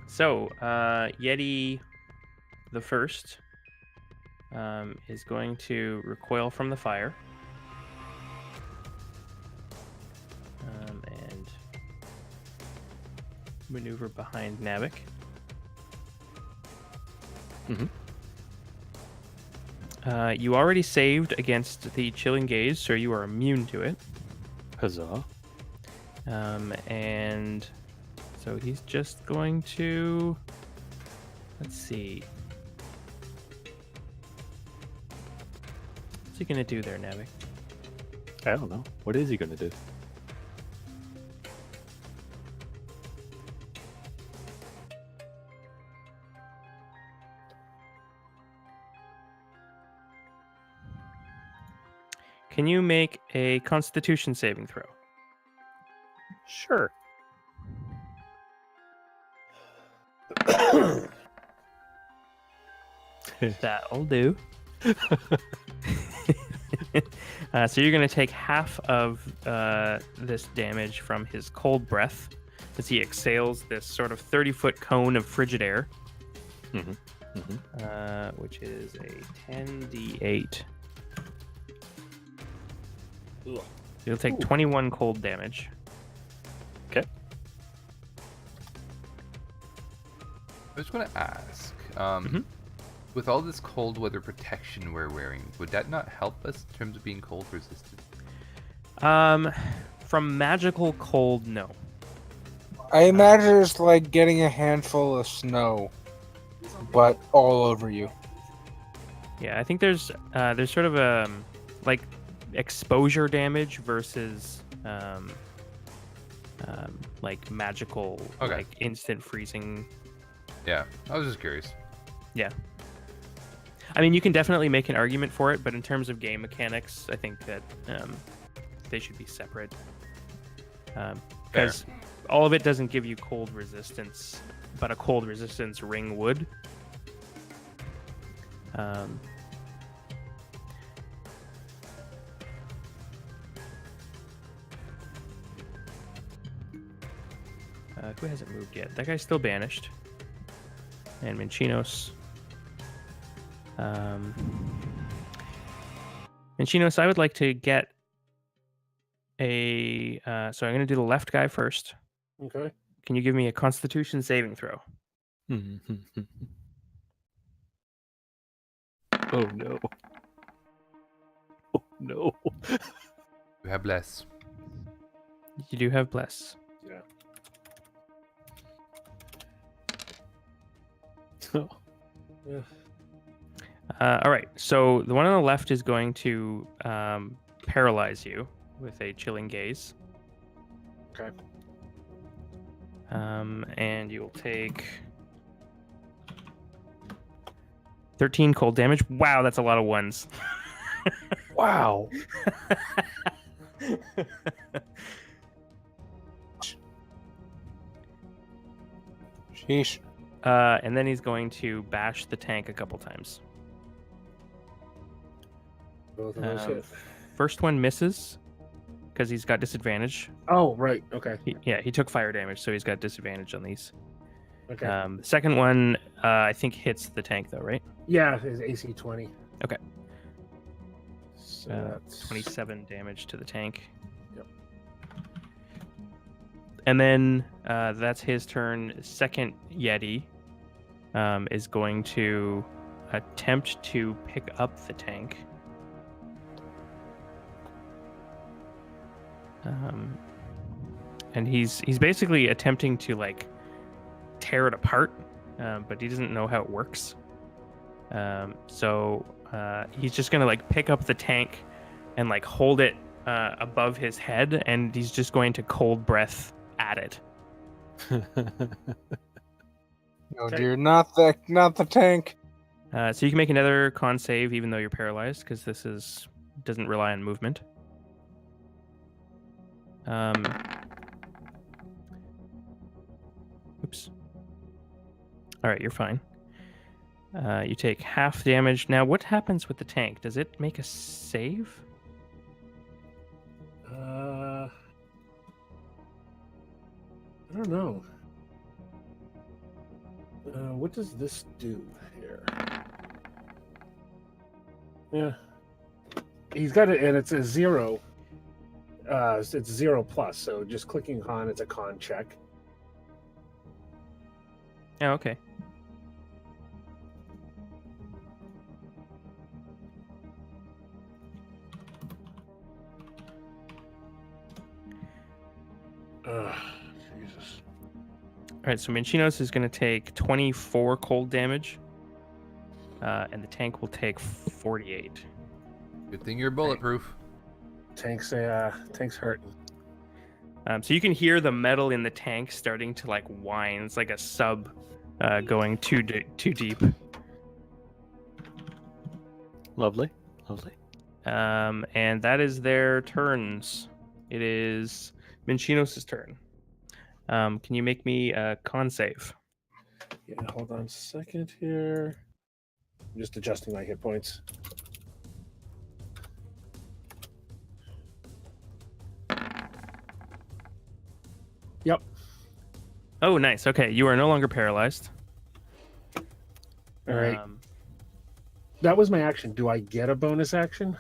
So, Yeti the first is going to recoil from the fire. And maneuver behind Navik. Mhm. You already saved against the chilling gaze, so you are immune to it. Huzzah. And so he's just going to, let's see. What's he gonna do there, Navik? I don't know. What is he going to do? Can you make a Constitution saving throw? Sure. That'll do. So you're going to take half of this damage from his cold breath as he exhales this sort of 30-foot cone of frigid air, which is a 10d8. You'll take 21 cold damage. Okay. I just want to ask, with all this cold weather protection we're wearing, would that not help us in terms of being cold resistant? From magical cold, no. I imagine it's like getting a handful of snow, but all over you. Yeah, I think there's sort of a like exposure damage versus like magical, like instant freezing. Yeah, I was just curious. Yeah. I mean, you can definitely make an argument for it, but in terms of game mechanics, I think that they should be separate. Because all of it doesn't give you cold resistance, but a cold resistance ring would. Who hasn't moved yet? That guy's still banished. And Minchinos. Minchinos, I would like to get a... so I'm going to do the left guy first. Okay. Can you give me a Constitution saving throw? Oh no. Oh no. You have bless. You do have bless. Yeah. Oh. Yeah. All right. So the one on the left is going to paralyze you with a chilling gaze. Okay. And you'll take 13 cold damage. Wow, that's a lot of ones. Wow. Sheesh. And then he's going to bash the tank a couple times. Both of those hit. First one misses because he's got disadvantage. Oh, right. Okay. He took fire damage, so he's got disadvantage on these. Okay. The second one, I think, hits the tank, though, right? Yeah, it's AC 20. Okay. So that's 27 damage to the tank. Yep. And then that's his turn. Second Yeti is going to attempt to pick up the tank. And he's basically attempting to like tear it apart, but he doesn't know how it works. So he's just gonna like pick up the tank and like hold it above his head, and he's just going to cold breath at it. No, dear, not the tank. So you can make another con save even though you're paralyzed, because this doesn't rely on movement. Oops. All right, you're fine. You take half damage. Now, what happens with the tank? Does it make a save? I don't know. What does this do here? Yeah. He's got it, and it's a 0. It's 0 plus, so just clicking con, it's a con check. Oh, okay. Jesus. All right, so Minchinos is going to take 24 cold damage, and the tank will take 48. Good thing you're bulletproof. Tank's hurting. So you can hear the metal in the tank starting to like whine. It's like a sub going too deep. Lovely. And that is their turns. It is Minchinos' turn. Can you make me a con save? Yeah, hold on a second here. I'm just adjusting my hit points. Yep. Oh, nice. Okay, you are no longer paralyzed. All right. Um, That was my action. Do I get a bonus action?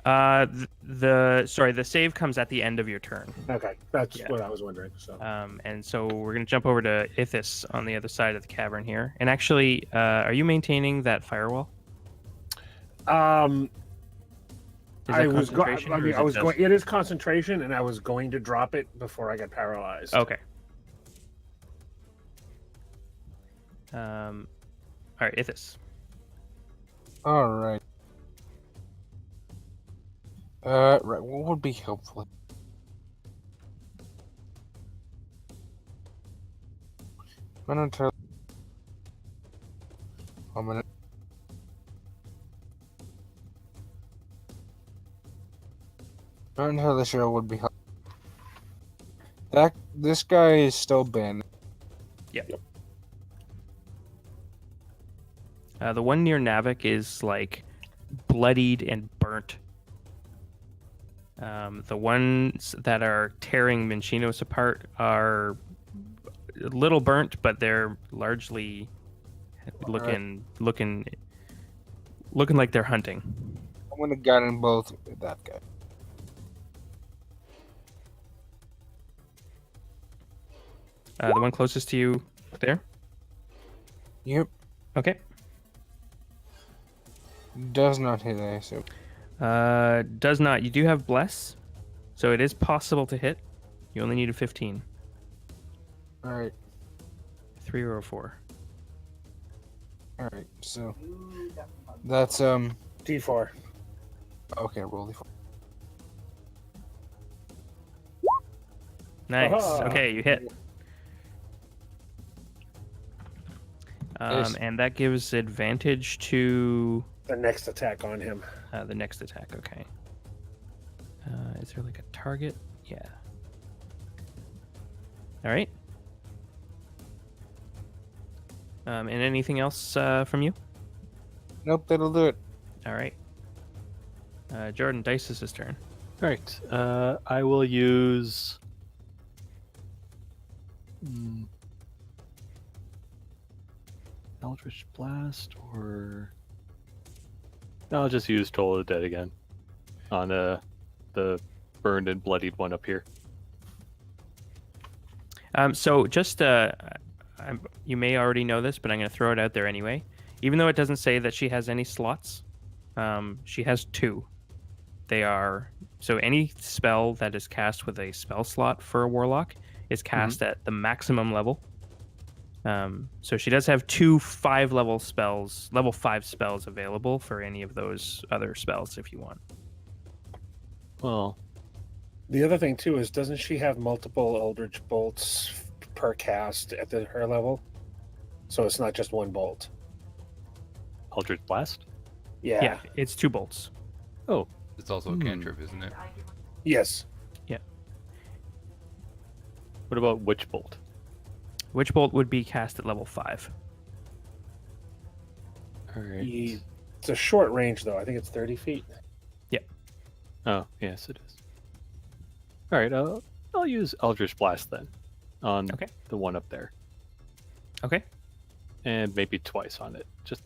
the save comes at the end of your turn. Okay, that's Yeah. what I was wondering. So And so we're gonna jump over to Ithis on the other side of the cavern here. And actually, are you maintaining that firewall? Um, Is that I was going. concentration, I or mean, is I it was just- going. It is concentration, and I was going to drop it before I got paralyzed. Okay. All right, Ithis. All right. Right. What would be helpful? I'm not entirely. 1 minute. Not entirely sure what would be helpful. This guy is still banned. The one near Navik is like bloodied and burnt. The ones that are tearing Minchinos apart are a little burnt, but they're largely looking like they're hunting. I'm gonna gun in both with that guy. The one closest to you there. Yep. Okay. Does not hit, I assume. Does not. You do have bless, so it is possible to hit. You only need a 15. All right. 3 or a 4. All right. So that's D4. okay. Roll the 4. Nice. Aha. Okay, you hit. Yes. And that gives advantage to The next attack on him. the next attack. Okay. Is there like a target? Yeah. All right. And anything else from you? Nope, that'll do it. All right. Jordan, Dice's turn. All right. I will use. Eldritch Blast, or I'll just use Toll of the Dead again on the burned and bloodied one up here. So just you may already know this, but I'm going to throw it out there anyway. Even though it doesn't say that she has any slots, she has 2. They are so any spell that is cast with a spell slot for a warlock is cast at the maximum level. So she does have 2 level 5 spells available for any of those other spells if you want. Well, The other thing too is, doesn't she have multiple Eldritch bolts per cast at her level? So it's not just one bolt. Eldritch Blast. Yeah, it's 2 bolts. Oh, It's also a cantrip, isn't it? Yes. what about Witch Bolt? Witch bolt would be cast at level 5. All right. It's a short range though. I think it's 30 feet. Oh, yes, it is. All right. I'll use Eldritch Blast then on the one up there, Okay. and maybe twice on it, just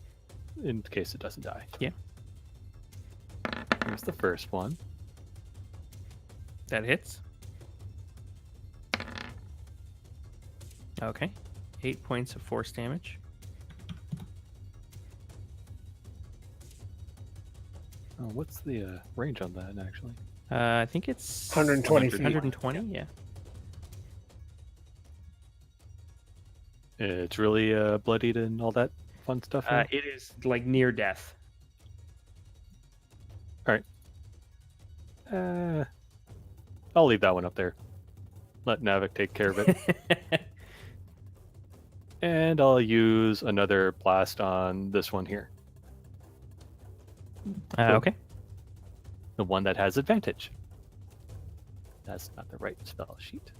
in case it doesn't die. Yeah. Here's the first one. That hits. Okay. 8 points of force damage. Oh, what's the range on that actually? I think it's 120 feet. 120, yeah. It's really bloodied and all that fun stuff. here? It is like near death. I'll leave that one up there. Let Navik take care of it. And I'll use another blast on this one here. Okay. The one that has advantage. That's not the right spell sheet.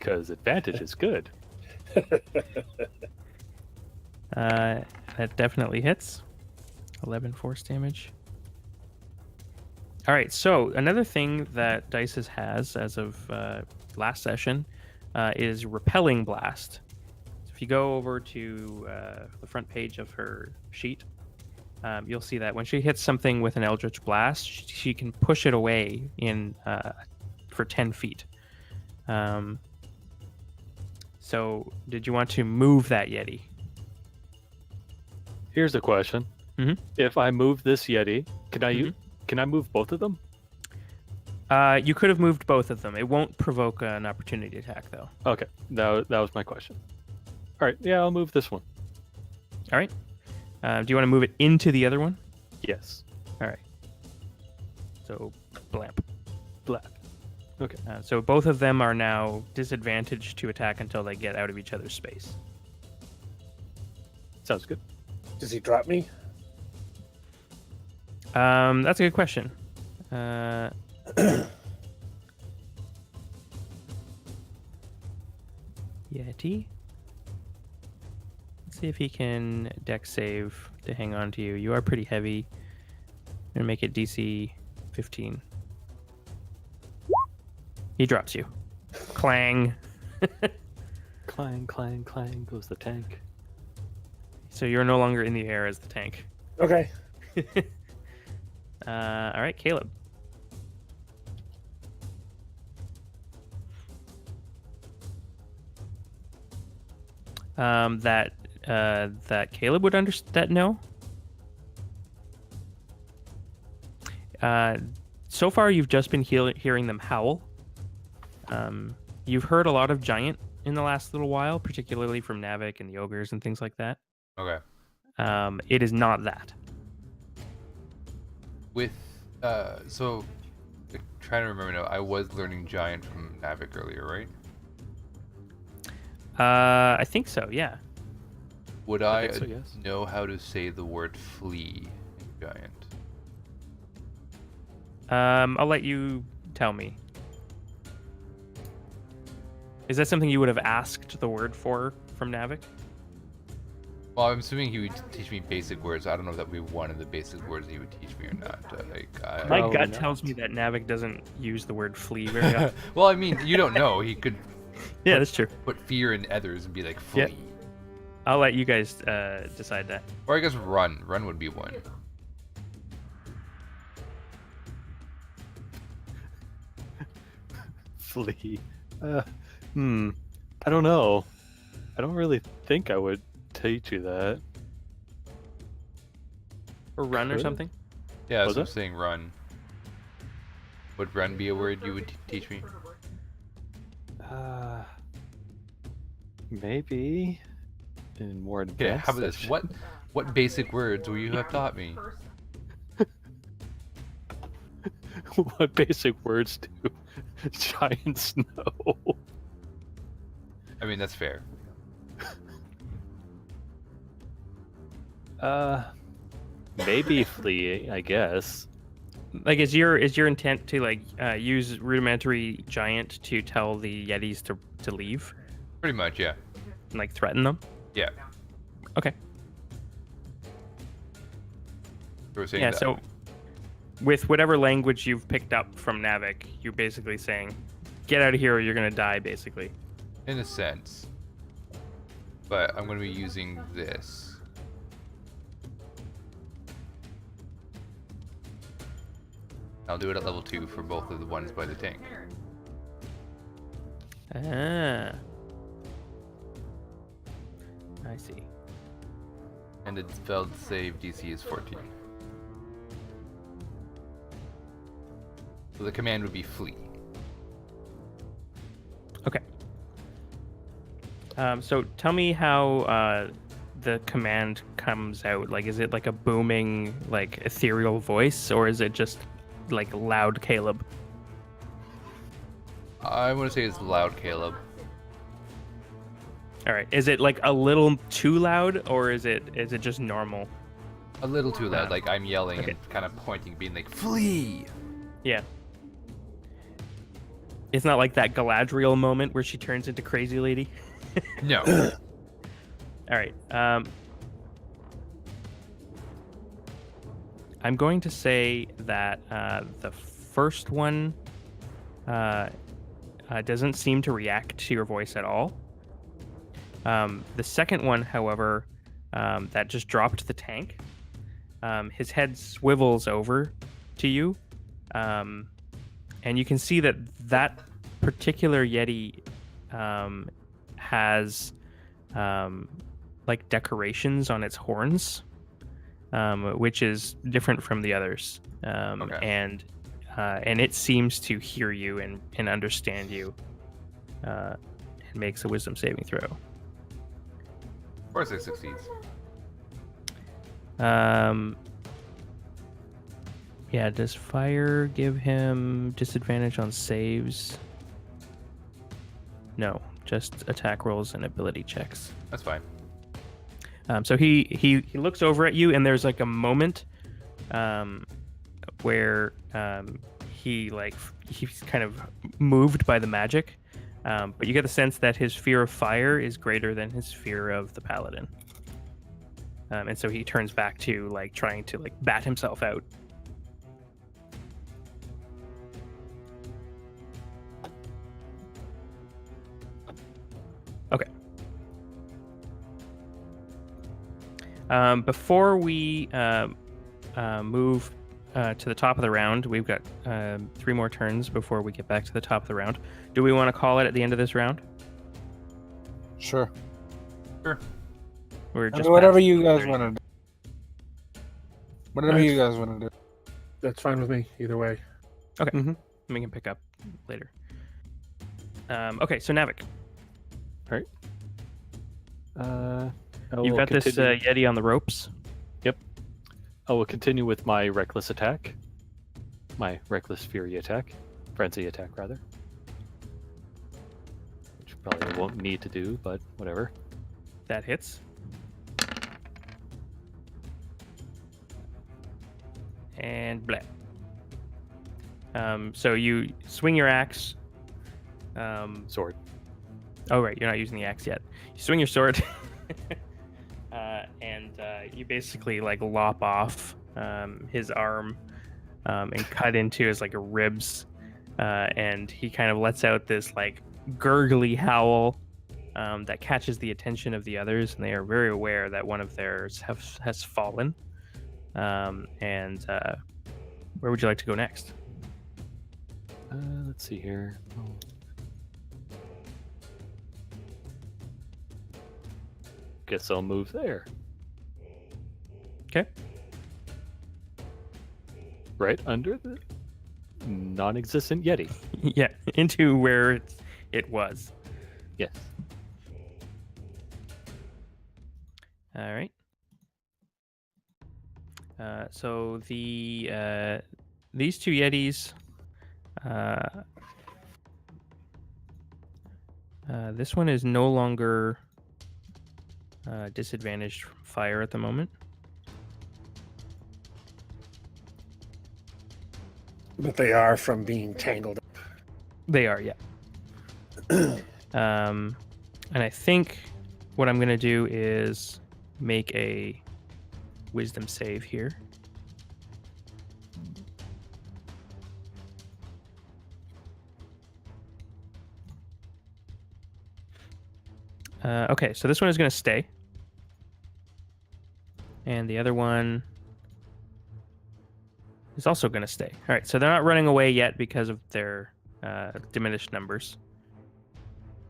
Because advantage is good. That definitely hits. 11 force damage. All right, so another thing that Dices has as of last session is Repelling Blast. So if you go over to the front page of her sheet, you'll see that when she hits something with an Eldritch Blast, she can push it away for 10 feet. So did you want to move that Yeti? Here's a question. Mhm. If I move this Yeti, can I move both of them? You could have moved both of them. It won't provoke an opportunity attack, though. Okay, that was my question. All right, yeah, I'll move this one. All right. Do you want to move it into the other one? Yes. All right. So, blamp. Black. Okay. So both of them are now disadvantaged to attack until they get out of each other's space. Sounds good. Does he drop me? That's a good question. Yeti. Let's see if he can dex save to hang on to you. You are pretty heavy. I'm gonna make it DC 15. He drops you. Clang. Clang, clang, clang goes the tank. So you're no longer in the air as the tank. Okay. All right, Caleb. That Caleb would understand. No. So far, you've just been hearing them howl. You've heard a lot of giant in the last little while, particularly from Navik and the ogres and things like that. Okay. It is not that. With so trying to remember now, I was learning giant from Navik earlier, right? I think so. Yeah. Would I I, think so, yes. know how to say the word flee in giant? I'll let you tell me. Is that something you would have asked the word for from Navik? Well, I'm assuming he would teach me basic words. I don't know if that would be one of the basic words he would teach me or not. My Probably gut not. tells me that Navik doesn't use the word flee very often. Well, I mean, you don't know. He could Yeah, that's true. put fear in others and be like flee. Yeah. I'll let you guys decide that. Or I guess run. Run would be one. Flee. I don't know. I don't really think I would teach you that. Or run or Could. something. Yeah, Was so I'm it? saying run. Would run be a word you would teach me? Maybe in more Okay, advanced. how about this? session. What basic words will you have taught me? What basic words do giants know? I mean, that's fair. Maybe flee, I guess. Like, is your intent to like use rudimentary giant to tell the Yetis to leave Pretty much, yeah. and like threaten them? Yeah. Okay. So we're saying Yeah. that. So with whatever language you've picked up from Navik, you're basically saying, "Get out of here, or you're gonna die." Basically. In a sense. But I'm going to be using this. I'll do it at level 2 for both of the ones by the tank. Ah. I see. And its failed save DC is 14. So the command would be flee. Okay. So tell me how the command comes out. Like, is it like a booming, like ethereal voice, or is it just like loud Caleb? I want to say it's loud, Caleb. All right. Is it like a little too loud, or is it just normal? A little too loud, like I'm yelling Okay. and kind of pointing, being like, flee! Yeah. It's not like that Galadriel moment where she turns into Crazy Lady. No. All right. I'm going to say that the first one doesn't seem to react to your voice at all. The second one, however, that just dropped the tank, his head swivels over to you, and you can see that that particular Yeti has like decorations on its horns, which is different from the others, Okay. and it seems to hear you and understand you. It makes a wisdom saving throw. Of course it succeeds. Yeah, does fire give him disadvantage on saves? No, just attack rolls and ability checks. That's fine. So he looks over at you, and there's like a moment where he's kind of moved by the magic, but you get the sense that his fear of fire is greater than his fear of the paladin, and so he turns back to like trying to like bat himself out. Okay. Before we move to the top of the round, we've got 3 more turns before we get back to the top of the round. Do we want to call it at the end of this round? Sure. Sure. We're I just mean, whatever past you guys 30. want to do. Whatever you guys want to do. That's fine with me either way. Okay. Mhm. We can pick up later. Okay, so Navik, You've you've got this Yeti on the ropes. I will continue with my reckless attack. My reckless fury attack. Frenzy attack, rather. Which probably won't need to do, but whatever. That hits. And blah. So you swing your axe. Sword. Oh, right. You're not using the axe yet. You swing your sword. And you basically like lop off his arm and cut into his like ribs. And he kind of lets out this like gurgly howl that catches the attention of the others. And they are very aware that one of theirs has fallen. And where would you like to go next? Let's see here. Guess I'll move there. Okay. Right under the non-existent Yeti. Yeah, into where it was. Yes. All right. So the these 2 Yetis. This one is no longer disadvantaged from fire at the moment. But they are from being tangled up. They are, yeah. And I think what I'm going to do is make a wisdom save here. Okay, so this one is going to stay. And the other one is also going to stay. All right, so they're not running away yet because of their diminished numbers.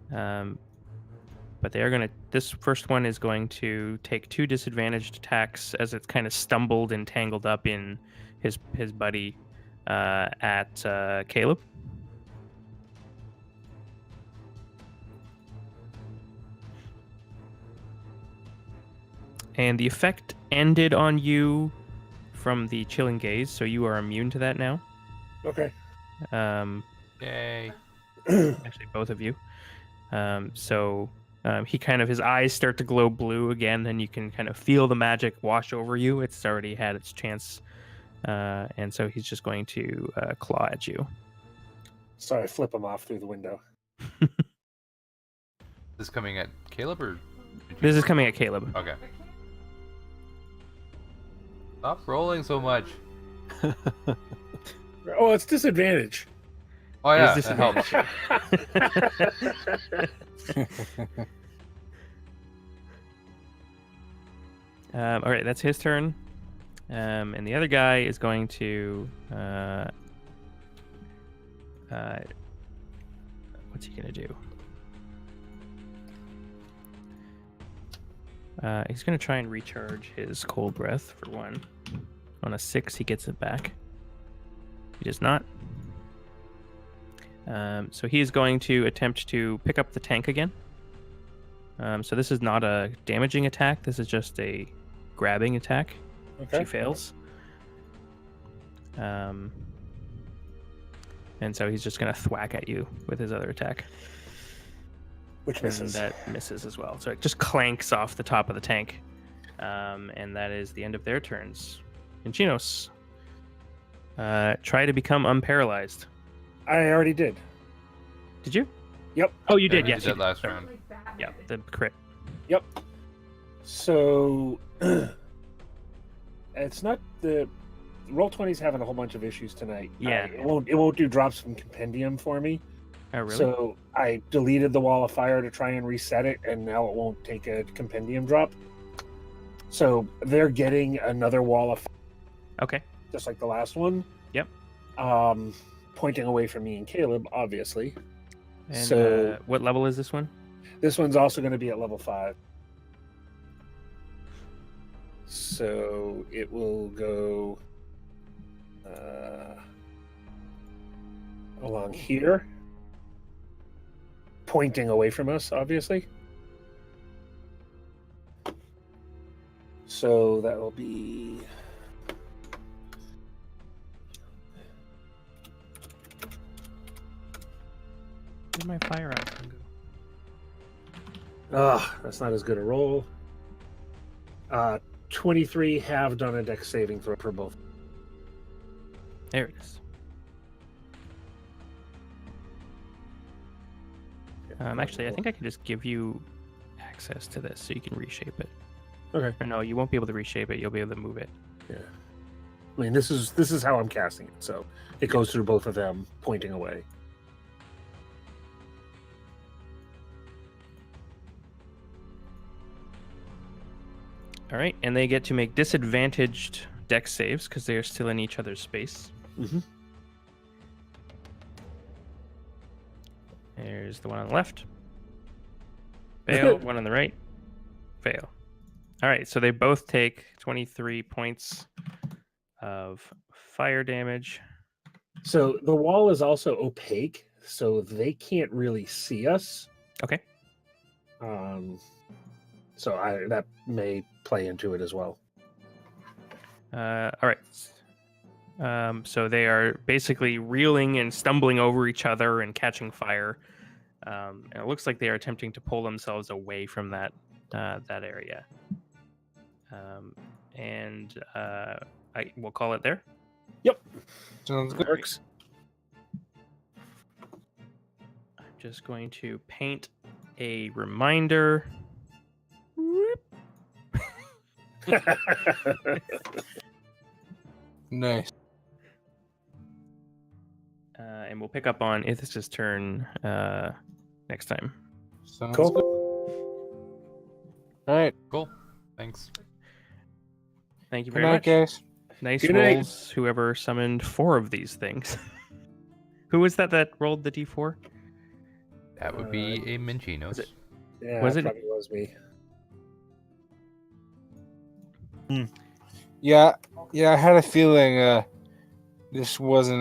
But they are going to... This first one is going to take 2 disadvantaged attacks as it's kind of stumbled and tangled up in his buddy at Caleb. And the effect ended on you from the chilling gaze, so you are immune to that now. Okay. Yay. Actually, both of you. So he kind of, his eyes start to glow blue again, and you can kind of feel the magic wash over you. It's already had its chance. And so he's just going to claw at you. So I flip him off through the window. This coming at Caleb or? This is coming at Caleb. Okay. Stop rolling so much. Oh, it's disadvantage. Oh It yeah, is that helps. All right, that's his turn. And the other guy is going to. What's he gonna do? He's gonna try and recharge his cold breath for one. On a 6, he gets it back. He does not. So he is going to attempt to pick up the tank again. So this is not a damaging attack. This is just a grabbing attack. Okay. She fails. And so he's just going to thwack at you with his other attack. Which misses. And that misses as well. So it just clanks off the top of the tank. And that is the end of their turns. And Chinos, try to become unparalyzed. I already did. Did you? Yep. Oh, you Yeah, did. we Yes. did you that did. last Sorry. round. Yeah, the crit. Yep. So it's not the Roll20's having a whole bunch of issues tonight. Yeah. It won't do drops from compendium for me. Oh, really? So I deleted the wall of fire to try and reset it, and now it won't take a compendium drop. So they're getting another wall of fire, Okay. just like the last one. Yep. Pointing away from me and Caleb, obviously. And So- what level is this one? This one's also going to be at level 5. So it will go along here, pointing away from us, obviously. So that will be... Where'd my fire icon go? Ugh, that's not as good a roll. 23 have done a dex saving throw for both. There it is. Actually, I think I can just give you access to this so you can reshape it. Okay. Or no, you won't be able to reshape it. You'll be able to move it. Yeah. I mean, this is how I'm casting it. So it goes through both of them, pointing away. All right, and they get to make disadvantaged dex saves because they are still in each other's space. Mm-hmm. There's the one on the left. Fail. One on the right. Fail. All right, so they both take 23 points of fire damage. So the wall is also opaque, so they can't really see us. Okay. So that may play into it as well. All right. So they are basically reeling and stumbling over each other and catching fire. And it looks like they are attempting to pull themselves away from that area. And we'll call it there. Sounds good. Works. I'm just going to paint a reminder. Nice. And we'll pick up on Ithis' turn next time. Sounds Cool. good. All right. Cool. Thanks. Thank you Good very night, much. guys. Nice Good night. rolls, whoever summoned 4 of these things. Who was that rolled the d4? That would be a Minchinos. it- Yeah, Was it- probably was me. Yeah, I had a feeling this was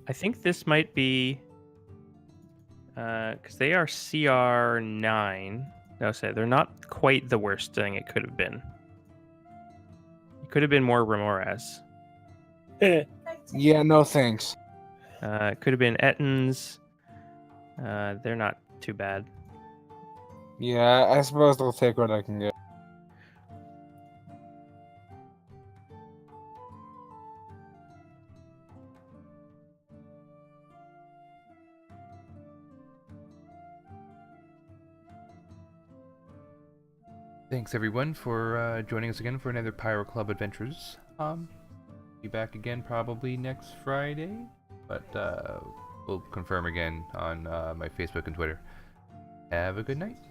I think this might be because they are CR9. No, say they're not quite the worst thing it could have been. It could have been more Ramoras. Yeah, no thanks. It could have been Ettins. They're not too bad. Yeah, I suppose I'll take what I can get. Thanks everyone for joining us again for another Pyro Club Adventures. Be back again probably next Friday, but we'll confirm again on my Facebook and Twitter. Have a good night.